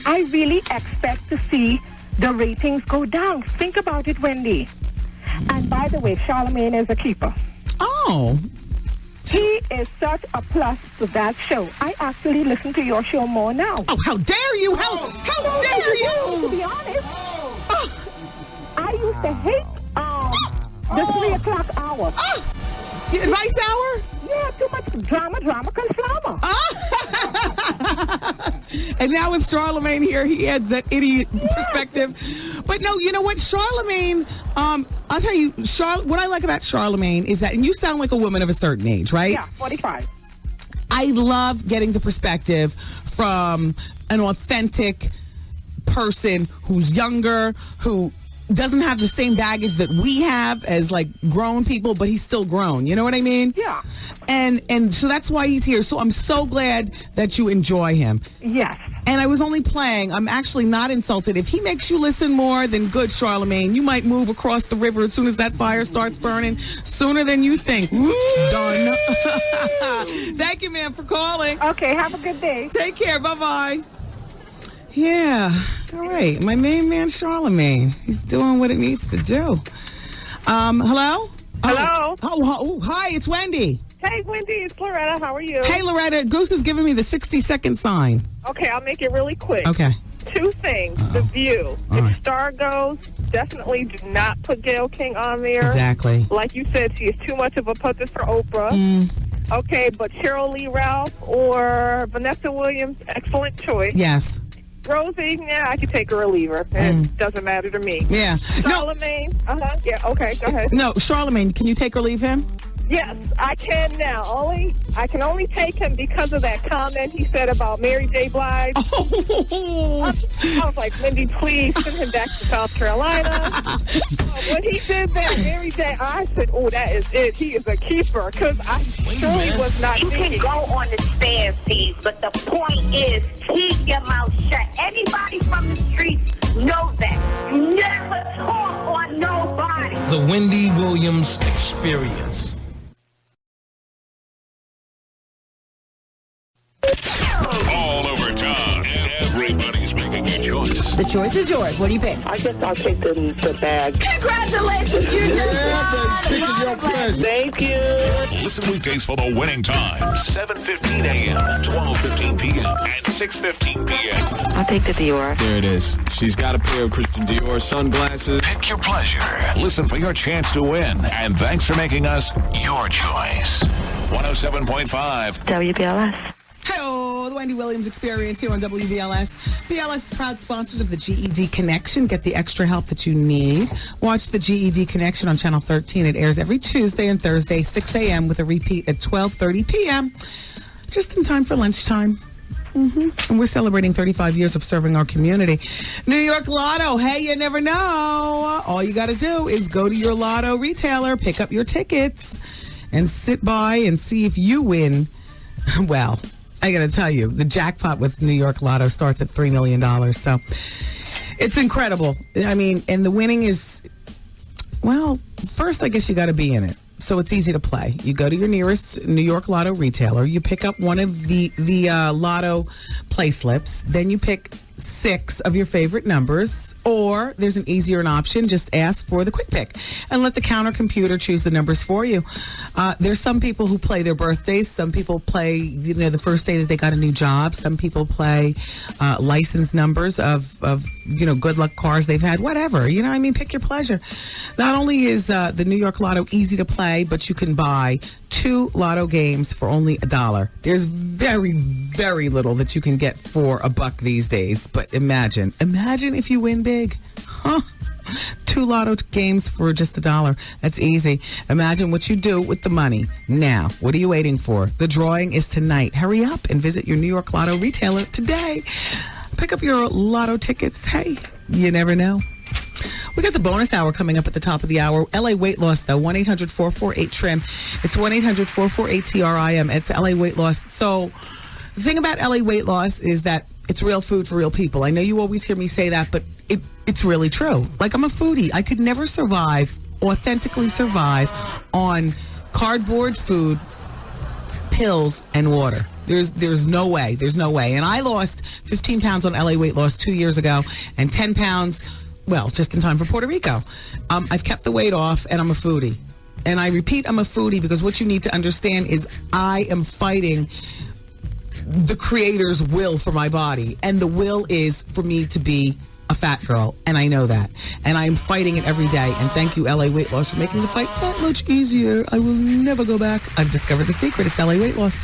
I really expect to see the ratings go down. Think about it, Wendy. And by the way, Charlemagne is a keeper. Oh. He is such a plus to that show. I actually listen to your show more now. Oh, how dare you! How dare you! To be honest, I used to hate the 3 o'clock hour. The advice hour? Yeah, too much drama, conflama. And now with Charlemagne here, he adds that idiot perspective. But no, you know what? Charlemagne, I'll tell you, what I like about Charlemagne is that, and you sound like a woman of a certain age, right? Yeah, 45. I love getting the perspective from an authentic person who's younger, who doesn't have the same baggage that we have as like grown people, but he's still grown. You know what I mean? Yeah. And so that's why he's here. So I'm so glad that you enjoy him. Yes. And I was only playing. I'm actually not insulted. If he makes you listen more, then good, Charlemagne. You might move across the river as soon as that fire starts burning, sooner than you think. Done. Thank you, ma'am, for calling. Okay, have a good day. Take care. Bye-bye. Yeah. All right. My main man, Charlemagne. He's doing what it needs to do. Hello? Hello. Oh, hi. It's Wendy. Hey, Wendy. It's Loretta. How are you? Hey, Loretta. Goose is giving me the 60-second sign. Okay, I'll make it really quick. Okay. 2 things. The View. If Star goes, definitely do not put Gayle King on there. Exactly. Like you said, she is too much of a puppet for Oprah. Okay, but Cheryl Lee Ralph or Vanessa Williams, excellent choice. Yes. Rosie, yeah, I could take her or leave her. It doesn't matter to me. Yeah. Charlemagne, yeah, okay, go ahead. No, Charlemagne, can you take or leave him? Yes, I can now. I can only take him because of that comment he said about Mary J. Blige. I was like, Wendy, please send him back to South Carolina. When he did that, Mary J., I said, oh, that is it. He is a keeper, because I truly was not You thinking. can go on the stand, Steve, but the point is, keep your mouth shut. Anybody from the streets knows that. Never talk on nobody. The Wendy Williams Experience. All over town. Everybody's making a choice. choice is yours. What do you pick? I guess I'll take the bag. Congratulations, you Thank you. Listen weekdays for the winning time. 7:15 a.m., 12:15 p.m., and 6:15 p.m. I'll take the Dior. There it is. She's got a pair of Christian Dior sunglasses. Pick your pleasure. Listen for your chance to win. And thanks for making us your choice. 107.5 WBLS. Hello, the Wendy Williams Experience here on WBLS. BLS is proud sponsors of the GED Connection. Get the extra help that you need. Watch the GED Connection on Channel 13. It airs every Tuesday and Thursday, 6 a.m. with a repeat at 12:30 p.m. Just in time for lunchtime. And we're celebrating 35 years of serving our community. New York Lotto. Hey, you never know. All you got to do is go to your Lotto retailer, pick up your tickets, and sit by and see if you win. Well, I got to tell you, the jackpot with New York Lotto starts at $3 million. So it's incredible. I mean, and the winning is, well, first, I guess you got to be in it. So it's easy to play. You go to your nearest New York Lotto retailer. You pick up one of the Lotto play slips. Then you pick 6 of your favorite numbers, or there's an easier option. Just ask for the quick pick and let the counter computer choose the numbers for you. There's some people who play their birthdays. Some people play, the first day that they got a new job. Some people play license numbers of good luck cars they've had, whatever. Pick your pleasure. Not only is the New York Lotto easy to play, but you can buy 2 Lotto games for only $1. There's very, very little that you can get for $1 these days. But imagine if you win big, huh? 2 Lotto games for just $1. That's easy. Imagine what you do with the money. Now, what are you waiting for? The drawing is tonight. Hurry up and visit your New York Lotto retailer today. Pick up your Lotto tickets. Hey, you never know. We got the bonus hour coming up at the top of the hour. LA Weight Loss, though, 1-800-448-TRIM. It's 1-800-448-TRIM. It's LA Weight Loss. So the thing about LA Weight Loss is that it's real food for real people. I know you always hear me say that, but it's really true. Like, I'm a foodie. I could never authentically survive on cardboard food, pills, and water. There's no way. There's no way. And I lost 15 pounds on LA Weight Loss 2 years ago, and 10 pounds, well, just in time for Puerto Rico. I've kept the weight off, and I'm a foodie. And I repeat, I'm a foodie, because what you need to understand is I am fighting the Creator's will for my body. And the will is for me to be a fat girl, and I know that. And I am fighting it every day. And thank you, LA Weight Loss, for making the fight that much easier. I will never go back. I've discovered the secret. It's LA Weight Loss.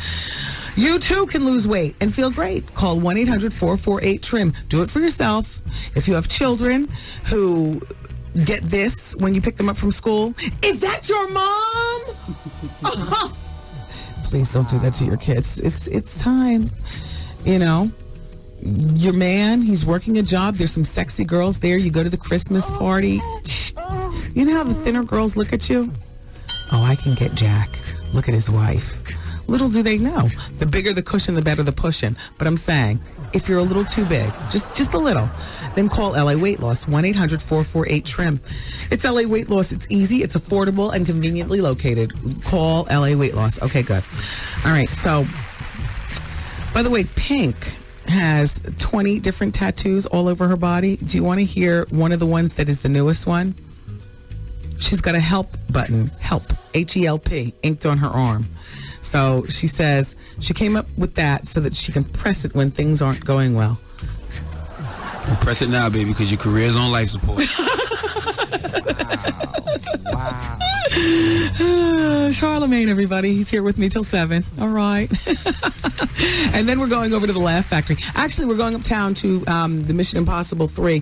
You too can lose weight and feel great. Call 1-800-448-TRIM. Do it for yourself. If you have children who get this when you pick them up from school, is that your mom? Please don't do that to your kids. It's time. Your man, he's working a job. There's some sexy girls there. You go to the Christmas party. You know how the thinner girls look at you? Oh, I can get Jack. Look at his wife. Little do they know. The bigger the cushion, the better the pushing. But I'm saying, if you're a little too big, just a little, then call LA Weight Loss, 1-800-448-TRIM. It's LA Weight Loss. It's easy, it's affordable, and conveniently located. Call LA Weight Loss. Okay, good. All right, so, by the way, Pink has 20 different tattoos all over her body. Do you want to hear one of the ones that is the newest one? She's got a help button, help, H-E-L-P, inked on her arm. So she says she came up with that so that she can press it when things aren't going well. Well, press it now, baby, because your career is on life support. Wow. Charlemagne, everybody. He's here with me till 7. All right. And then we're going over to the Laugh Factory. Actually, we're going uptown to the Mission Impossible 3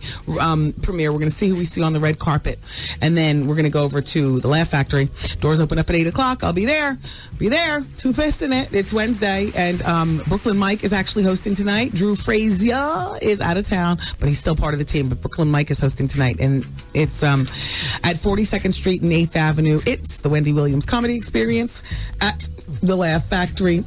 premiere. We're going to see who we see on the red carpet. And then we're going to go over to the Laugh Factory. Doors open up at 8 o'clock. I'll be there. Be there. Two fists in it. It's Wednesday. And Brooklyn Mike is actually hosting tonight. Drew Frazier is out of town, but he's still part of the team. But Brooklyn Mike is hosting tonight. And it's at 42nd Street and 8th Avenue. It's the Wendy Williams Comedy Experience at the Laugh Factory.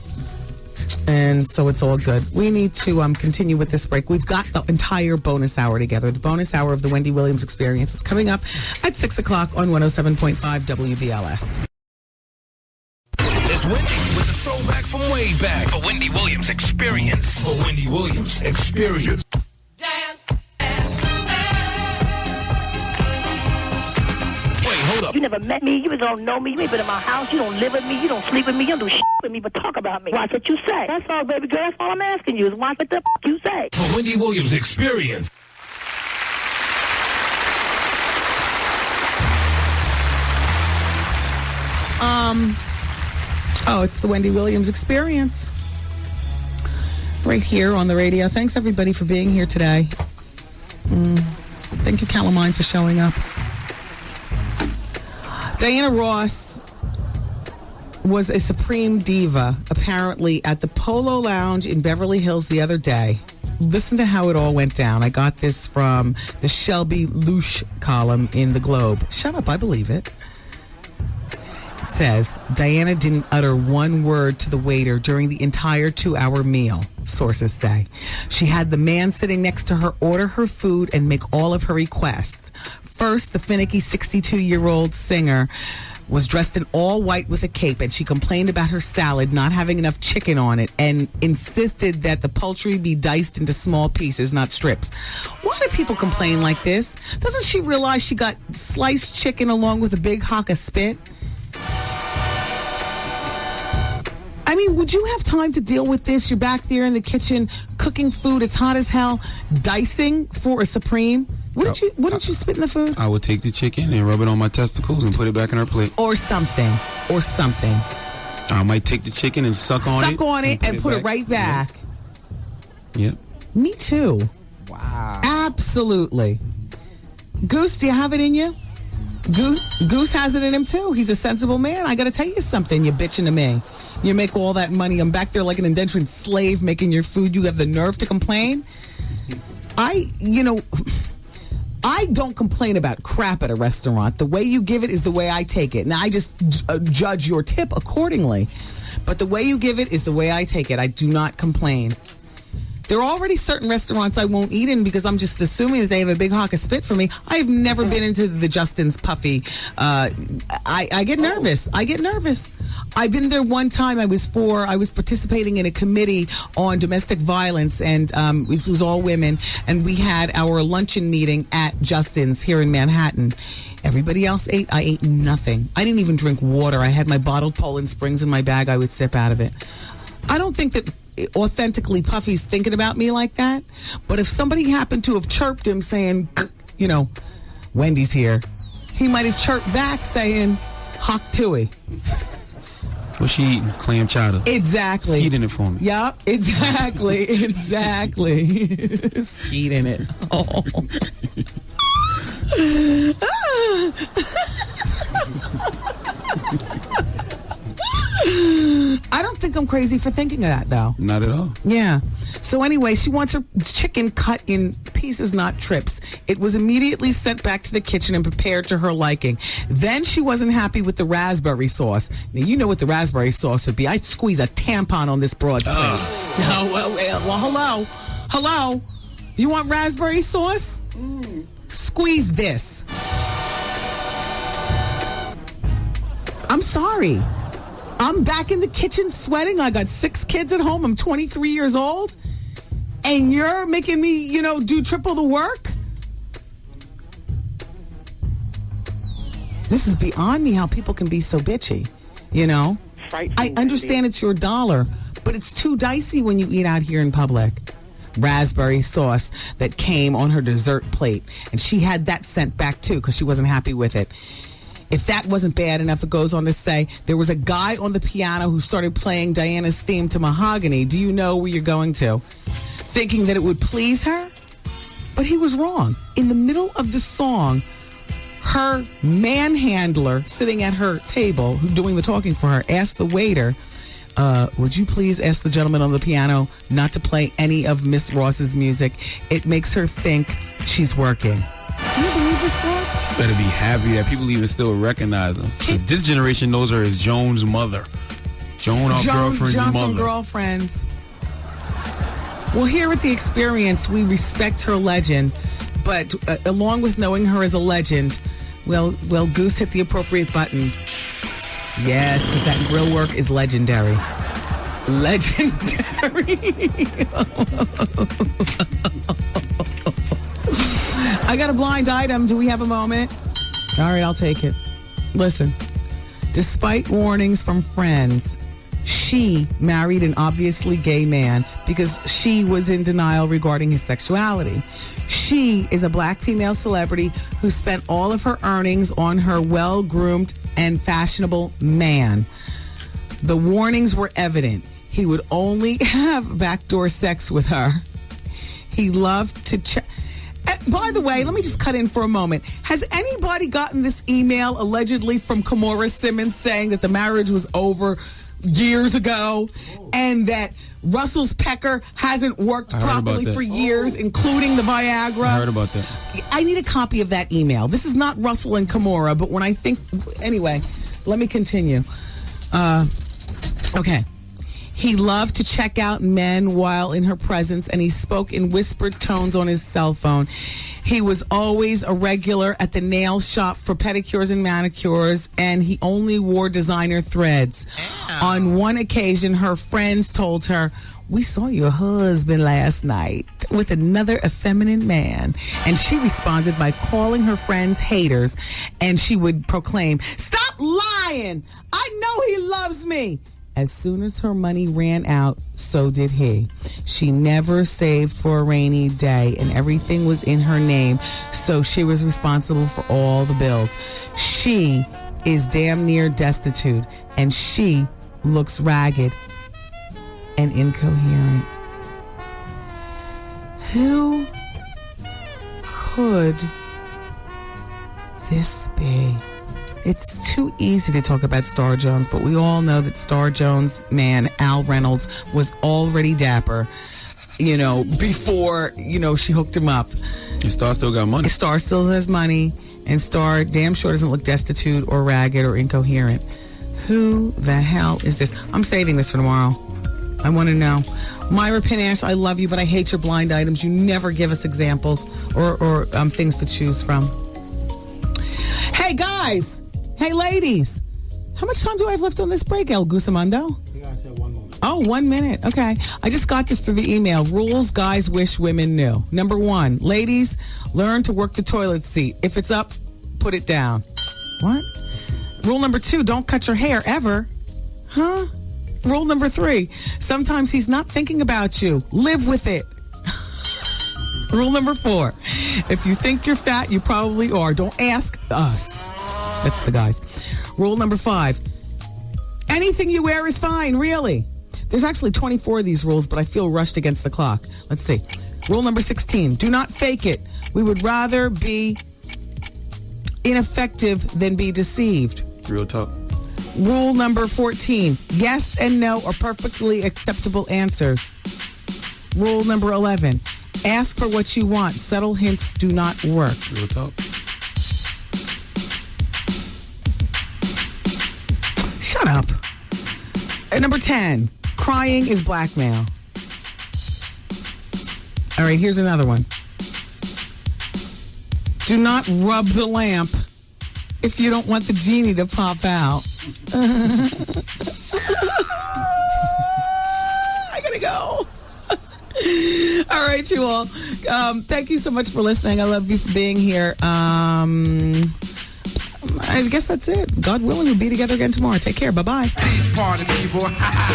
And so it's all good. We need to continue with this break. We've got the entire bonus hour together. The bonus hour of the Wendy Williams Experience is coming up at 6 o'clock on 107.5 WBLS. It's Wendy with the throwback from way back. The Wendy Williams Experience. The Wendy Williams Experience. Dance and You never met me. You don't know me. You ain't been in my house. You don't live with me. You don't sleep with me. You don't do shit with me, but talk about me. Watch what you say. That's all, baby girl. That's all I'm asking you is watch what the you say. The Wendy Williams Experience. It's the Wendy Williams Experience. Right here on the radio. Thanks, everybody, for being here today. Thank you, Calamine, for showing up. Diana Ross was a supreme diva, apparently, at the Polo Lounge in Beverly Hills the other day. Listen to how it all went down. I got this from the Shelby Loosh column in The Globe. Shut up, I believe it. It says, Diana didn't utter one word to the waiter during the entire 2-hour meal, sources say. She had the man sitting next to her order her food and make all of her requests. First, the finicky 62-year-old singer was dressed in all white with a cape, and she complained about her salad not having enough chicken on it and insisted that the poultry be diced into small pieces, not strips. Why do people complain like this? Doesn't she realize she got sliced chicken along with a big hock of spit? I mean, would you have time to deal with this? You're back there in the kitchen cooking food. It's hot as hell. Dicing for a Supreme. Wouldn't you spit in the food? I would take the chicken and rub it on my testicles and put it back in her plate. Or something. I might take the chicken and suck on it. And put it right back. Yep. Me too. Wow. Absolutely. Goose, do you have it in you? Goose has it in him too. He's a sensible man. I got to tell you something. You're bitching to me. You make all that money. I'm back there like an indentured slave making your food. You have the nerve to complain? I don't complain about crap at a restaurant. The way you give it is the way I take it. Now, I just judge your tip accordingly. But the way you give it is the way I take it. I do not complain. There are already certain restaurants I won't eat in because I'm just assuming that they have a big hock of spit for me. I've never been into the Justin's Puffy. I get nervous. I've been there one time. I was participating in a committee on domestic violence, and it was all women, and we had our luncheon meeting at Justin's here in Manhattan. Everybody else ate. I ate nothing. I didn't even drink water. I had my bottled Poland Springs in my bag. I would sip out of it. I don't think that authentically Puffy's thinking about me like that. But if somebody happened to have chirped him saying, Wendy's here, he might have chirped back saying, Hock Tui. What's she eating? Clam chowder. Exactly. Skeet in it for me. Yep, exactly. Skeet in it. Oh. I don't think I'm crazy for thinking of that, though. Not at all. Yeah. So anyway, she wants her chicken cut in pieces, not strips. It was immediately sent back to the kitchen and prepared to her liking. Then she wasn't happy with the raspberry sauce. Now, you know what the raspberry sauce would be. I'd squeeze a tampon on this broad's plate. No, well, hello. You want raspberry sauce? Squeeze this. I'm sorry. I'm back in the kitchen sweating. I got 6 kids at home. I'm 23 years old. And you're making me, do triple the work? This is beyond me how people can be so bitchy, I understand it's your dollar, but it's too dicey when you eat out here in public. Raspberry sauce that came on her dessert plate. And she had that sent back, too, because she wasn't happy with it. If that wasn't bad enough, it goes on to say, there was a guy on the piano who started playing Diana's theme to Mahogany. Do you know where you're going to? Thinking that it would please her? But he was wrong. In the middle of the song, her manhandler sitting at her table, doing the talking for her, asked the waiter, would you please ask the gentleman on the piano not to play any of Miss Ross's music? It makes her think she's working. Can you believe this, bro? Better be happy that people even still recognize her. This generation knows her as Joan's mother. Joan, our girlfriend's mother. From Girlfriends. Well, here at The Experience, we respect her legend, but along with knowing her as a legend, well, Goose hit the appropriate button. Yes, because that grill work is legendary. I got a blind item. Do we have a moment? All right, I'll take it. Listen. Despite warnings from friends, she married an obviously gay man because she was in denial regarding his sexuality. She is a black female celebrity who spent all of her earnings on her well-groomed and fashionable man. The warnings were evident. He would only have backdoor sex with her. He loved to by the way, let me just cut in for a moment. Has anybody gotten this email allegedly from Kimora Simmons saying that the marriage was over years ago and that Russell's pecker hasn't worked properly for years, including the Viagra? I heard about that. I need a copy of that email. This is not Russell and Kimora, but when I think... Anyway, let me continue. Okay. He loved to check out men while in her presence, and he spoke in whispered tones on his cell phone. He was always a regular at the nail shop for pedicures and manicures, and he only wore designer threads. On one occasion, her friends told her, "We saw your husband last night with another effeminate man." And she responded by calling her friends haters, and she would proclaim, "Stop lying! I know he loves me." As soon as her money ran out, so did he. She never saved for a rainy day, and everything was in her name, so she was responsible for all the bills. She is damn near destitute, and she looks ragged and incoherent. Who could this be? It's too easy to talk about Star Jones, but we all know that Star Jones' man, Al Reynolds, was already dapper, before, she hooked him up. And Star still got money. Star still has money, and Star damn sure doesn't look destitute or ragged or incoherent. Who the hell is this? I'm saving this for tomorrow. I want to know. Myra Pinash, I love you, but I hate your blind items. You never give us examples or things to choose from. Hey, guys. Hey, ladies. How much time do I have left on this break, El Gusamundo? You guys have 1 minute. Oh, 1 minute. Okay. I just got this through the email. Rules guys wish women knew. Number 1, ladies, learn to work the toilet seat. If it's up, put it down. What? Rule number 2, don't cut your hair ever. Huh? Rule number 3, sometimes he's not thinking about you. Live with it. Rule number 4, if you think you're fat, you probably are. Don't ask us. That's the guys. Rule number 5, anything you wear is fine, really. There's actually 24 of these rules, but I feel rushed against the clock. Let's see. Rule number 16, do not fake it. We would rather be ineffective than be deceived. Real talk. Rule number 14, yes and no are perfectly acceptable answers. Rule number 11, ask for what you want. Subtle hints do not work. Real talk. Shut up. Number 10, crying is blackmail. All right, here's another one. Do not rub the lamp if you don't want the genie to pop out. I gotta go. All right, you all. Thank you so much for listening. I love you for being here. I guess that's it. God willing, we'll be together again tomorrow. Take care. Bye-bye. Peace, party people.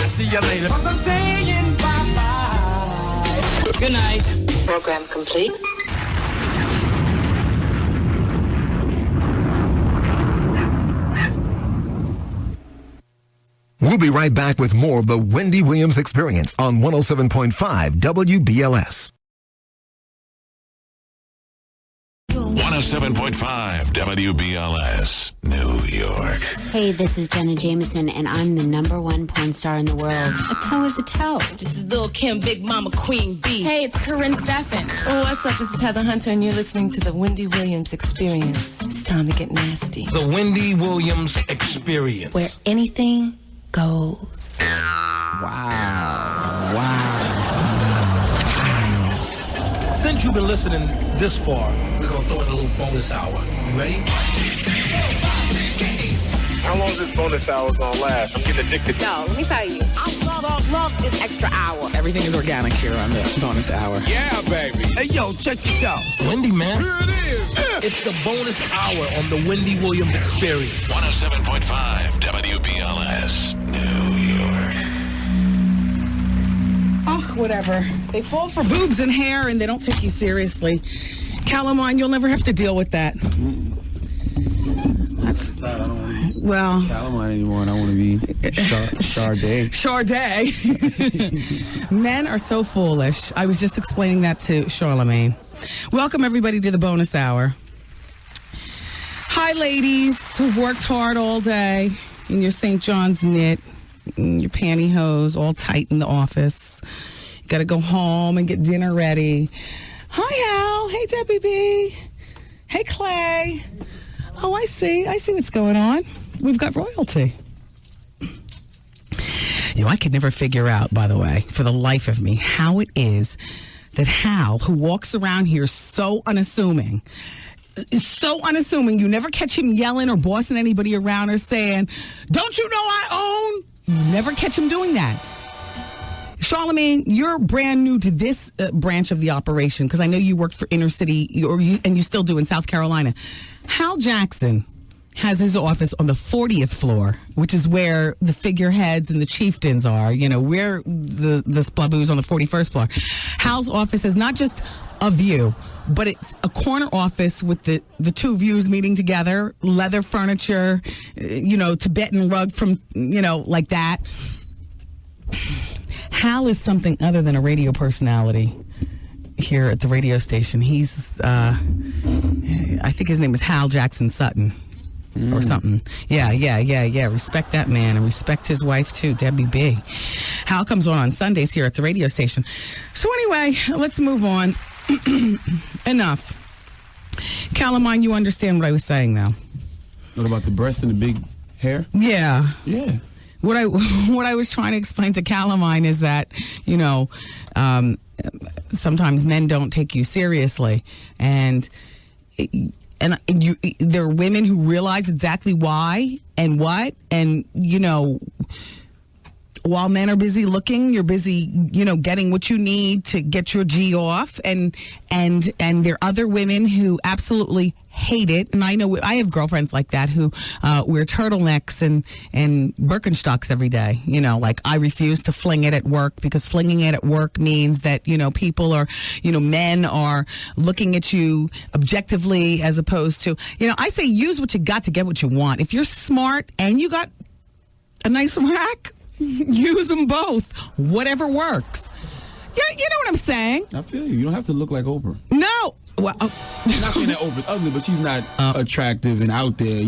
See you later. I'm saying bye-bye. Good night. Program complete. We'll be right back with more of the Wendy Williams Experience on 107.5 WBLS. 107.5 WBLS, New York. Hey, this is Jenna Jameson, and I'm the #1 porn star in the world. A toe is a toe. This is Lil' Kim, Big Mama, Queen B. Hey, it's Corinne Steffens. Oh, what's up? This is Heather Hunter, and you're listening to the Wendy Williams Experience. It's time to get nasty. The Wendy Williams Experience. Where anything goes. Wow. Since you've been listening this far, we're going to throw in a little bonus hour. You ready? How long is this bonus hour gonna last? I'm getting addicted. No, let me tell you. I love this extra hour. Everything is organic here on the bonus hour. Yeah, baby. Hey, yo, check this out. It's Wendy, man. Here it is. It's the bonus hour on the Wendy Williams Experience. 107.5 WBLS, New York. Oh, whatever. They fall for boobs and hair and they don't take you seriously. Calamine, you'll never have to deal with that. That's, I don't want to be well, Calamine anymore, and I want to be Sade. Sade. Men are so foolish. I was just explaining that to Charlamagne. Welcome, everybody, to the bonus hour. Hi, ladies who've worked hard all day in your St. John's knit, in your pantyhose, all tight in the office. You got to go home and get dinner ready. Hi, Al. Hey, Debbie B. Hey, Clay. Oh, I see what's going on. We've got royalty. You know, I could never figure out, by the way, for the life of me, how it is that Hal, who walks around here so unassuming, you never catch him yelling or bossing anybody around or saying, "Don't you know I own?" You never catch him doing that. Charlamagne, you're brand new to this branch of the operation because I know you worked for Inner City, and you still do in South Carolina. Hal Jackson has his office on the 40th floor, which is where the figureheads and the chieftains are. You know, we're the splaboos on the 41st floor. Hal's office is not just a view, but it's a corner office with the two views meeting together, leather furniture, Tibetan rug from, like that. Hal is something other than a radio personality here at the radio station. He's, I think his name is Hal Jackson Sutton or something. Yeah. Respect that man and respect his wife too, Debbie B. Hal comes on Sundays here at the radio station. So anyway, let's move on. Enough. Calamine, you understand what I was saying now. What about the breast and the big hair? Yeah. Yeah. What I was trying to explain to Calamine is that, sometimes men don't take you seriously, and there are women who realize exactly why and what, and while men are busy looking, you're busy, getting what you need to get your G off, and there are other women who absolutely hate it, and I know I have girlfriends like that who wear turtlenecks and Birkenstocks every day. Like I refuse to fling it at work because flinging it at work means that people are, men are looking at you objectively as opposed to, I say use what you got to get what you want. If you're smart and you got a nice rack, use them both. Whatever works. Yeah, you know what I'm saying? I feel you. You don't have to look like Oprah. No. Well, I'm not saying that Oprah's ugly, but she's not attractive and out there,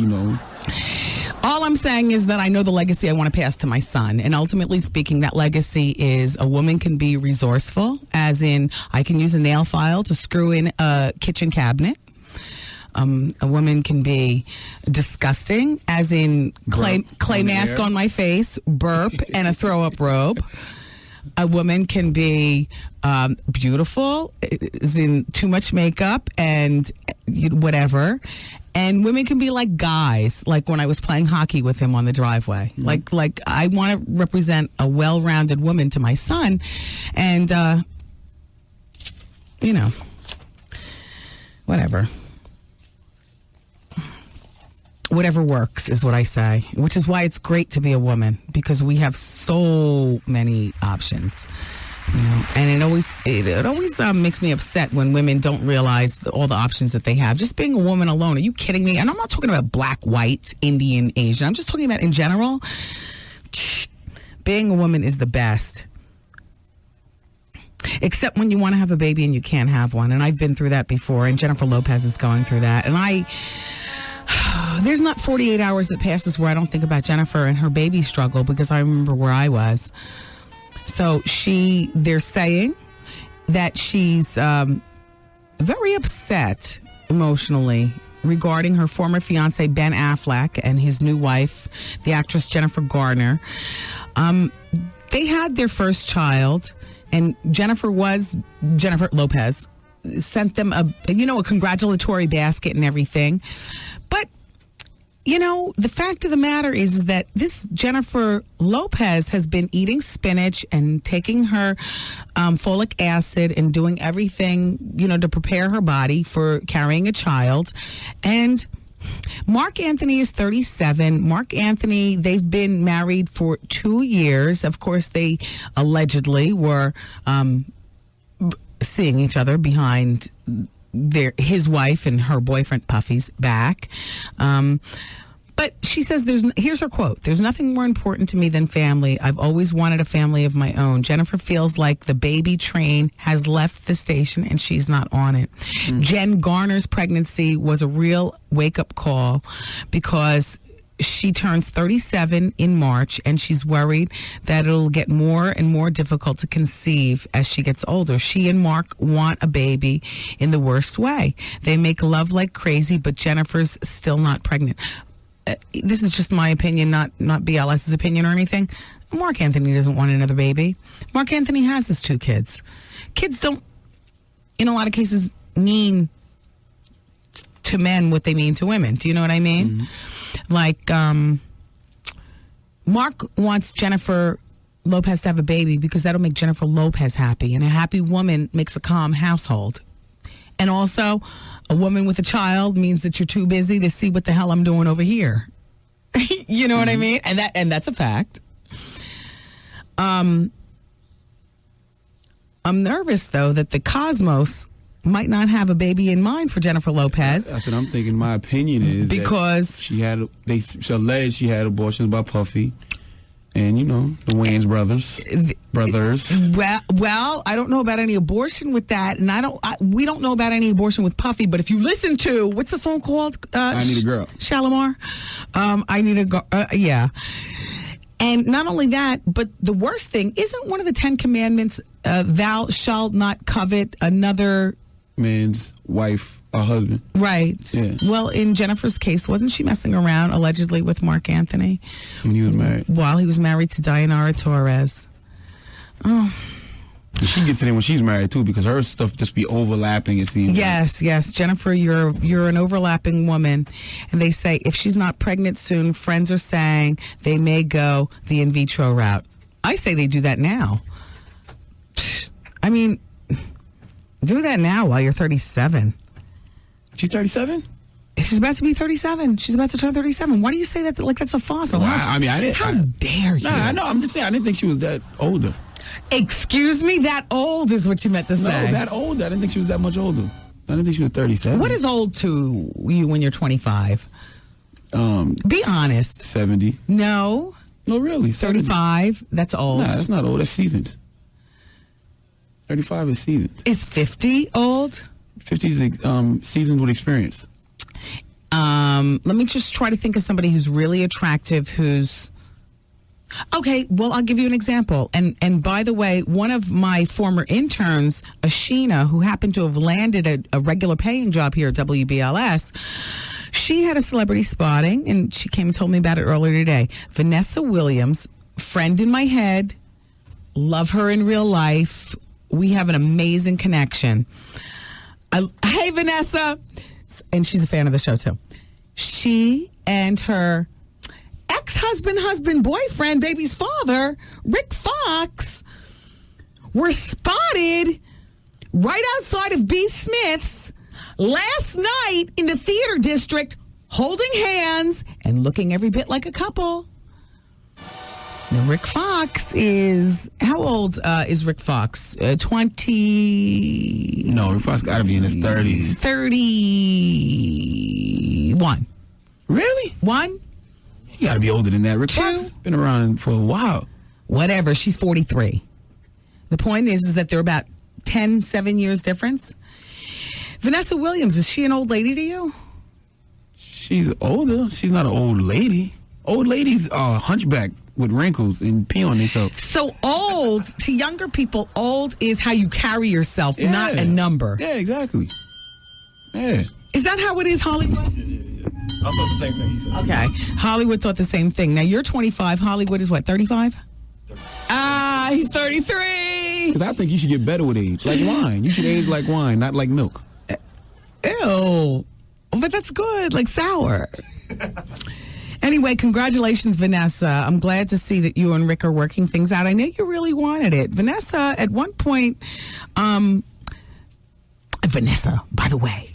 All I'm saying is that I know the legacy I want to pass to my son. And ultimately speaking, that legacy is a woman can be resourceful, as in I can use a nail file to screw in a kitchen cabinet. A woman can be disgusting, as in clay mask on my face, burp, and a throw-up robe. A woman can be beautiful, as in too much makeup and whatever. And women can be like guys, like when I was playing hockey with him on the driveway. Mm-hmm. Like I want to represent a well-rounded woman to my son, and whatever. Whatever works is what I say, which is why it's great to be a woman, because we have so many options, and it always makes me upset when women don't realize all the options that they have. Just being a woman alone. Are you kidding me? And I'm not talking about black, white, Indian, Asian. I'm just talking about in general. Being a woman is the best. Except when you want to have a baby and you can't have one. And I've been through that before, and Jennifer Lopez is going through that. And there's not 48 hours that passes where I don't think about Jennifer and her baby struggle, because I remember where I was. So they're saying that she's very upset emotionally regarding her former fiance, Ben Affleck, and his new wife, the actress Jennifer Garner. They had their first child, and Jennifer Lopez sent them a congratulatory basket and everything. But You know, the fact of the matter is that this Jennifer Lopez has been eating spinach and taking her folic acid and doing everything, you know, to prepare her body for carrying a child. And Mark Anthony is 37. Mark Anthony, they've been married for 2 years. Of course, they allegedly were seeing each other behind his wife and her boyfriend Puffy's back. But she says, here's her quote, "There's nothing more important to me than family. I've always wanted a family of my own. Jennifer feels like the baby train has left the station and she's not on it." Jen Garner's pregnancy was a real wake-up call because she turns 37 in March, and she's worried that it'll get more and more difficult to conceive as she gets older. She and Mark want a baby in the worst way. They make love like crazy, but Jennifer's still not pregnant. This is just my opinion, not BLS's opinion or anything. Mark Anthony doesn't want another baby. Mark Anthony has his 2 kids. Kids don't, in a lot of cases, mean to men what they mean to women. Do you know what I mean? Mm-hmm. Like, Mark wants Jennifer Lopez to have a baby because that'll make Jennifer Lopez happy. And a happy woman makes a calm household. And also, a woman with a child means that you're too busy to see what the hell I'm doing over here. You know what I mean? And that's a fact. I'm nervous, though, that the Cosmos might not have a baby in mind for Jennifer Lopez. That's what I'm thinking. My opinion is because she alleged she had abortions by Puffy, and you know the Wayans brothers. Well, I don't know about any abortion with that, and we don't know about any abortion with Puffy. But if you listen to what's the song called? I Need a Girl. Shalimar. I Need a Girl. Yeah. And not only that, but the worst thing, isn't one of the 10 commandments, thou shalt not covet another man's wife or husband. Right. Yeah. Well, in Jennifer's case, wasn't she messing around allegedly with Mark Anthony when he was married? While he was married to Dayanara Torres. Oh. She gets it in when she's married too, because her stuff just be overlapping. It seems. Yes, yes, Jennifer, you're an overlapping woman, and they say if she's not pregnant soon, friends are saying they may go the in vitro route. I say they do that now. I mean, do that now while you're 37. She's 37? She's about to be 37. She's about to turn 37. Why do you say that like that's a fossil? Wow, I mean, I didn't. How dare you? Nah, I know. I'm just saying. I didn't think she was that older. Excuse me? That old is what you meant to say. No, that old. I didn't think she was that much older. I didn't think she was 37. What is old to you when you're 25? Be honest. 70. No. No, really. 35. That's old. Nah, that's not old. That's seasoned. 35 is seasoned. Is 50 old? 50 is seasoned with experience. Let me just try to think of somebody who's really attractive, who's... Okay, well, I'll give you an example. And by the way, one of my former interns, Ashina, who happened to have landed a regular paying job here at WBLS, she had a celebrity spotting, and she came and told me about it earlier today. Vanessa Williams, friend in my head, love her in real life. We have an amazing connection. Hey, Vanessa! And she's a fan of the show, too. She and her ex-husband, boyfriend, baby's father, Rick Fox, were spotted right outside of B. Smith's last night in the theater district, holding hands and looking every bit like a couple. Now, Rick Fox is... How old is Rick Fox? 20... No, Rick Fox got to be in his 30s. 31. Really? 1? You got to be older than that. Rick 2? Fox been around for a while. Whatever. She's 43. The point is that they're about 7 years difference. Vanessa Williams, is she an old lady to you? She's older. She's not an old lady. Old ladies are hunchback with wrinkles and pee on themselves. So old, to younger people, old is how you carry yourself, not a number. Yeah, exactly. Yeah. Is that how it is, Hollywood? I thought the same thing he said. Okay. Hollywood thought the same thing. Now, you're 25. Hollywood is what, 35? He's 33. Because I think you should get better with age. Like wine. You should age like wine, not like milk. Ew. But that's good. Like sour. Anyway, congratulations, Vanessa. I'm glad to see that you and Rick are working things out. I know you really wanted it. Vanessa, at one point, Vanessa, by the way,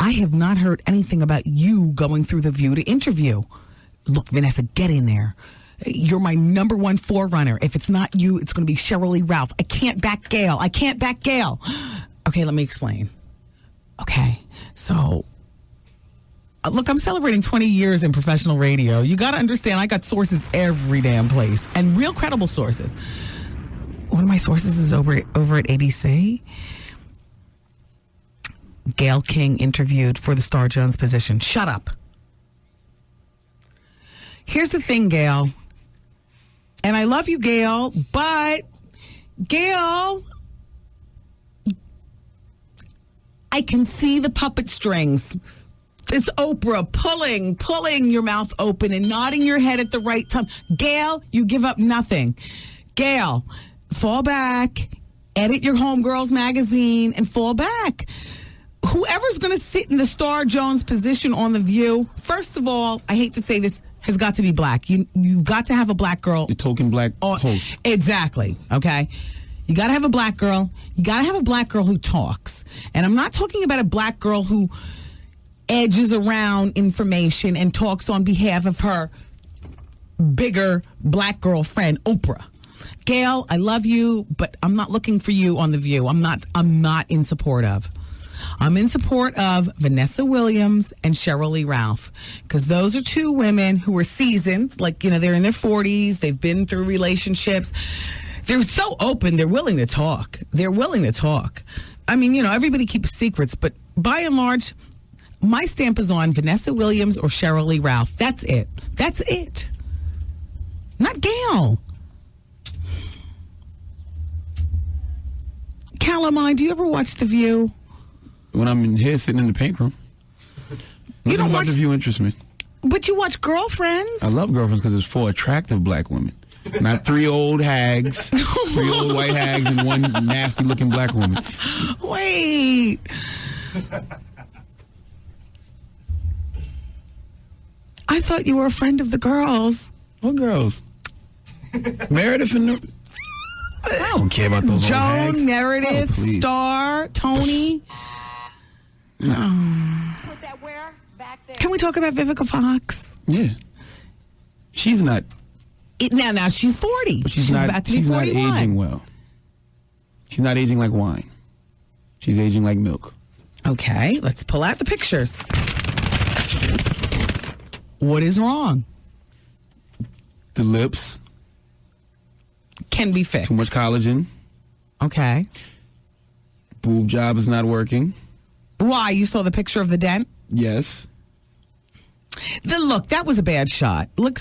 I have not heard anything about you going through The View to interview. Look, Vanessa, get in there. You're my number one forerunner. If it's not you, it's going to be Cheryl Lee Ralph. I can't back Gail. Okay, let me explain. Okay, so, look, I'm celebrating 20 years in professional radio. You got to understand, I got sources every damn place, and real credible sources. One of my sources is over at ABC. Gail King interviewed for the Star Jones position. Shut up. Here's the thing, Gail. And I love you, Gail, but Gail, I can see the puppet strings. It's Oprah pulling your mouth open and nodding your head at the right time. Gail, you give up nothing. Gail, fall back, edit your Homegirls magazine, and fall back. Whoever's going to sit in the Star Jones position on The View, first of all, I hate to say this, has got to be black. You got to have a black girl. The token black host. Exactly. Okay. You got to have a black girl. You got to have a black girl who talks. And I'm not talking about a black girl who edges around information and talks on behalf of her bigger black girl friend, Oprah. Gail, I love you, but I'm not looking for you on The View. I'm not in support of. I'm in support of Vanessa Williams and Cheryl Lee Ralph, because those are two women who are seasoned, like, they're in their 40s, they've been through relationships. They're so open, they're willing to talk. I mean, everybody keeps secrets, but by and large, my stamp is on Vanessa Williams or Cheryl Lee Ralph. That's it. Not Gail. Calamine, do you ever watch The View? When I'm in here sitting in the paint room. You don't watch The View interests me. But you watch Girlfriends? I love Girlfriends because it's 4 attractive black women. Not 3 old hags, 3 old white hags, and 1 nasty looking black woman. Wait. I thought you were a friend of the girls. What girls? Meredith and I don't care about those old hags. Joan, Meredith, Star, Tony. Can we talk about Vivica Fox? Yeah. She's not. Now she's 40. But she's not, about to be 41. She's not aging well. She's not aging like wine. She's aging like milk. Okay, let's pull out the pictures. What is wrong? The lips. Can be fixed. Too much collagen. Okay. Boob job is not working. Why? You saw the picture of the dent? Yes. Look, that was a bad shot. Look.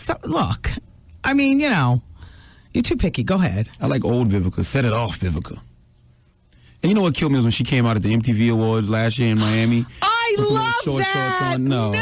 I mean, you're too picky. Go ahead. I like old Vivica. Set it off, Vivica. And you know what killed me was when she came out at the MTV Awards last year in Miami. I love that. No.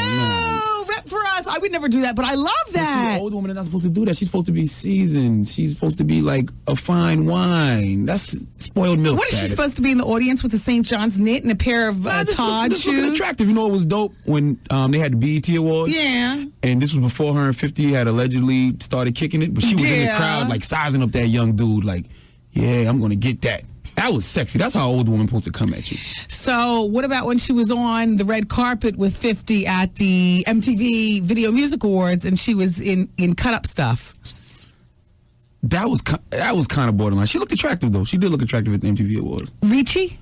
Rep for us. I would never do that, but I love that. An old woman is not supposed to do that. She's supposed to be seasoned. She's supposed to be like a fine wine. That's spoiled milk. What is she supposed to be in the audience with a St. John's knit and a pair of Todd shoes? Looking attractive. You know, it was dope when they had the BET Awards. Yeah. And this was before her and 50 had allegedly started kicking it, but she was in the crowd like sizing up that young dude like, yeah, I'm going to get that. That was sexy. That's how an old woman supposed to come at you. So what about when she was on the red carpet with 50 at the MTV Video Music Awards and she was in cut-up stuff? That was kind of borderline. She looked attractive, though. She did look attractive at the MTV Awards. Reachy?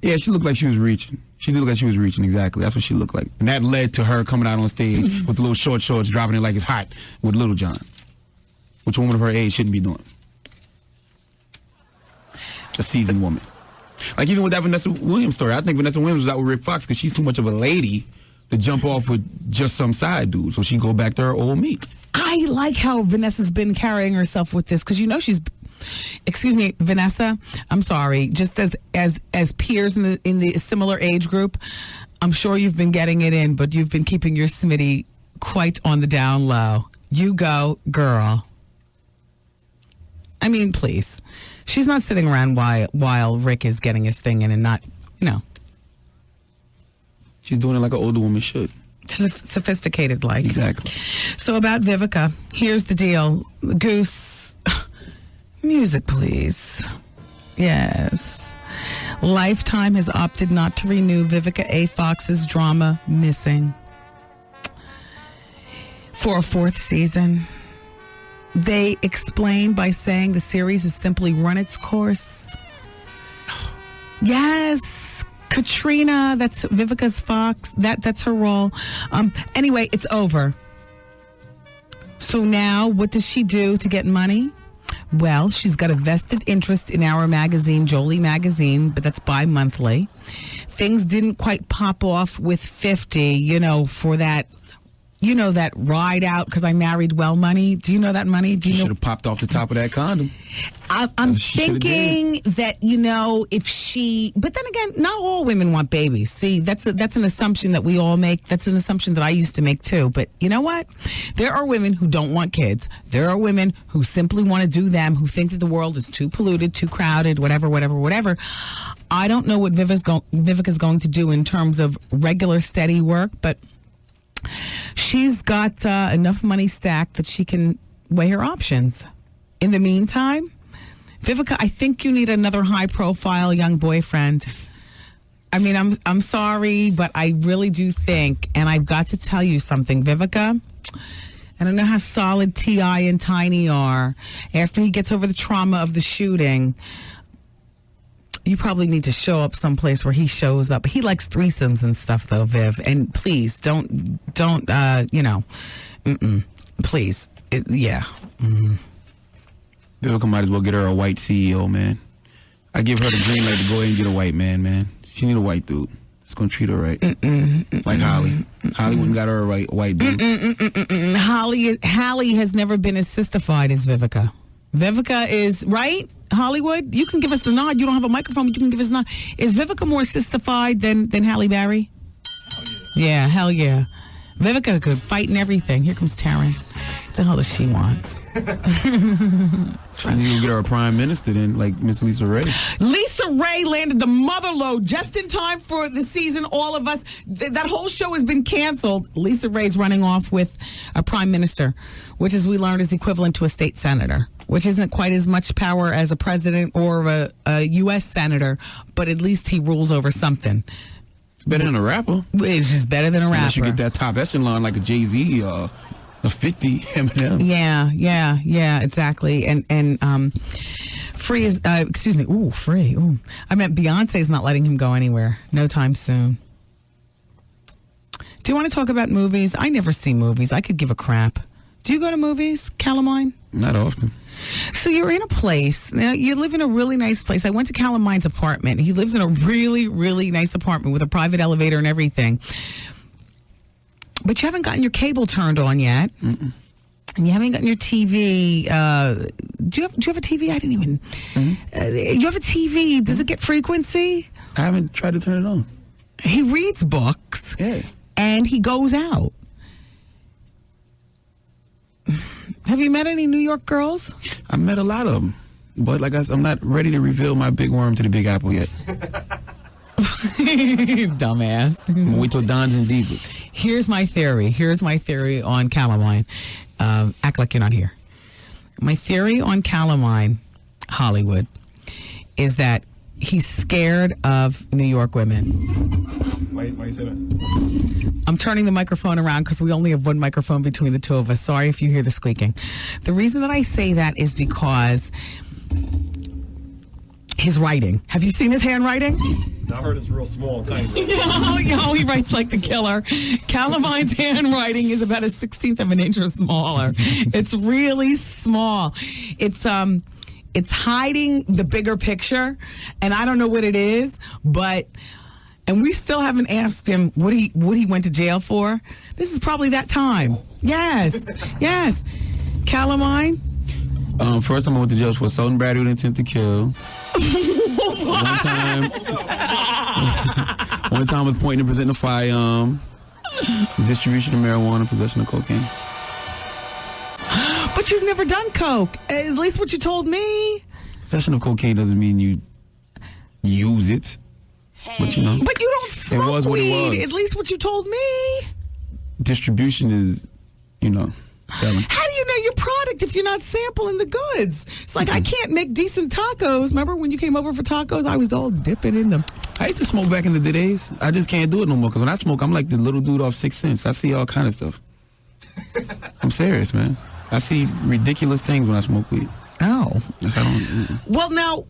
Yeah, she looked like she was reaching. She did look like she was reaching, exactly. That's what she looked like. And that led to her coming out on stage with the little short shorts, dropping it like it's hot with Little John, which a woman of her age shouldn't be doing. A seasoned woman. Like even with that Vanessa Williams story, I think Vanessa Williams was out with Rick Fox because she's too much of a lady to jump off with just some side dude. So she go back to her old meat. I like how Vanessa's been carrying herself with this because she's. Excuse me, Vanessa. I'm sorry. Just as peers in the similar age group, I'm sure you've been getting it in, but you've been keeping your Smitty quite on the down low. You go, girl. I mean, please. She's not sitting around while Rick is getting his thing in and not, She's doing it like an older woman should. Sophisticated like. Exactly. So about Vivica, here's the deal. Goose, music please. Yes. Lifetime has opted not to renew Vivica A. Fox's drama Missing for a 4th season. They explain by saying the series has simply run its course. Yes, Katrina, that's Vivica's Fox. That's her role. Anyway, it's over. So now, what does she do to get money? Well, she's got a vested interest in our magazine, Jolie Magazine, but that's bi-monthly. Things didn't quite pop off with 50, for that, that ride out because I married well money. Do you know that money? Do you should have popped off the top of that condom. I'm thinking that, if she... But then again, not all women want babies. See, that's an assumption that we all make. That's an assumption that I used to make, too. But you know what? There are women who don't want kids. There are women who simply want to do them, who think that the world is too polluted, too crowded, whatever. I don't know what Vivica's going to do in terms of regular, steady work, but she's got enough money stacked that she can weigh her options. In the meantime, Vivica, I think you need another high-profile young boyfriend. I mean, I'm sorry, but I really do think, and I've got to tell you something, Vivica, I don't know how solid T.I. and Tiny are. After he gets over the trauma of the shooting, you probably need to show up someplace where he shows up. He likes threesomes and stuff, though, Viv. And please, don't, please. Vivica might as well get her a white CEO, man. I give her the green light to go ahead and get a white man. She need a white dude. It's going to treat her right. Like Holly. Holly wouldn't got her a white dude. Holly has never been as sistified as Vivica. Vivica is, right? Hollywood, you can give us the nod. You don't have a microphone, but you can give us a nod. Is Vivica more sistified than Halle Berry? Yeah, hell yeah. Vivica could fight and everything. Here comes Taryn. What the hell does she want? Trying to get her a prime minister then, like Miss Lisa Ray. Lisa Ray landed the mother load just in time for the season. All of us, that whole show has been canceled. Lisa Ray's running off with a prime minister, which, as we learned, is equivalent to a state senator, which isn't quite as much power as a president or a U.S. senator, but at least he rules over something. It's better than a rapper. It's just better than a rapper. Unless you get that top echelon like a Jay-Z or a 50 Eminem. Yeah, exactly. And Free is, Free. Ooh. I meant Beyonce's not letting him go anywhere. No time soon. Do you want to talk about movies? I never see movies. I could give a crap. Do you go to movies, Calamine? Not often. So you're in a place. Now, you live in a really nice place. I went to Calamine's apartment. He lives in a really, really nice apartment with a private elevator and everything. But you haven't gotten your cable turned on yet. Mm-mm. And you haven't gotten your TV. Do you have a TV? I didn't even. Mm-hmm. You have a TV. Does it get frequency? I haven't tried to turn it on. He reads books. Yeah. And he goes out. Have you met any New York girls? I met a lot of them. But like I said, I'm not ready to reveal my big worm to the Big Apple yet. Dumbass. Wait till Dons and Divas. Here's my theory on Calamine. Act like you're not here. My theory on Calamine, Hollywood, is that he's scared of New York women. Why you say that? I'm turning the microphone around because we only have one microphone between the two of us. Sorry if you hear the squeaking. The reason that I say that is because his writing. Have you seen his handwriting? I heard it's real small, tiny. He writes like the killer. Calamine's handwriting is about a 16th of an inch or smaller. It's really small. It's hiding the bigger picture, and I don't know what it is, and we still haven't asked him what he went to jail for. This is probably that time. Yes. Calamine? First time I went to jail for assault and battery with intent to kill. One time was pointing and presenting a firearm. Distribution of marijuana, possession of cocaine. But you've never done coke. At least what you told me. Possession of cocaine doesn't mean you use it. But you know. But you don't smoke it was what weed. it was. At least what you told me. distribution is, selling. How do you know your product if you're not sampling the goods? It's like I can't make decent tacos. Remember when you came over for tacos? I was all dipping in them. I used to smoke back in the days. I just can't do it no more because when I smoke, I'm like the little dude off 6th Sense. I see all kind of stuff. I'm serious, man. I see ridiculous things when I smoke weed. Oh. Like, I don't. Well, now,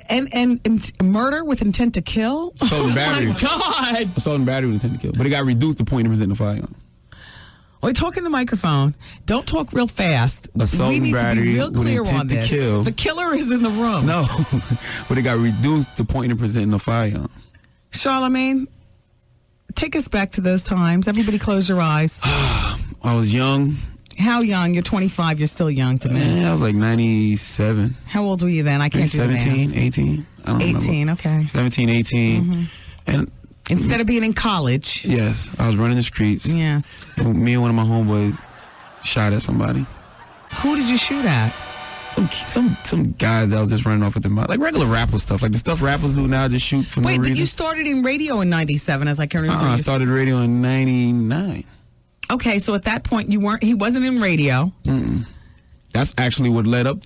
and murder with intent to kill? Assault and battery. Oh, my God. Assault and battery with intent to kill. But it got reduced to point and present a firearm. Wait, talk in the microphone. Don't talk real fast. Assault we need and battery to be real clear with intent on this. to kill. The killer is in the room. No, but it got reduced to point and presenting a firearm. Charlamagne, take us back to those times. Everybody close your eyes. I was young. How young? You're 25. You're still young to me. I was like 97. How old were you then? I can't do the math. 17, 18. I don't 18, remember. okay. 17, 18. Mm-hmm. And instead of being in college. Yes, I was running the streets. Yes. And me and one of my homeboys shot at somebody. Who did you shoot at? Some guys that was just running off with their mouth. Like regular rapper stuff. Like the stuff rappers do now, just shoot for no reason. Wait, but you started in radio in 97, as I can remember. I started radio in 99. Okay, so at that point, he wasn't in radio. Mm-mm. That's actually what led up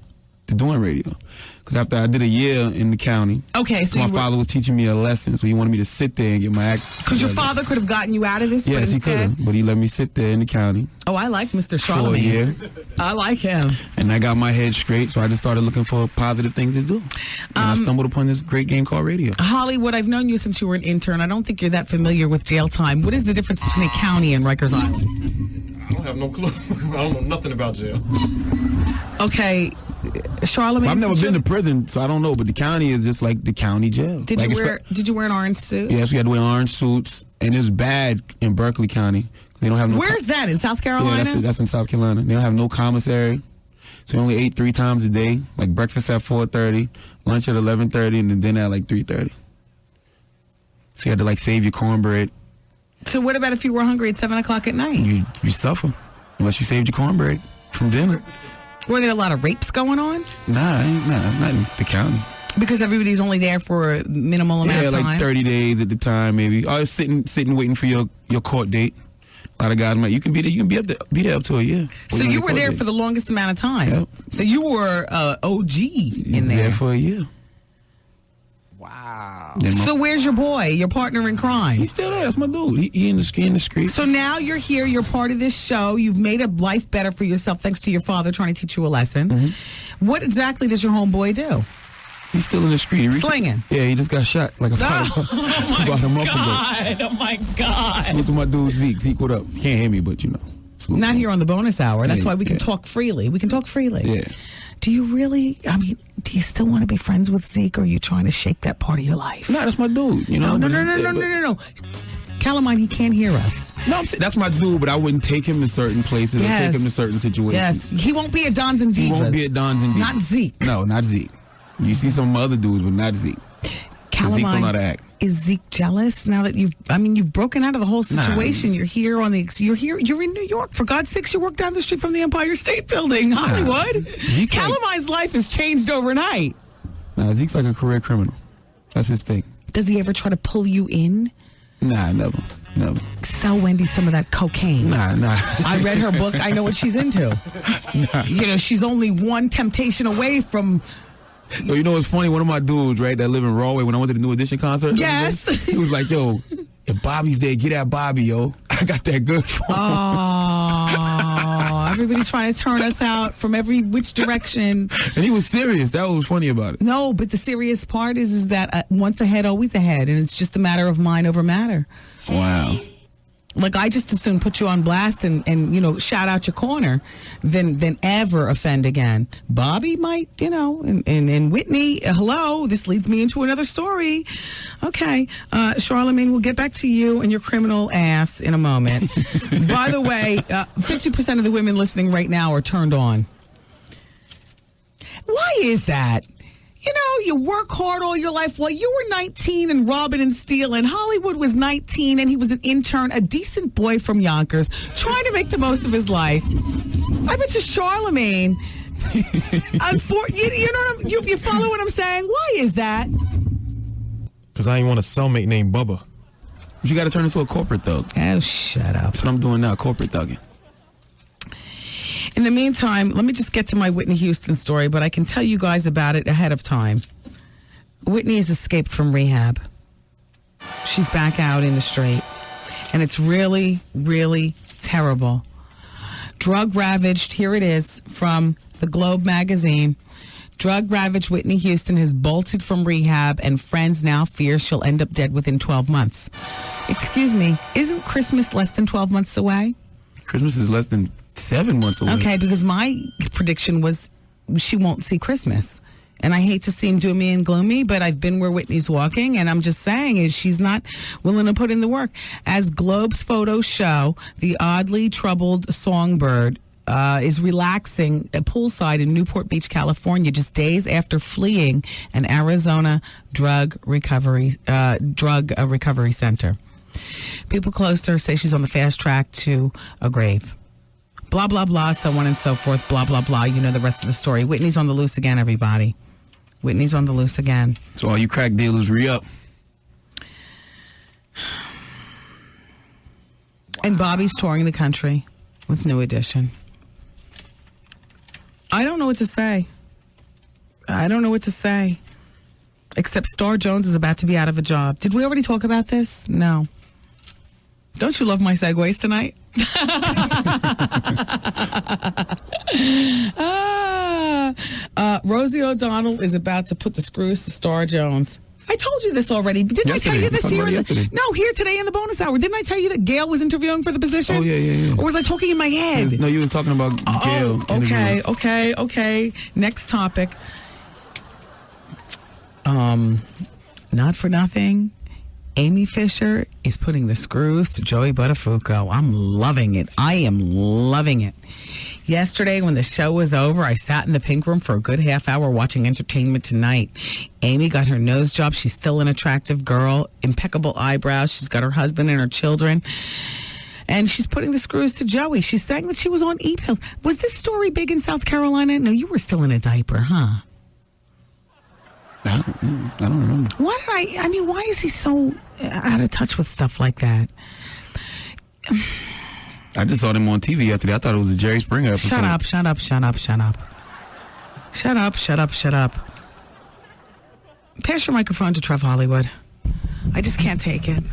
to doing radio. Because after I did a year in the county, so my father was teaching me a lesson, so he wanted me to sit there and get my act. Because your father could have gotten you out of this. Yes, he could have, but he let me sit there in the county. Oh, I like Mr. For a Charlamagne. year. I like him. And I got my head straight, so I just started looking for positive things to do. And I stumbled upon this great game called radio. Hollywood, I've known you since you were an intern. I don't think you're that familiar with jail time. What is the difference between a county and Rikers Island? I don't have no clue. I don't know nothing about jail. Okay, Charlamagne. Well, I've never been to prison, so I don't know. But the county is just like the county jail. Did you wear an orange suit? Yes, we had to wear orange suits, and it's bad in Berkeley County. They don't have no. Where's that, in South Carolina? Yeah, that's in South Carolina. They don't have no commissary, so we only ate 3 times a day. Like breakfast at 4:30, lunch at 11:30, and then dinner at like 3:30. So you had to like save your cornbread. So what about if you were hungry at 7 o'clock at night? You suffer unless you saved your cornbread from dinner. Were there a lot of rapes going on? Nah, not in the county. Because everybody's only there for a minimal amount of time? Yeah, like 30 days at the time, maybe. I was sitting waiting for your court date. A lot of guys might, you can be there up to a year. So you were there for the longest amount of time? Yep. So you were OG in there? There for a year. Wow. So where's your boy, your partner in crime? He's still there. That's my dude. He in the street. So now you're here. You're part of this show. You've made a life better for yourself thanks to your father trying to teach you a lesson. Mm-hmm. What exactly does your homeboy do? He's still in the street. Slinging? Yeah, he just got shot like a about a month ago. Oh, my God. Salute to my dude, Zeke. Zeke, what up? You can't hear me, but you know. Not here on the bonus hour. That's why we can talk freely. We can talk freely. Yeah. Do you really, do you still want to be friends with Zeke, or are you trying to shake that part of your life? No, that's my dude. You know? No. Calamine, he can't hear us. No, that's my dude, but I wouldn't take him to certain places or take him to certain situations. Yes, he won't be at Dons and Divas. He won't be at Dons and Divas. Not Zeke. No, not Zeke. You see some other dudes, but not Zeke. Calamine, Zeke don't know how to act. Is Zeke jealous now that you've broken out of the whole situation? Nah. You're here you're in New York. For God's sakes, you work down the street from the Empire State Building, Hollywood. Calamine's life has changed overnight. Nah, Zeke's like a career criminal. That's his thing. Does he ever try to pull you in? Nah, never. Sell Wendy some of that cocaine. Nah. I read her book. I know what she's into. Nah. She's only one temptation away from... Yo, you know what's funny? One of my dudes, right, that live in Rahway, when I went to the New Edition concert, yes, he was like, "Yo, if Bobby's there, get at Bobby, yo. I got that good for him." Oh, everybody's trying to turn us out from every which direction. And he was serious. That was funny about it. No, but the serious part is that once ahead, always ahead, and it's just a matter of mind over matter. Wow. Like, I just as soon put you on blast and shout out your corner than ever offend again. Bobby might, and Whitney, hello, this leads me into another story. Okay, Charlamagne, we'll get back to you and your criminal ass in a moment. By the way, 50% of the women listening right now are turned on. Why is that? You work hard all your life. Well, you were 19 and robbing and stealing. Hollywood was 19 and he was an intern, a decent boy from Yonkers, trying to make the most of his life. I bet you Charlamagne. You follow what I'm saying? Why is that? Because I ain't want a cellmate named Bubba. But you got to turn into a corporate thug. Oh, shut up. That's what I'm doing now, corporate thugging. In the meantime, let me just get to my Whitney Houston story, but I can tell you guys about it ahead of time. Whitney has escaped from rehab. She's back out in the street. And it's really, really terrible. Drug ravaged, here it is from the Globe magazine. Drug ravaged Whitney Houston has bolted from rehab, and friends now fear she'll end up dead within 12 months. Excuse me, isn't Christmas less than 12 months away? Christmas is less than 7 months away. Okay, because my prediction was she won't see Christmas. And I hate to seem doomy and gloomy, but I've been where Whitney's walking, and I'm just saying is she's not willing to put in the work. As Globe's photos show, the oddly troubled songbird is relaxing at poolside in Newport Beach, California, just days after fleeing an Arizona drug recovery center. People close to her say she's on the fast track to a grave. Blah, blah, blah, so on and so forth, blah, blah, blah. You know the rest of the story. Whitney's on the loose again, everybody. Whitney's on the loose again. So all you crack dealers, re-up. And Bobby's touring the country with New Edition. I don't know what to say. Except Star Jones is about to be out of a job. Did we already talk about this? No. Don't you love my segues tonight? Rosie O'Donnell is about to put the screws to Star Jones. I told you this already. Didn't I tell you this here? No, here today in the bonus hour. Didn't I tell you that Gail was interviewing for the position? Oh, yeah. Or was I talking in my head? No, you were talking about Gail. Okay. Next topic. Not for nothing. Amy Fisher is putting the screws to Joey Buttafuoco. I'm loving it. I am loving it. Yesterday, when the show was over, I sat in the pink room for a good half hour watching Entertainment Tonight. Amy got her nose job. She's still an attractive girl, impeccable eyebrows. She's got her husband and her children. And she's putting the screws to Joey. She's saying that she was on e-pills. Was this story big in South Carolina? No, you were still in a diaper, huh? I don't remember. Why is he so out of touch with stuff like that? I just saw them on TV yesterday. I thought it was a Jerry Springer episode. Shut up. Pass your microphone to Trev Hollywood. I just can't take it.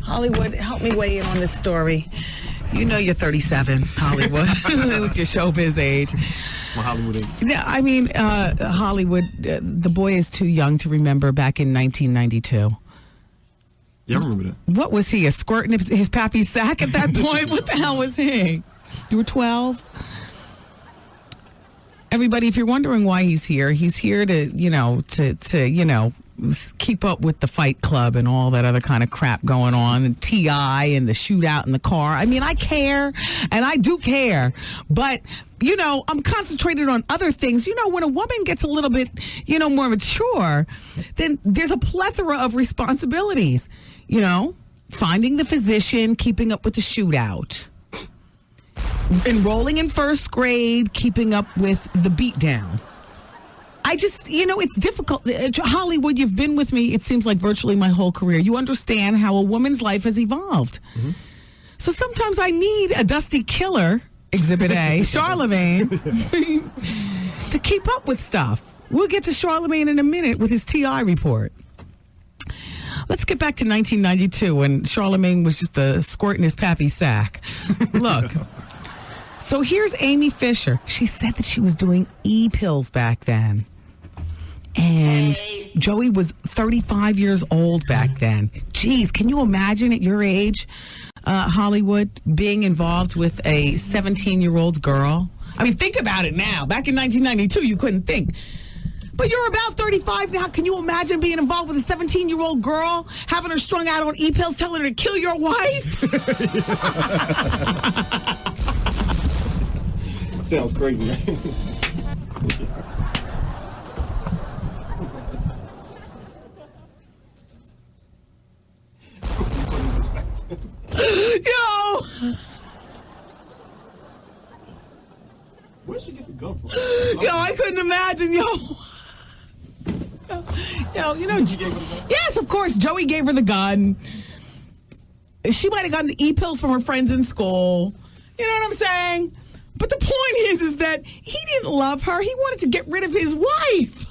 Hollywood, help me weigh in on this story. You know you're 37, Hollywood, with your showbiz age. My Hollywood age. Yeah, I mean, Hollywood, the boy is too young to remember back in 1992. Yeah, I remember that. What was he, a squirt in his pappy's sack at that point? What the hell was he? You were 12? Everybody, if you're wondering why he's here to keep up with the Fight Club and all that other kind of crap going on, and T.I. and the shootout in the car. I mean, I care, and I do care, but, I'm concentrated on other things. When a woman gets a little bit, more mature, then there's a plethora of responsibilities. Finding the physician, keeping up with the shootout. Enrolling in first grade, keeping up with the beatdown. I just, it's difficult. Hollywood, you've been with me, it seems like virtually my whole career. You understand how a woman's life has evolved. Mm-hmm. So sometimes I need a dusty killer, Exhibit A, Charlemagne, to keep up with stuff. We'll get to Charlemagne in a minute with his TI report. Let's get back to 1992 when Charlemagne was just a squirt in his pappy sack. Look. So here's Amy Fisher. She said that she was doing e-pills back then. And Joey was 35 years old back then. Jeez, can you imagine at your age, Hollywood, being involved with a 17-year-old girl? I mean, think about it now. Back in 1992, you couldn't think. But you're about 35 now. Can you imagine being involved with a 17-year-old girl, having her strung out on e-pills, telling her to kill your wife? Sounds crazy, right? Yo! Where'd she get the gun from? Yo, I couldn't imagine, yo. Yes, of course, Joey gave her the gun. She might have gotten the E-pills from her friends in school. You know what I'm saying? But the point is that he didn't love her. He wanted to get rid of his wife.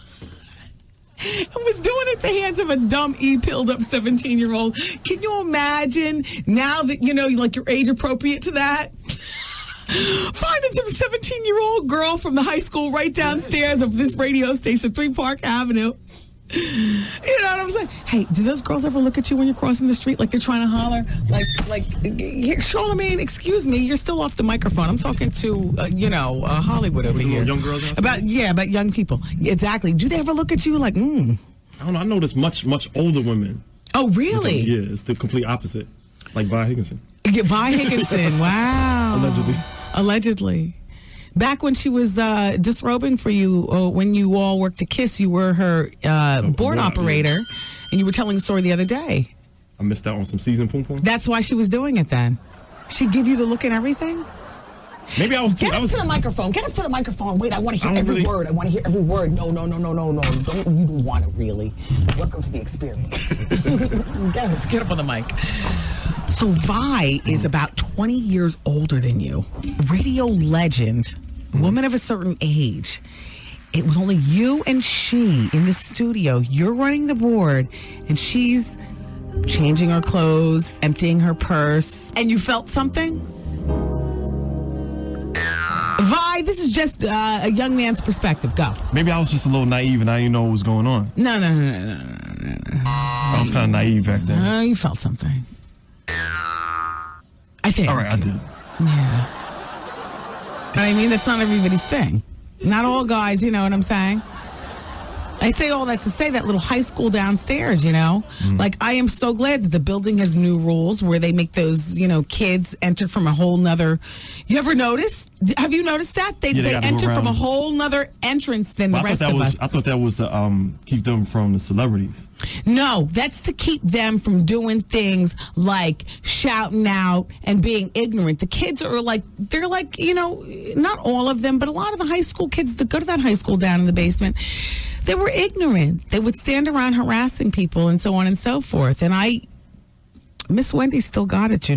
And was doing it at the hands of a dumb E-pilled up 17-year-old. Can you imagine now that, like you're age appropriate to that? Finding some 17-year-old girl from the high school right downstairs of this radio station, 3 Park Avenue. You know what I'm saying? Hey, do those girls ever look at you when you're crossing the street like they're trying to holler? Like, here, Charlamagne, excuse me, you're still off the microphone. I'm talking to, Hollywood over here. Young girls? About young people. Exactly. Do they ever look at you like, I don't know. I noticed much older women. Oh, really? Yeah, it's the complete opposite. Like Vi Higginson. Yeah, Vi Higginson. Wow. Allegedly. Back when she was disrobing for you, when you all worked to Kiss, you were her board operator, and you were telling the story the other day. I missed out on some season Poom Poom. That's why she was doing it then. She'd give you the look and everything? Maybe I was... Get up to the microphone. Get up to the microphone. Wait, I want to hear every word. I want to hear every word. No. Don't, you don't want it, really. Welcome to the experience. Get up on the mic. So Vi is about 20 years older than you. Radio legend, woman of a certain age. It was only you and she in the studio. You're running the board, and she's changing her clothes, emptying her purse. And you felt something? Vi, this is just a young man's perspective. Go. Maybe I was just a little naive and I didn't know what was going on. No. I was kind of naive back then. You felt something. I think. All right, I did. Yeah. I mean, that's not everybody's thing. Not all guys, you know what I'm saying? I say all that to say that little high school downstairs, Like, I am so glad that the building has new rules where they make those, kids enter from a whole nother... You ever notice? Have you noticed that? They enter from a whole nother entrance than the rest of us. I thought that was to keep them from the celebrities. No, that's to keep them from doing things like shouting out and being ignorant. The kids are they're not all of them, but a lot of the high school kids that go to that high school down in the basement, they were ignorant. They would stand around harassing people and so on and so forth. And Miss Wendy still got it,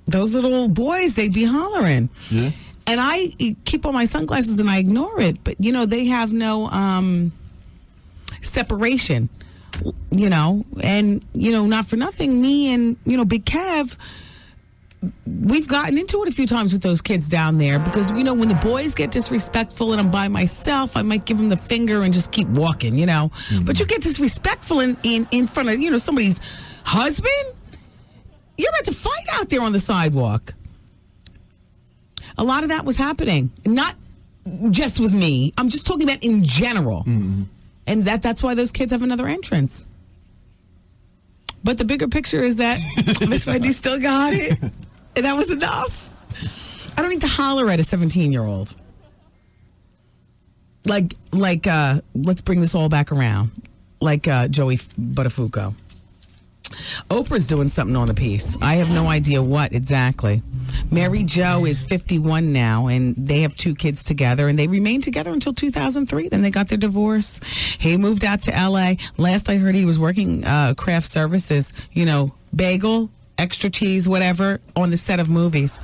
Those little boys, they'd be hollering. Yeah. And I keep on my sunglasses and I ignore it. But, they have no separation, And, not for nothing, me and, Big Kev, we've gotten into it a few times with those kids down there because, when the boys get disrespectful and I'm by myself, I might give them the finger and just keep walking, Mm-hmm. But you get disrespectful in front of, somebody's husband? You're about to fight out there on the sidewalk. A lot of that was happening. Not just with me. I'm just talking about in general. Mm-hmm. And that's why those kids have another entrance. But the bigger picture is that Miss Wendy still got it. And that was enough. I don't need to holler at a 17-year-old. Like, let's bring this all back around. Like Joey Buttafuoco. Oprah's doing something on the piece. I have no idea what exactly. Mary Jo is 51 now, and they have 2 kids together, and they remained together until 2003. Then they got their divorce. He moved out to L.A. Last I heard, he was working craft services, bagel, extra cheese, whatever, on the set of movies.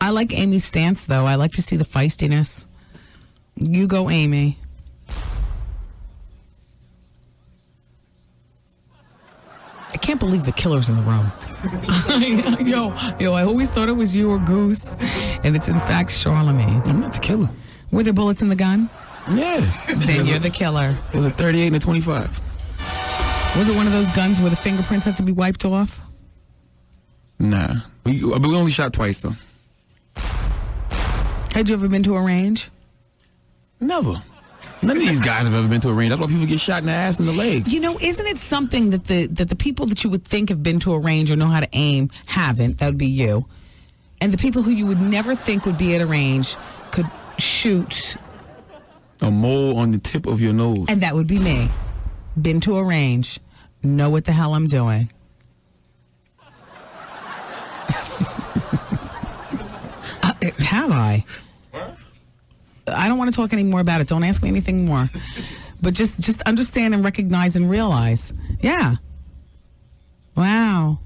I like Amy's stance, though. I like to see the feistiness. You go, Amy. I can't believe the killer's in the room. Yo, I always thought it was you or Goose, and it's in fact Charlamagne. I'm not the killer. Were there bullets in the gun? Yeah. Then you're the killer. It was a 38 and a 25. Was it one of those guns where the fingerprints have to be wiped off? Nah. We only shot twice, though. Had you ever been to a range? Never. None of these guys have ever been to a range. That's why people get shot in the ass and the legs. Isn't it something that the people that you would think have been to a range or know how to aim haven't? That would be you. And the people who you would never think would be at a range could shoot a mole on the tip of your nose. And that would be me. Been to a range. Know what the hell I'm doing. Have I? I don't want to talk any more about it. Don't ask me anything more. But just understand and recognize and realize. Yeah. Wow.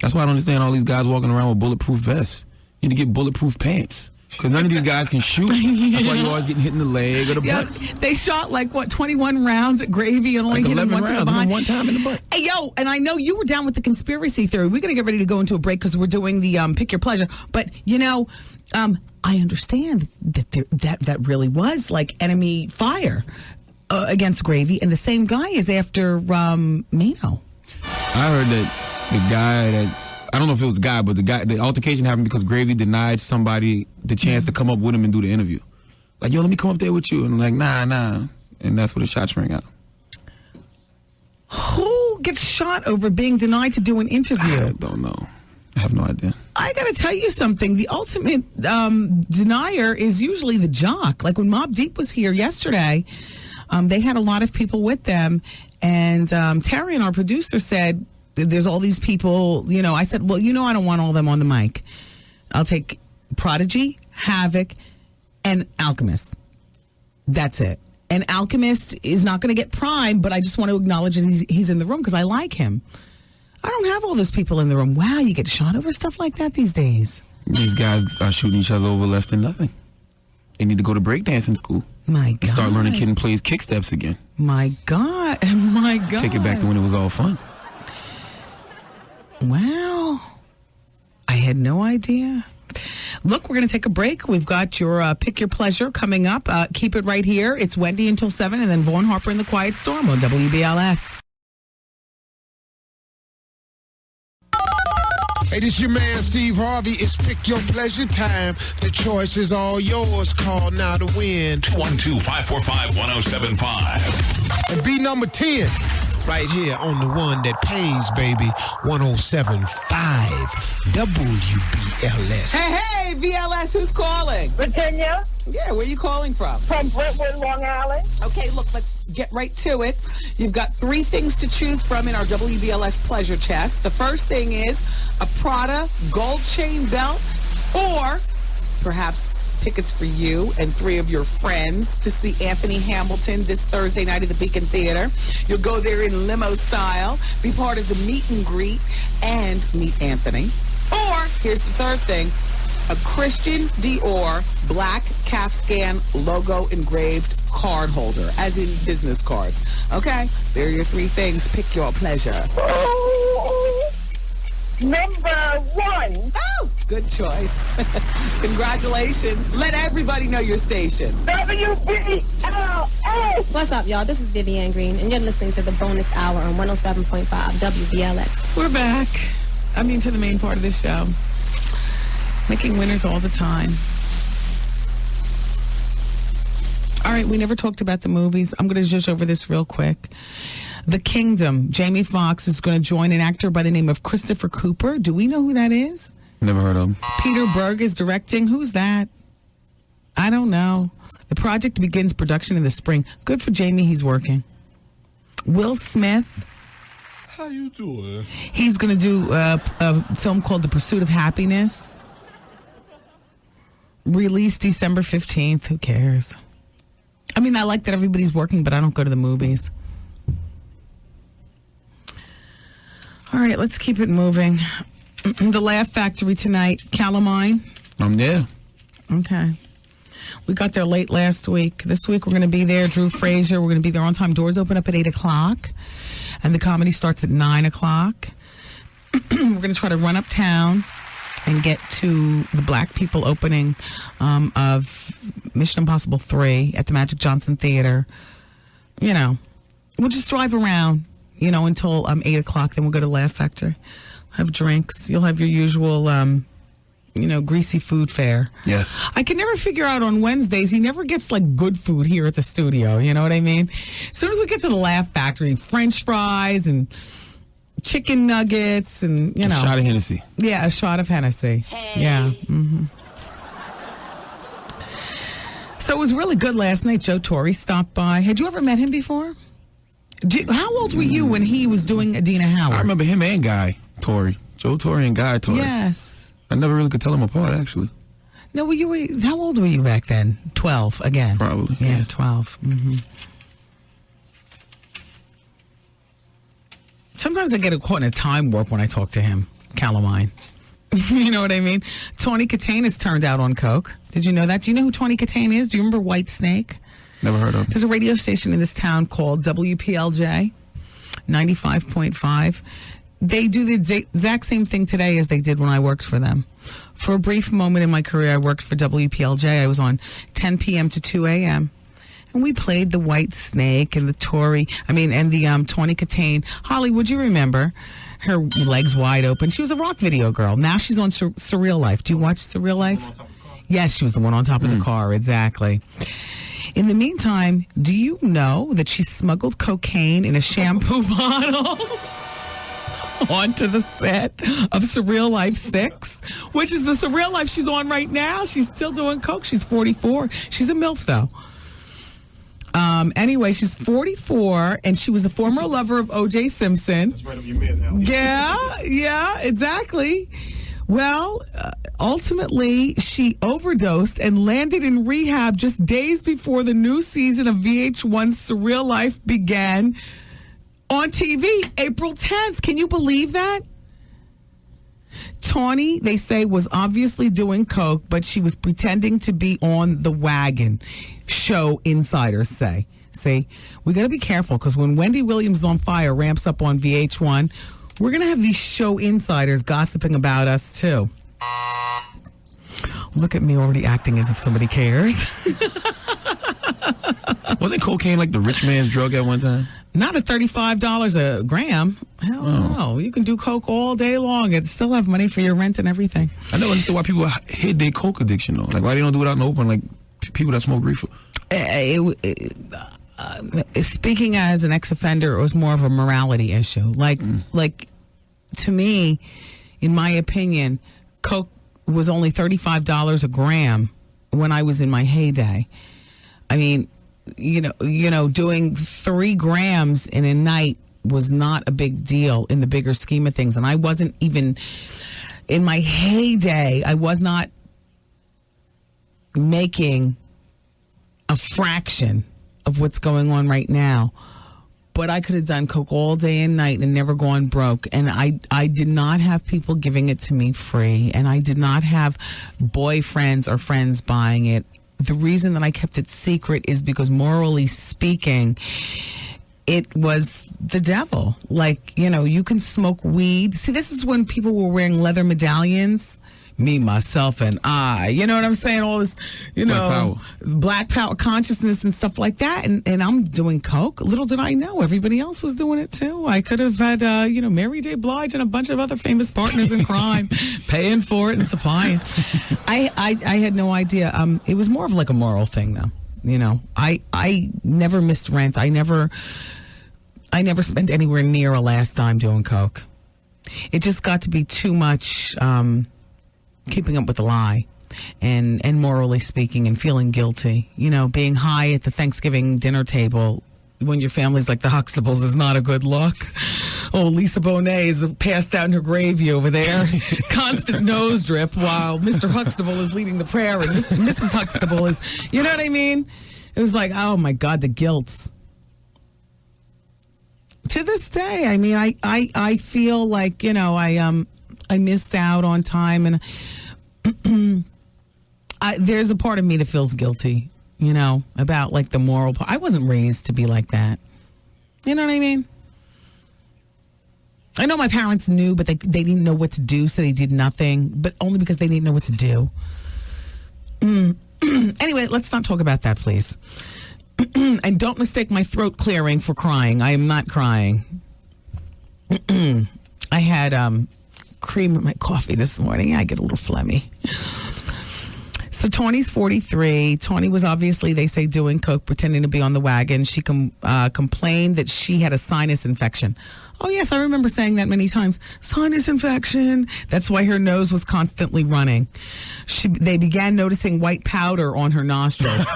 That's why I don't understand all these guys walking around with bulletproof vests. You need to get bulletproof pants. Because none of these guys can shoot. That's why you're always getting hit in the leg or the butt. They shot 21 rounds at Gravy and only hit him once in the behind. One time in the butt. Hey, yo, and I know you were down with the conspiracy theory. We're going to get ready to go into a break because we're doing the Pick Your Pleasure. But, I understand that really was like enemy fire against Gravy. And the same guy is after Mino. I heard that the guy that... I don't know if it was the guy, but the altercation happened because Gravy denied somebody the chance to come up with him and do the interview. Like, yo, let me come up there with you. And I'm like, nah. And that's where the shots rang out. Who gets shot over being denied to do an interview? I don't know. I have no idea. I got to tell you something. The ultimate denier is usually the jock. Like when Mobb Deep was here yesterday, they had a lot of people with them. And Terry, our producer, said, there's all these people, I said, well, I don't want all of them on the mic. I'll take Prodigy, Havoc, and Alchemist. That's it. And Alchemist is not going to get prime, but I just want to acknowledge that he's in the room because I like him. I don't have all those people in the room. Wow, you get shot over stuff like that these days. These guys are shooting each other over less than nothing. They need to go to breakdancing school. My God. Start learning Kid and Play's kick steps again. My God. My God. Take it back to when it was all fun. Wow. I had no idea. Look, we're going to take a break. We've got your Pick Your Pleasure coming up. Keep it right here. It's Wendy until 7, and then Vaughn Harper in the Quiet Storm on WBLS. Hey, this your man, Steve Harvey. It's Pick Your Pleasure time. The choice is all yours. Call now to win. 212-545-1075. And be number 10. Right here on the one that pays, baby. 107.5 WBLS. Hey, VLS, who's calling? Virginia. Yeah, where are you calling from? From Brentwood, Long Island. Okay, look, let's get right to it. You've got 3 things to choose from in our WBLS pleasure chest. The first thing is a Prada gold chain belt, or perhaps tickets for you and 3 of your friends to see Anthony Hamilton this Thursday night at the Beacon Theater. You'll go there in limo style, be part of the meet and greet, and meet Anthony. Or, here's the third thing, a Christian Dior black calfscan logo engraved card holder, as in business cards. Okay, there are your 3 things. Pick your pleasure. Number 1. Oh, good choice. Congratulations. Let everybody know your station. WBLS. What's up, y'all? This is Vivian Green, and you're listening to the bonus hour on 107.5 WBLS. We're back. To the main part of this show. Making winners all the time. All right, we never talked about the movies. I'm going to just over this real quick. The Kingdom. Jamie Foxx is going to join an actor by the name of Christopher Cooper. Do we know who that is? Never heard of him. Peter Berg is directing. Who's that? I don't know. The project begins production in the spring. Good for Jamie. He's working. Will Smith. How you doing? He's going to do a film called The Pursuit of Happiness. Released December 15th. Who cares? I like that everybody's working, but I don't go to the movies. All right, let's keep it moving. The Laugh Factory tonight. Calamine. I'm there. Okay. We got there late last week. This week we're going to be there. Drew Frazier. We're going to be there on time. Doors open up at 8 o'clock. And the comedy starts at 9 o'clock. We're going to try to run uptown and get to the Black People opening of Mission Impossible 3 at the Magic Johnson Theater. We'll just drive around, until 8 o'clock. Then we'll go to Laugh Factory, have drinks. You'll have your usual, greasy food fare. Yes. I can never figure out on Wednesdays, he never gets, good food here at the studio. You know what I mean? As soon as we get to the Laugh Factory, French fries and chicken nuggets and, A shot of Hennessy. Yeah, a shot of Hennessy. Hey. Yeah. Mm-hmm. So it was really good last night. Joe Torre stopped by. Had you ever met him before? How old were you when he was doing Adina Howard? I remember him and Guy Torre. Joe Torre and Guy Torre. Yes. I never really could tell them apart, actually. No, how old were you back then? 12 again? Probably. Yeah, 12. Mm-hmm. Sometimes I get caught in a time warp when I talk to him, Calamine. You know what I mean? Tawny Katane has turned out on coke. Did you know that? Do you know who Tawny Katane is? Do you remember White Snake? Never heard of it. There's a radio station in this town called WPLJ 95.5. They do the exact same thing today as they did when I worked for them. For a brief moment in my career, I worked for WPLJ. I was on 10 p.m. to 2 a.m. And we played the White Snake and the Tawny Katane. Holly, would you remember? Her legs wide open. She was a rock video girl. Now she's on Surreal Life. Do you watch Surreal Life? Yes, she was the one on top of the car. Exactly. In the meantime, do you know that she smuggled cocaine in a shampoo bottle onto the set of Surreal Life 6, which is the Surreal Life she's on right now? She's still doing coke. She's 44. She's a MILF, though. Anyway, she's 44, and she was a former lover of O.J. Simpson. That's right up your mid, Allie. Yeah, exactly. Well, ultimately, she overdosed and landed in rehab just days before the new season of VH1's Surreal Life began on TV, April 10th. Can you believe that? Tawny, they say, was obviously doing coke, but she was pretending to be on the wagon, show insiders say. See, we got to be careful, because when Wendy Williams on Fire ramps up on VH1, we're going to have these show insiders gossiping about us, too. Look at me already acting as if somebody cares. Wasn't cocaine like the rich man's drug at one time? Not at $35 a gram. Hell no. You can do coke all day long and still have money for your rent and everything. I know that's why people hid their coke addiction, though. Like, why they don't do it out in the open, like people that smoke reefer? Speaking as an ex-offender, it was more of a morality issue. Like, to me, in my opinion, coke was only $35 a gram when I was in my heyday. I mean, you know, doing 3 grams in a night was not a big deal in the bigger scheme of things. And I wasn't even, in my heyday, I was not making a fraction of what's going on right now. But I could have done coke all day and night and never gone broke. And I did not have people giving it to me free. And I did not have boyfriends or friends buying it. The reason that I kept it secret is because, morally speaking, it was the devil. Like, you know, you can smoke weed. See, this is when people were wearing leather medallions. Me, myself, and I. You know what I'm saying? All this, you know, black power consciousness and stuff like that. And I'm doing coke. Little did I know, everybody else was doing it too. I could have had, Mary J. Blige and a bunch of other famous partners in crime paying for it and supplying. I had no idea. It was more of like a moral thing, though. You know, I never missed rent. I never spent anywhere near a last dime doing coke. It just got to be too much. Keeping up with the lie and morally speaking and feeling guilty. You know, being high at the Thanksgiving dinner table when your family's like the Huxtables is not a good look. Oh, Lisa Bonet is passed out in her gravy over there. Constant nose drip while Mr. Huxtable is leading the prayer and Mrs. Huxtable is, you know what I mean? It was like, oh my God, the guilt. To this day, I mean, I feel like, you know, I missed out on time, and there's a part of me that feels guilty, you know, about like the moral part. I wasn't raised to be like that. You know what I mean? I know my parents knew, but they didn't know what to do, so they did nothing, but only because they didn't know what to do. Anyway, let's not talk about that, please. And don't mistake my throat clearing for crying. I am not crying. I had cream in my coffee this morning. I get a little phlegmy. So Tawny's 43. Tawny was obviously, they say, doing coke, pretending to be on the wagon. She complained that she had a sinus infection. Oh, yes, I remember saying that many times. Sinus infection. That's why her nose was constantly running. They began noticing white powder on her nostrils.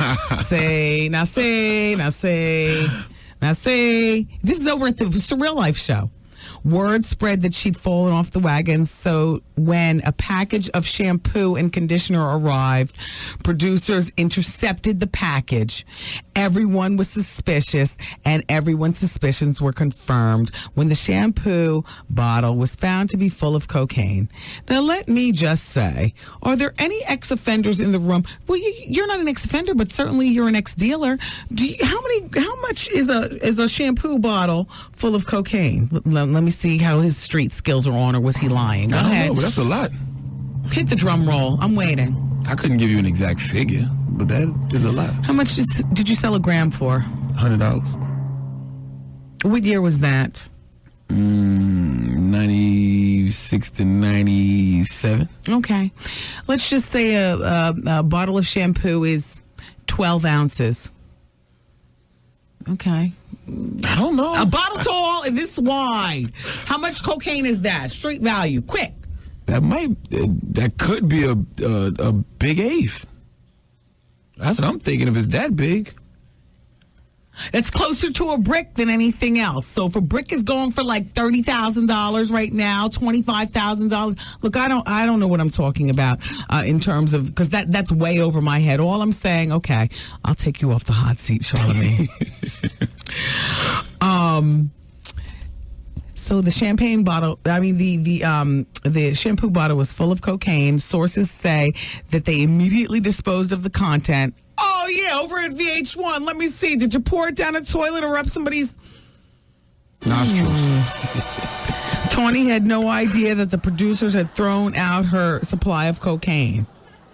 Say. This is over at the Surreal Life show. Word spread that she'd fallen off the wagon, so when a package of shampoo and conditioner arrived, producers intercepted the package. Everyone was suspicious, and everyone's suspicions were confirmed when the shampoo bottle was found to be full of cocaine. Now, let me just say, are there any ex-offenders in the room? Well, you're not an ex-offender, but certainly you're an ex-dealer. How much is a shampoo bottle full of cocaine? Let me see how his street skills are on, or was he lying? Go I don't ahead. know, but that's a lot. Hit the drum roll. I'm waiting. I couldn't give you an exact figure, but that is a lot. How much did you sell a gram for? $100. What year was that? 96 to 97. Okay. Let's just say a bottle of shampoo is 12 ounces. Okay. I don't know. A bottle tall and this wide. How much cocaine is that? Street value. Quick. That could be a big eighth. That's what I'm thinking, if it's that big. It's closer to a brick than anything else. So if a brick is going for like $30,000 right now, $25,000. Look, I don't know what I'm talking about in terms of, because that's way over my head. All I'm saying, okay, I'll take you off the hot seat, Charlamagne. So the champagne bottle, the shampoo bottle was full of cocaine. Sources say that they immediately disposed of the content. Oh, yeah, over at VH1. Let me see. Did you pour it down a toilet or up somebody's nostrils? Tawny had no idea that the producers had thrown out her supply of cocaine,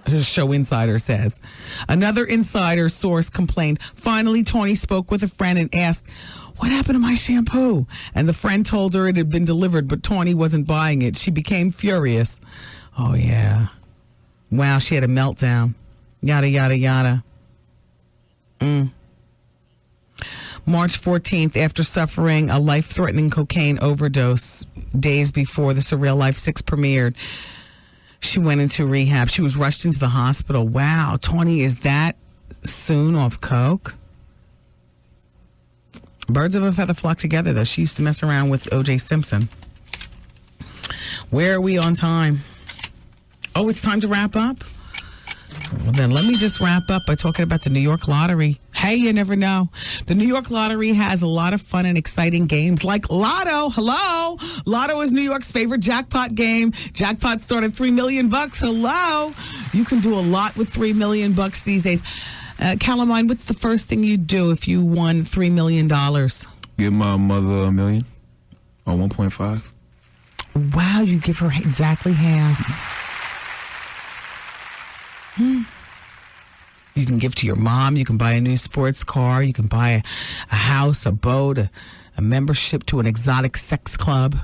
her show insider says. Another insider source complained. Finally, Tawny spoke with a friend and asked, "What happened to my shampoo?" And the friend told her it had been delivered, but Tawny wasn't buying it. She became furious. Oh, yeah. Wow, she had a meltdown. Yada, yada, yada. March 14th, after suffering a life-threatening cocaine overdose days before the Surreal Life 6 premiered, she went into rehab. She was rushed into the hospital. Wow, Tawny is that soon off coke? Birds of a feather flock together, though. She used to mess around with O.J. Simpson. Where are we on time? Oh, it's time to wrap up? Well, then let me just wrap up by talking about the New York Lottery. Hey, you never know. The New York Lottery has a lot of fun and exciting games like Lotto. Hello. Lotto is New York's favorite jackpot game. Jackpots start at $3 million. Hello. You can do a lot with $3 million these days. Calamine, what's the first thing you'd do if you won $3 million? Give my mother $1 million or 1.5. Wow, you'd give her exactly half. You can give to your mom. You can buy a new sports car. You can buy a house, a boat, a membership to an exotic sex club,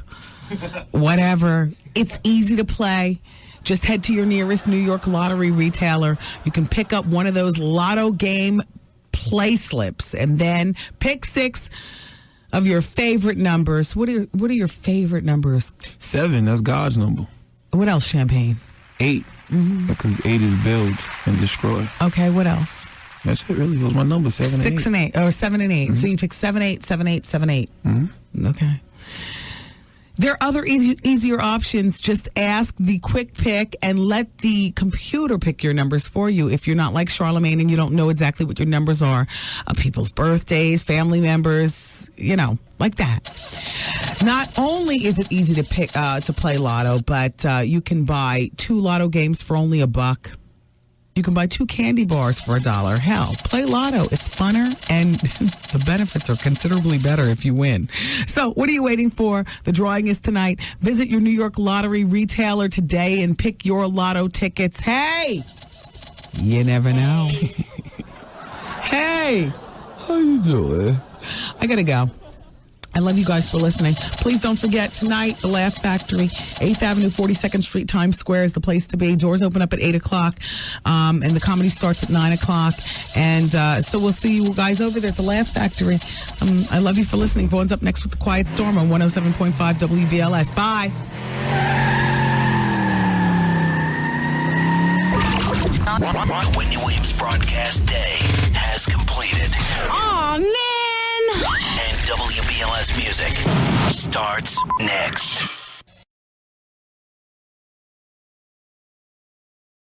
whatever. It's easy to play. Just head to your nearest New York Lottery retailer. You can pick up one of those Lotto game play slips and then pick 6 of your favorite numbers. What are your favorite numbers? 7, that's God's number. What else, Champagne? 8. Because 8 is build and destroy. Okay, what else? That's it, really. Those are my numbers, 7 and 8. 6 and 8, or 7 and 8. So you pick 7, 8, 7, 8, 7, 8. Okay. There are other easier options. Just ask the quick pick and let the computer pick your numbers for you if you're not like Charlamagne and you don't know exactly what your numbers are. People's birthdays, family members, like that. Not only is it easy to pick to play Lotto, but you can buy 2 Lotto games for only $1. You can buy 2 candy bars for $1. Hell, play Lotto. It's funner, and the benefits are considerably better if you win. So what are you waiting for? The drawing is tonight. Visit your New York Lottery retailer today and pick your Lotto tickets. Hey! You never know. Hey! How you doing? I gotta go. I love you guys for listening. Please don't forget, tonight, the Laugh Factory, 8th Avenue, 42nd Street, Times Square is the place to be. Doors open up at 8 o'clock, and the comedy starts at 9 o'clock. And so we'll see you guys over there at the Laugh Factory. I love you for listening. Vaughn's up next with The Quiet Storm on 107.5 WBLS. Bye. The Wendy Williams broadcast day has completed. Aw, man! And WBLS music starts next.